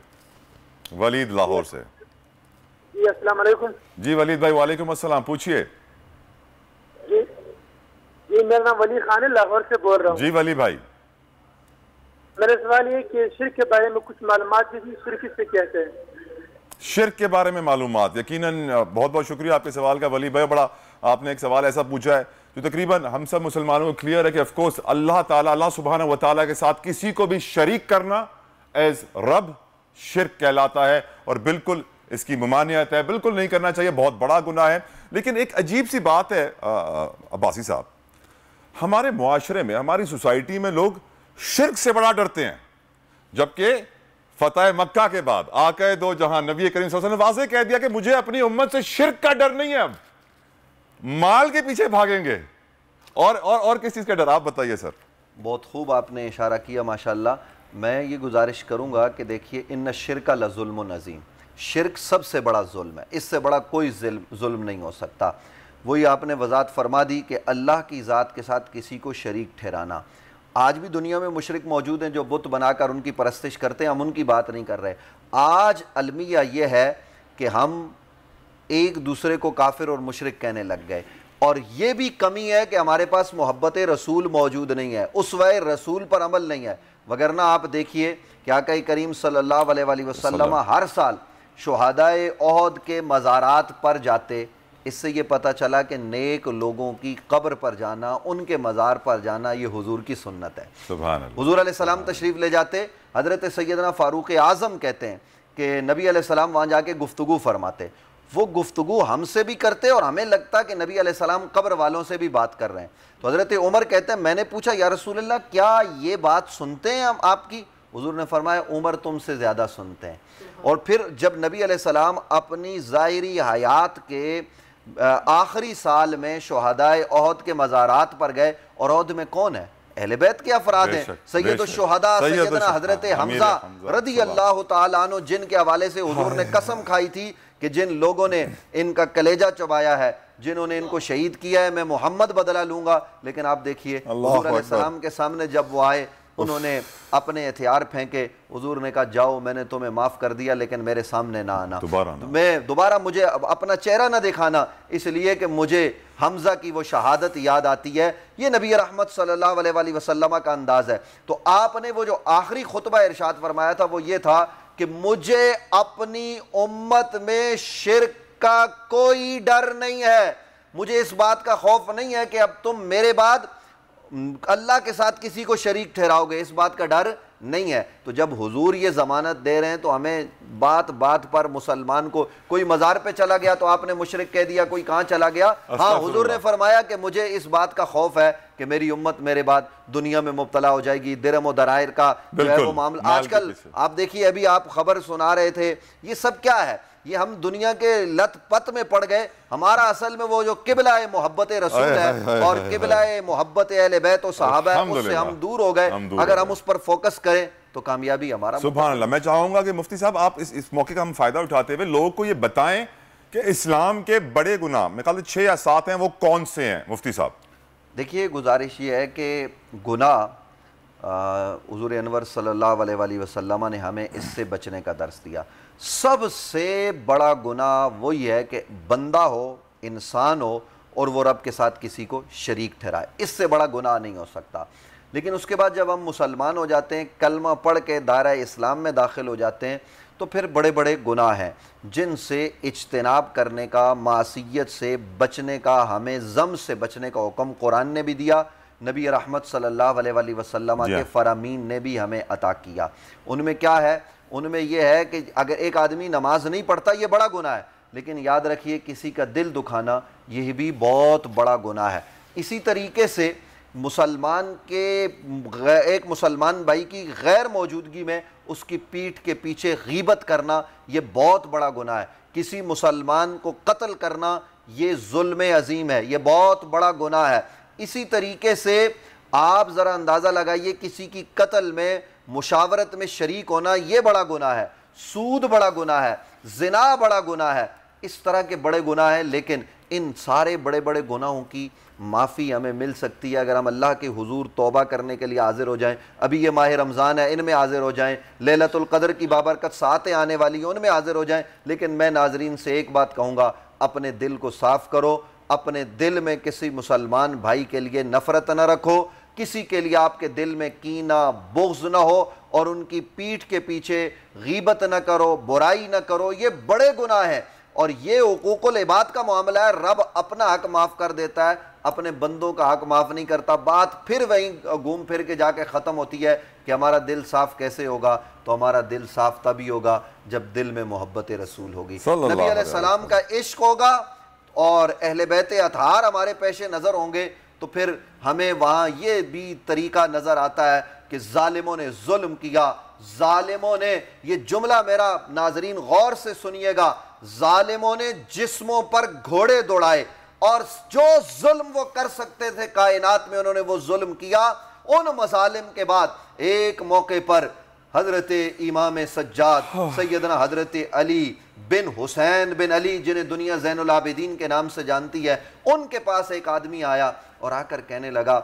वलीद लाहौर से। जी अस्सलाम वालेकुम। जी वलीद भाई, वालेकुम अस्सलाम, पूछिए। जी मेरा नाम वली खान है, लाहौर से बोल रहा हूँ। जी वली भाई, मेरा सवाल ये कि शिर्क के बारे में कुछ मालूमात दी थी, शिर्क किसे कहते हैं? शिर्क के बारे में मालूमात, यकीनन बहुत बहुत शुक्रिया आपके सवाल का वली भाई। बड़ा आपने एक सवाल ऐसा पूछा है जो तकरीबन हम सब मुसलमानों को क्लियर है कि ऑफकोर्स अल्लाह ताला, अल्लाह सुब्हानहू व तआला के साथ किसी को भी शरीक करना एज रब शिर्क कहलाता है और बिल्कुल इसकी ममानियत है, बिल्कुल नहीं करना चाहिए, बहुत बड़ा गुनाह है। लेकिन एक अजीब सी बात है अब्बासी साहब, हमारे मुआशरे में, हमारी सोसाइटी में लोग शिर्क से बड़ा डरते हैं, जबकि फतह मक्का के बाद आका दो जहां नबी करीम सल्लल्लाहु अलैहि वसल्लम ने वाज़ेह कह दिया कि मुझे अपनी उम्मत से शिर्क का डर नहीं है, अब माल के पीछे भागेंगे और किस चीज का डर? आप बताइए सर। बहुत खूब आपने इशारा किया माशाल्लाह। मैं ये गुजारिश करूंगा कि देखिए, इन्न शिर्का लज़ुल्मुन अज़ीम, शिर्क सबसे बड़ा जुल्म है, इससे बड़ा कोई जुल्म नहीं हो सकता। वही आपने वजात फरमा दी कि अल्लाह की ज़ात के साथ किसी को शरीक ठहराना। आज भी दुनिया में मुशरिक मौजूद हैं जो बुत बनाकर उनकी परस्तिश करते हैं, हम उनकी बात नहीं कर रहे। आज अलमिया ये है कि हम एक दूसरे को काफिर और मुशरिक कहने लग गए, और ये भी कमी है कि हमारे पास मोहब्बत रसूल मौजूद नहीं है, उस्वे रसूल पर अमल नहीं है। वगरना आप देखिए कि आका करीम सल्लल्लाहु अलैहि वसल्लम हर साल शुहदाए ओहद के मज़ारात पर जाते। इससे ये पता चला कि नेक लोगों की कब्र पर जाना, उनके मज़ार पर जाना, ये हुजूर की सुन्नत है। सुभान अल्लाह। हुजूर अलैहिस्सलाम तशरीफ़ ले जाते, हज़रत सैयदना फ़ारूक आज़म कहते हैं कि नबी अलैहिस्सलाम वहाँ जाके गुफ्तगू फरमाते। वो गुफ्तगू हमसे भी करते और हमें लगता कि नबी अलैहिस्सलाम कब्र वालों से भी बात कर रहे हैं। तो हज़रत उमर कहते हैं मैंने पूछा या रसूलल्लाह क्या ये बात सुनते हैं हम आपकी? हुजूर ने फरमाया उमर तुमसे ज़्यादा सुनते हैं। और फिर जब नबी अलैहिस्सलाम अपनी ज़ाहिरी हयात के आखिरी साल में शुहदाए ओहद के मज़ारात पर गए, और ओहद में कौन है? अहले बैत के अफराद हैं, सैयद शुहदा सैयदना हज़रत हम्ज़ा रज़ी अल्लाह तआला अन्हु, जिनके हवाले से हुजूर ने कसम खाई थी कि जिन लोगों ने इनका कलेजा चबाया है, जिन्होंने इनको शहीद किया है, मैं मोहम्मद बदला लूंगा। लेकिन आप देखिए हुजूर अलैहिस्सलाम के सामने जब वो आए, उन्होंने अपने हथियार फेंके, हुजूर ने कहा जाओ मैंने तुम्हें माफ़ कर दिया लेकिन मेरे सामने ना आना, मैं दोबारा मुझे अपना चेहरा ना दिखाना, इसलिए कि मुझे हमज़ा की वो शहादत याद आती है। ये नबी रहमत सल्लल्लाहु अलैहि वसल्लम का अंदाज़ है। तो आपने वो जो आखिरी खुतबा इरशाद फरमाया था वो ये था कि मुझे अपनी उम्मत में शिर्क का कोई डर नहीं है, मुझे इस बात का खौफ नहीं है कि अब तुम मेरे बाद अल्लाह के साथ किसी को शरीक ठहराओगे, इस बात का डर नहीं है। तो जब हुजूर ये ज़मानत दे रहे हैं तो हमें बात बात पर मुसलमान को, कोई मज़ार पे चला गया तो आपने मुशरिक कह दिया, कोई कहाँ चला गया। हाँ, हुजूर ने फरमाया कि मुझे इस बात का खौफ है कि मेरी उम्मत मेरे बाद दुनिया में मुब्तला हो जाएगी, दिरम और दरायर का जो है वो मामला। आजकल आप देखिए, अभी आप खबर सुना रहे थे, ये सब क्या है? ये हम दुनिया के लत पत में पड़ गए। हमारा असल में वो जो किबला है मोहब्बत रसूल है और किबला है मोहब्बत अहले बैत और सहाबा है, उससे हम दूर हो गए। अगर हम उस पर फोकस करें तो कामयाबी हमारा। सुभान अल्लाह। मैं चाहूंगा कि मुफ्ती साहब आप इस मौके का हम फायदा उठाते हुए लोगों को ये बताएं कि इस्लाम के बड़े गुनाह, मेरे ख्याल से 6 या 7 हैं, वो कौन से हैं मुफ्ती साहब? देखिए, गुजारिश ये है कि गुनाह हुजूर अनवर सल्लल्लाहु अलैहि वसल्लम ने हमें इससे बचने का दर्स दिया। सबसे बड़ा गुनाह वही है कि बंदा हो, इंसान हो और वो रब के साथ किसी को शरीक ठहराए, इससे बड़ा गुनाह नहीं हो सकता। लेकिन उसके बाद जब हम मुसलमान हो जाते हैं, कलमा पढ़ के दायरा इस्लाम में दाखिल हो जाते हैं, तो फिर बड़े बड़े गुनाह हैं जिनसे इज्तिनाब करने का, मासियत से बचने का, हमें ज़म से बचने का हुक्म कुरान ने भी दिया, नबी रहमत सल्लल्लाहु अलैहि वसल्लम के फरामीन ने भी हमें अता किया। उनमें क्या है? उनमें यह है कि अगर एक आदमी नमाज नहीं पढ़ता, ये बड़ा गुनाह है, लेकिन याद रखिए किसी का दिल दुखाना यह भी बहुत बड़ा गुनाह है। इसी तरीके से मुसलमान के एक मुसलमान भाई की गैर मौजूदगी में उसकी पीठ के पीछे गीबत करना, ये बहुत बड़ा गुनाह है। किसी मुसलमान को कत्ल करना ये जुल्म अजीम है, ये बहुत बड़ा गुनाह है। इसी तरीके से आप ज़रा अंदाज़ा लगाइए, किसी की कत्ल में मुशावरत में शरीक होना ये बड़ा गुनाह है, सूद बड़ा गुनाह है, जिना बड़ा गुनाह है, इस तरह के बड़े गुनाह हैं। लेकिन इन सारे बड़े बड़े गुनाहों की माफ़ी हमें मिल सकती है अगर हम अल्लाह के हुजूर तौबा करने के लिए हाजिर हो जाएं। अभी ये माह रमज़ान है, इनमें हाजिर हो जाएं। लैलतुल क़द्र की बाबरकत सातें आने वाली हैं, उनमें हाजिर हो जाएं। लेकिन मैं नाजरीन से एक बात कहूँगा, अपने दिल को साफ़ करो, अपने दिल में किसी मुसलमान भाई के लिए नफ़रत न रखो, किसी के लिए आपके दिल में कीना बुग़्ज़ न हो और उनकी पीठ के पीछे गीबत न करो, बुराई न करो। ये बड़े गुनाह हैं और ये हुकूकुल इबाद का मामला है। रब अपना हक माफ़ कर देता है, अपने बंदों का हक माफ़ नहीं करता। बात फिर वहीं घूम फिर के जाके ख़त्म होती है कि हमारा दिल साफ़ कैसे होगा? तो हमारा दिल साफ़ तभी होगा जब दिल में मोहब्बत रसूल होगी, नबी अलैहिस्सलाम का इश्क होगा और अहले बैत अतहार हमारे पेशे नज़र होंगे। तो फिर हमें वहाँ ये भी तरीका नज़र आता है कि जालिमों ने जुल्म किया, जालिमों ने, ये जुमला मेरा नाजरीन गौर से सुनिएगा, जालिमों ने जिस्मों पर घोड़े दौड़ाए और जो जुल्म वो कर सकते थे कायनात में उन्होंने वो जुल्म किया। उन मसालिम के बाद एक मौके पर हजरत इमाम सज्जाद सैयदना हजरत अली बिन हुसैन बिन अली, जिन्हें दुनिया ज़ैनुल आबिदीन के नाम से जानती है, उनके पास एक आदमी आया और आकर कहने लगा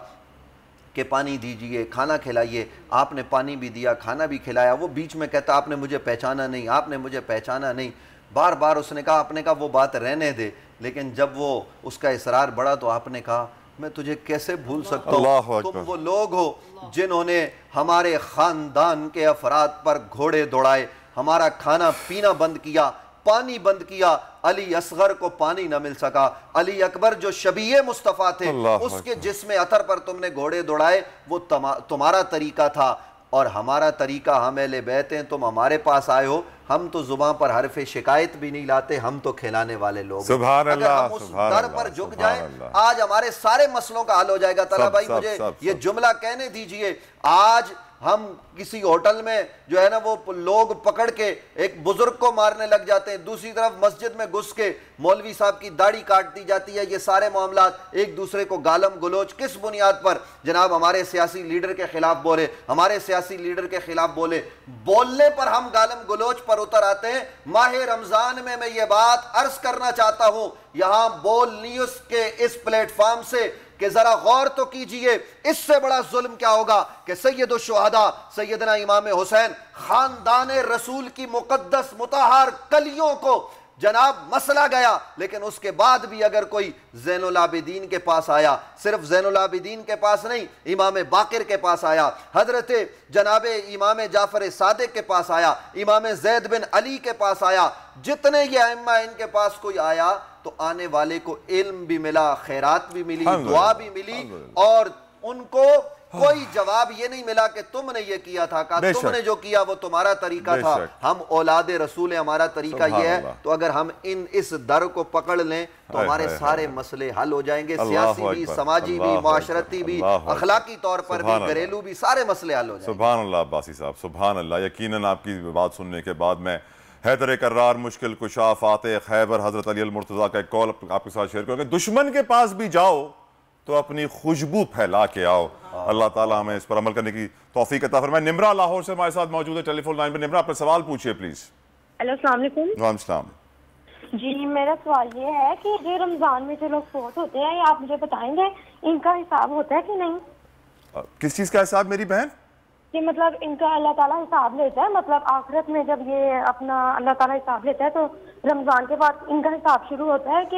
कि पानी दीजिए, खाना खिलाइए। आपने पानी भी दिया, खाना भी खिलाया। वो बीच में कहता आपने मुझे पहचाना नहीं, आपने मुझे पहचाना नहीं। बार बार उसने कहा, आपने कहा वो बात रहने दे। लेकिन जब वो उसका इसरार बढ़ा तो आपने कहा मैं तुझे कैसे भूल सकता हूँ? तुम वो लोग हो जिन्होंने हमारे ख़ानदान के अफराद पर घोड़े दौड़ाए, हमारा खाना पीना बंद किया, पानी बंद किया। अली असगर को पानी न मिल सका, अली अकबर जो शबीए मुस्तफ़ा थे उसके जिस्म अतर पर तुमने घोड़े दौड़ाए। वो तुम्हारा तरीका था और हमारा तरीका, हम अहले बैत हैं, तुम हमारे पास आए हो, हम तो जुबान पर हरफ शिकायत भी नहीं लाते, हम तो खिलाने वाले लोग। सुभान अगर अल्लाह, हम उस सुभान दर अल्लाह, पर झुक सुभान जाएं, अल्लाह। आज हमारे सारे मसलों का हल हो जाएगा। तला भाई मुझे ये जुमला कहने दीजिए, आज हम किसी होटल में जो है ना वो लोग पकड़ के एक बुजुर्ग को मारने लग जाते हैं, दूसरी तरफ मस्जिद में घुस के मौलवी साहब की दाढ़ी काट दी जाती है। ये सारे मामलात एक दूसरे को गालम गलोच किस बुनियाद पर? जनाब हमारे सियासी लीडर के खिलाफ बोले, हमारे सियासी लीडर के खिलाफ बोले, बोलने पर हम गालम गलोच पर उतर आते हैं। माह रमजान में मैं ये बात अर्ज करना चाहता हूं यहां बोल न्यूज के इस प्लेटफॉर्म से कि जरा गौर तो कीजिए, इससे बड़ा जुल्म क्या होगा कि सैयद शुहदा सैयदना इमाम हुसैन खानदान रसूल की मुकद्दस मुतहर कलियों को जनाब मसला गया, लेकिन उसके बाद भी अगर कोई ज़ैनुल आबिदीन के पास आया, सिर्फ ज़ैनुल आबिदीन के पास नहीं, इमाम बाकिर के पास आया, हजरत जनाब इमाम जाफर सादिक के पास आया, इमाम ज़ैद बिन अली के पास आया, जितने ये अइम्मा इनके पास कोई आया तो आने वाले को इल्म भी मिला, खैरात भी मिली, दुआ भी मिली, और उनको कोई जवाब ये नहीं मिला कि तुमने ये किया था, कहा तुमने जो किया वो तुम्हारा तरीका था, हम औलाद रसूल है, हमारा तरीका ये है। तो अगर हम इस दर को पकड़ लें तो हमारे सारे मसले हल हो जाएंगे, सियासी भी, समाजी भी, माशरती भी, अखलाकी तौर पर भी, घरेलू भी, सारे मसले हल हो जाएंगे। सुभान अल्लाह अब्बासी साहब, सुभान अल्लाह। यकीनन आपकी बात सुनने के बाद मैं हैदर करार, मुश्किल कुशा, फातेह खैबर, हजरत अली अल मुर्तज़ा का एक कॉल आपके साथ शेयर करूँगा। दुश्मन के पास भी जाओ तो अपनी खुशबू फैला के आओ। अल्लाह ताला हमें इस पर अमल करने की तौफीक अता फरमाए। निम्रा लाहौर से हमारे साथ मौजूद है टेलीफोन लाइन पर। निम्रा, अपना सवाल पूछिए प्लीज। हेलो, अस्सलाम वालेकुम। वालेकुम सलाम। जी, मेरा सवाल ये है कि जो रमजान में जो लोग फोत होते हैं, ये आप मुझे बताएंगे इनका हिसाब होता है कि नहीं? किस चीज का हिसाब मेरी बहन? कि मतलब इनका अल्लाह ताला हिसाब लेता है, मतलब आखिरत में जब ये अपना अल्लाह ताला हिसाब लेता है तो रमजान के बाद इनका हिसाब शुरू होता है कि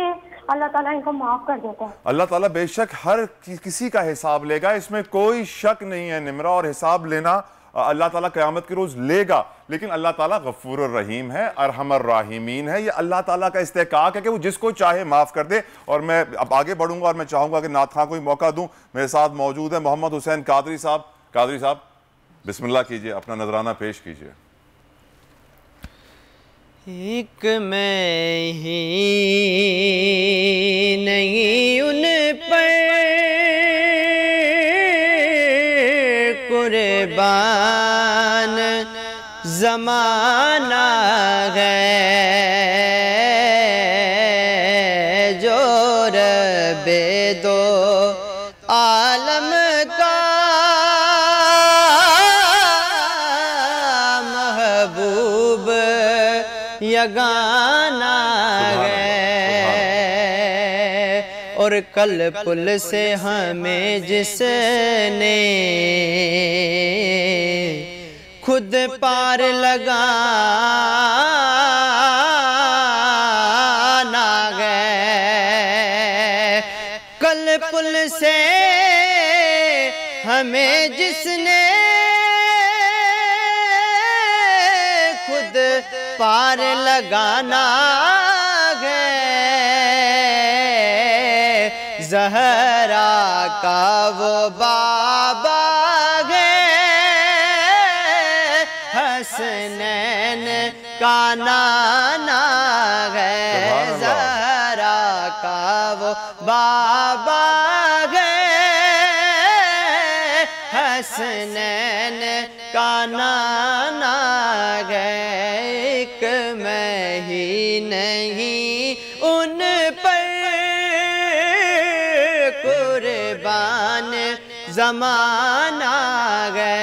अल्लाह ताला इनको माफ कर देता है? अल्लाह ताला बेशक हर किसी का हिसाब लेगा, इसमें कोई शक नहीं है निम्रा। और हिसाब लेना अल्लाह ताला क़यामत के रोज लेगा, लेकिन अल्लाह ताला गफूर रहीम है, अरहमर राहिमीन है। ये अल्लाह ताला का इस्तेकाक है कि वो जिसको चाहे माफ कर दे। और मैं अब आगे बढ़ूंगा और मैं चाहूंगा कि नात खां को मौका दूं। मेरे साथ मौजूद है मोहम्मद हुसैन कादरी साहब। कादरी साहब बिस्मिल्लाह कीजिए, अपना नजराना पेश कीजिए। एक मैं ही नहीं उन पर कुर्बान ज़माना है, जो रब्बे दो आलम का महबूब यगाना है। और कल पुल से हमें जिसने खुद पार लगाना है, कल पुल से हमें जिसने खुद पार लगाना है, ज़हरा का वो बाबा हसनैन का नाना है, ज़हरा का वो बाबा है, हसनैन का नाना है। एक मैं ही नहीं उन पर कुर्बान ज़माना है,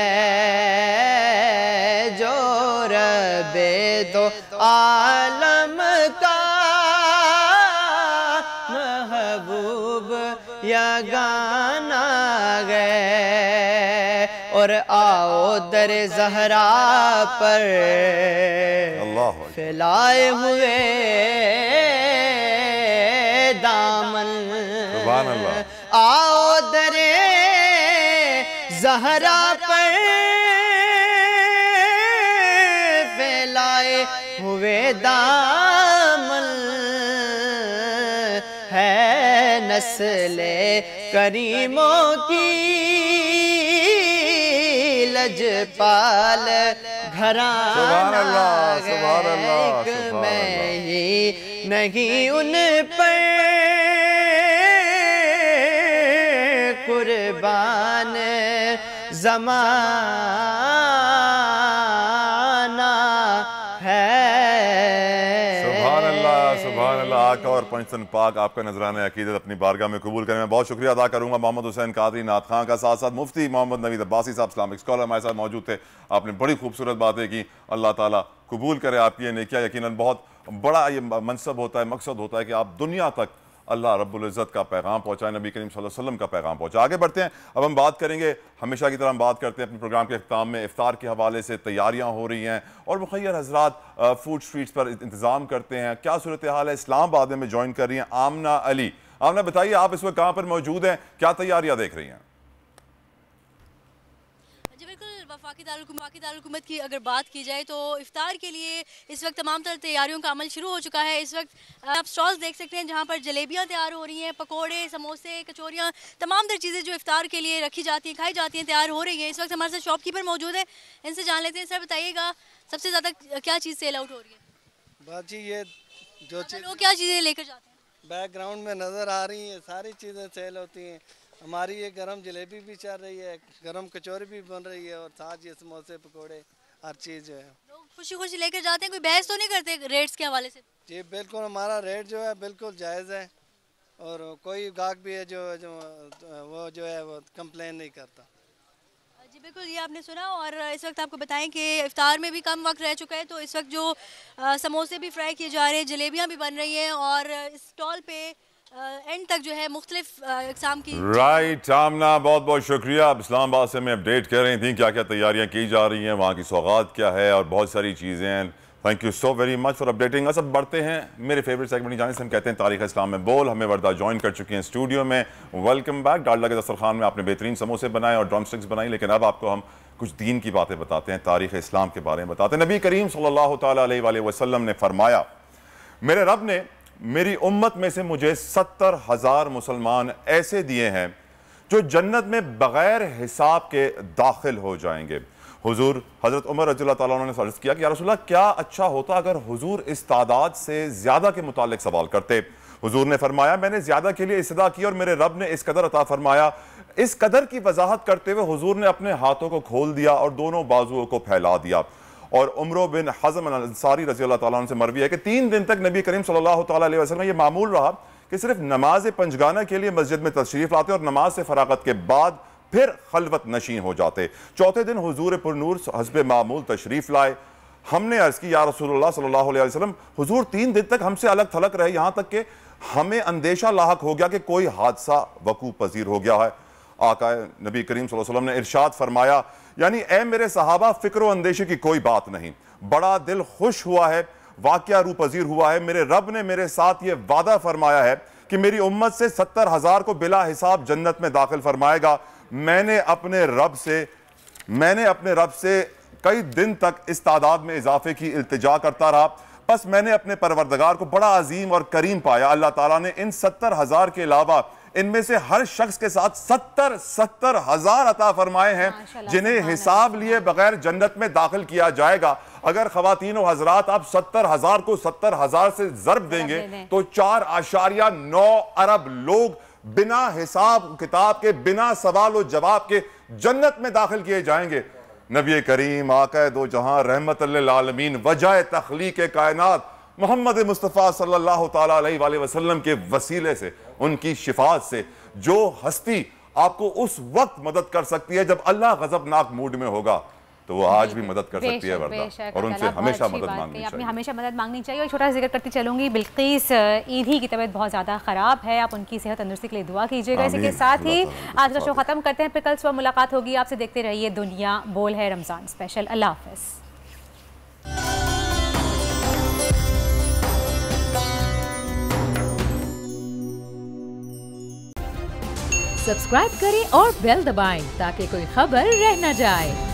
तो आलम का महबूब यगाना है। और आओ दर ज़हरा पर फैलाए हुए दामन, आओ दर ज़हरा पर हुए दामन, है नस्ले करीमों की लजपाल घराना एक मैं ही नहीं उन पर कुर्बान ज़माना आका और पंचतन पाक आपका नजराना अकीदत अपनी बारगाह में कबूल करें। मैं बहुत शुक्रिया अदा करूंगा मोहम्मद हुसैन कादरी नाथ खां का, साथ साथ मुफ्ती मोहम्मद नवीद अब्बासी साहब इस्लामिक स्कॉलर हमारे साथ मौजूद थे। आपने बड़ी खूबसूरत बातें की, अल्लाह ताला कबूल करे आपकी ये नेकियां। यकीनन बहुत बड़ा ये मनसब होता है, मकसद होता है कि आप दुनिया तक अल्लाह रब्बुल इज़्ज़त का पैगाम पहुँचाएं, नबी करीम सल्लल्लाहु अलैहि वसल्लम का पैगाम पहुँचाएं। आगे बढ़ते हैं, अब हम बात करेंगे, हमेशा की तरह हम बात करते हैं अपने प्रोग्राम के इख्तिताम में इफ्तार के हवाले से तैयारियाँ हो रही हैं और मुखय्यर हजरात फूड स्ट्रीट्स पर इंतज़ाम करते हैं। क्या सूरत हाल है? इस्लामाबाद में ज्वाइन कर रही हैं आमना अली। आमना बताइए, आप इस वक्त कहाँ पर मौजूद हैं, क्या तैयारियाँ देख रही हैं? वफाकी दारुल-हुकूमत की अगर बात की जाए तो इफ्तार के लिए इस वक्त तमाम तरह तैयारियों का अमल शुरू हो चुका है। इस वक्त आप स्टॉल्स देख सकते हैं जहां पर जलेबियां तैयार हो रही हैं, पकोड़े, समोसे, कचौरियां, तमाम तरह चीज़ें जो इफ्तार के लिए रखी जाती हैं, खाई जाती हैं, तैयार हो रही हैं। इस वक्त हमारे साथ शॉपकीपर मौजूद है, इनसे जान लेते हैं। सर बताइएगा, सबसे ज़्यादा क्या चीज़ सेल आउट हो रही है? बात जी ये जो चीज़ लोग क्या चीज़ें लेकर जाते हैं बैकग्राउंड में नज़र आ रही हैं, सारी चीज़ें सेल होती हैं। हमारी ये गरम जलेबी भी चल रही है, गरम कचौरी भी बन रही है और साथ ये समोसे पकोड़े हर चीज़ जो है लोग खुशी खुशी लेकर जाते हैं। कोई बहस तो नहीं करते रेट्स के हवाले से? जी बिल्कुल, हमारा रेट जो है बिल्कुल जायज़ है और कोई गाहक भी है जो वो जो है वो कंप्लेन नहीं करता। जी बिल्कुल, ये आपने सुना। और इस वक्त आपको बताएं कि इफ्तार में भी कम वक्त रह चुका है, तो इस वक्त जो समोसे भी फ्राई किए जा रहे हैं, जलेबियाँ भी बन रही हैं और इस स्टॉल पे एंड तक जो है मुख्तलिफ एग्जाम की। राइट आमना, बहुत बहुत शुक्रिया। अब इस्लामाबाद से हमें अपडेट कर रही थी क्या क्या तैयारियां की जा रही हैं, वहाँ की सौगात क्या है और बहुत सारी चीज़ें हैं। Thank you so very much for updating us. अब बढ़ते हैं मेरे फेवरेट सेगमेंट जाने से, हम कहते हैं तारीख़ इस्लाम में बोल। हमें वर्दा ज्वाइन कर चुकी हैं स्टूडियो में, वेलकम बैक। डालडा के दस्तरखान में आपने बेहतरीन समोसे बनाए और ड्रम स्टिक्स बनाई, लेकिन अब आपको हम कुछ दीन की बातें बताते हैं, तारीख़ इस्लाम के बारे में बताते हैं। नबी करीम सल्लल्लाहु तआला अलैहि वसल्लम ने फरमाया, मेरे रब ने मेरी उम्मत में से मुझे 70,000 मुसलमान ऐसे दिए हैं जो जन्नत में बगैर हिसाब के दाखिल हो जाएंगे। हुजूर हज़रत उमर रज़ियल्लाहु ताला अन्हु ने अर्ज़ किया कि या रसूलल्लाह, क्या अच्छा होता अगर हुजूर इस तादाद से ज़्यादा के मुतालिक सवाल करते। हुजूर ने फरमाया, मैंने ज़्यादा के लिए इस्तदा की और मेरे रब ने इस कदर अता फरमाया। इस कदर की वजाहत करते हुए हुजूर ने अपने हाथों को खोल दिया और दोनों बाजुओं को फैला दिया। और उमरो बिन हज़म अल-अंसारी रज़ियल्लाहु ताला अन्हु से मरवी है कि 3 दिन तक नबी करीम सल्लल्लाहु ताला अलैहि वसल्लम ये मामूल रहा कि सिर्फ नमाज पंजगाना के लिए मस्जिद में तशरीफ़ लाते और नमाज से फरागत के बाद फिर खलवत नशीं हो जाते। चौथे दिन हुजूर पुरनूर हस्ब मामूल तशरीफ़ लाए। हमने अर्ज़ की, या रसूलुल्लाह सल्लल्लाहु अलैहि वसल्लम, हुजूर 3 दिन तक हमसे अलग थलग रहे, यहाँ तक कि हमें अंदेशा लाहक हो गया कि कोई हादसा वकू पजीर हो गया है। आका नबी करीम सल्लल्लाहु अलैहि वसल्लम ने इरशाद फरमाया, यानी ए मेरे सहाबा, फिक्र अंदेशे की कोई बात नहीं, बड़ा दिल खुश हुआ है, वाक़या रू पजीर हुआ है। मेरे रब ने मेरे साथ ये वादा फरमाया है कि मेरी उम्मत से 70,000 को बिला हिसाब जन्नत में दाखिल फरमाएगा। मैंने अपने रब से कई दिन तक इस तादाद में इजाफे की इल्तिजा करता रहा, बस मैंने अपने परवरदिगार को बड़ा अजीम और करीम पाया। अल्लाह ताला ने इन 70,000 के अलावा इनमें से हर शख्स के साथ 70,000 अता फरमाए हैं जिन्हें हिसाब लिए बगैर जन्नत में दाखिल किया जाएगा। अगर खवातीन व हजरात आप 70,000 को 70,000 से ज़र्ब देंगे तो 4.9 अरब लोग बिना हिसाब किताब के, बिना सवाल और जवाब के जन्नत में दाखिल किए जाएंगे। नबी करीम आका दो जहां रहमत लिल आलमीन, वजह तख्लीक कायनात मोहम्मद मुस्तफ़ा सल्लल्लाहु ताला अलैहि वसल्लम के वसीले से, उनकी शिफात से, जो हस्ती आपको उस वक्त मदद कर सकती है जब अल्लाह गजबनाक मूड में होगा, तो वो आज भी मदद कर सकती है वर्दा, और उनसे हमेशा मदद मांगनी चाहिए। हमेशा मदद मांगनी चाहिए। और छोटा जिक्र करती चलूंगी, बिल्किस ईदी की तबीयत बहुत ज़्यादा ख़राब है, आप उनकी सेहत तंदुरुस्ती के लिए दुआ कीजिएगा। इसी के साथ ही आज का शो ख़त्म करते हैं, फिर कल सुबह मुलाकात होगी आपसे। देखते रहिए दुनिया बोल है रमज़ान स्पेशल। अल्लाह हाफ़िज़। सब्सक्राइब करें और बेल दबाएं ताकि कोई खबर रह न जाए।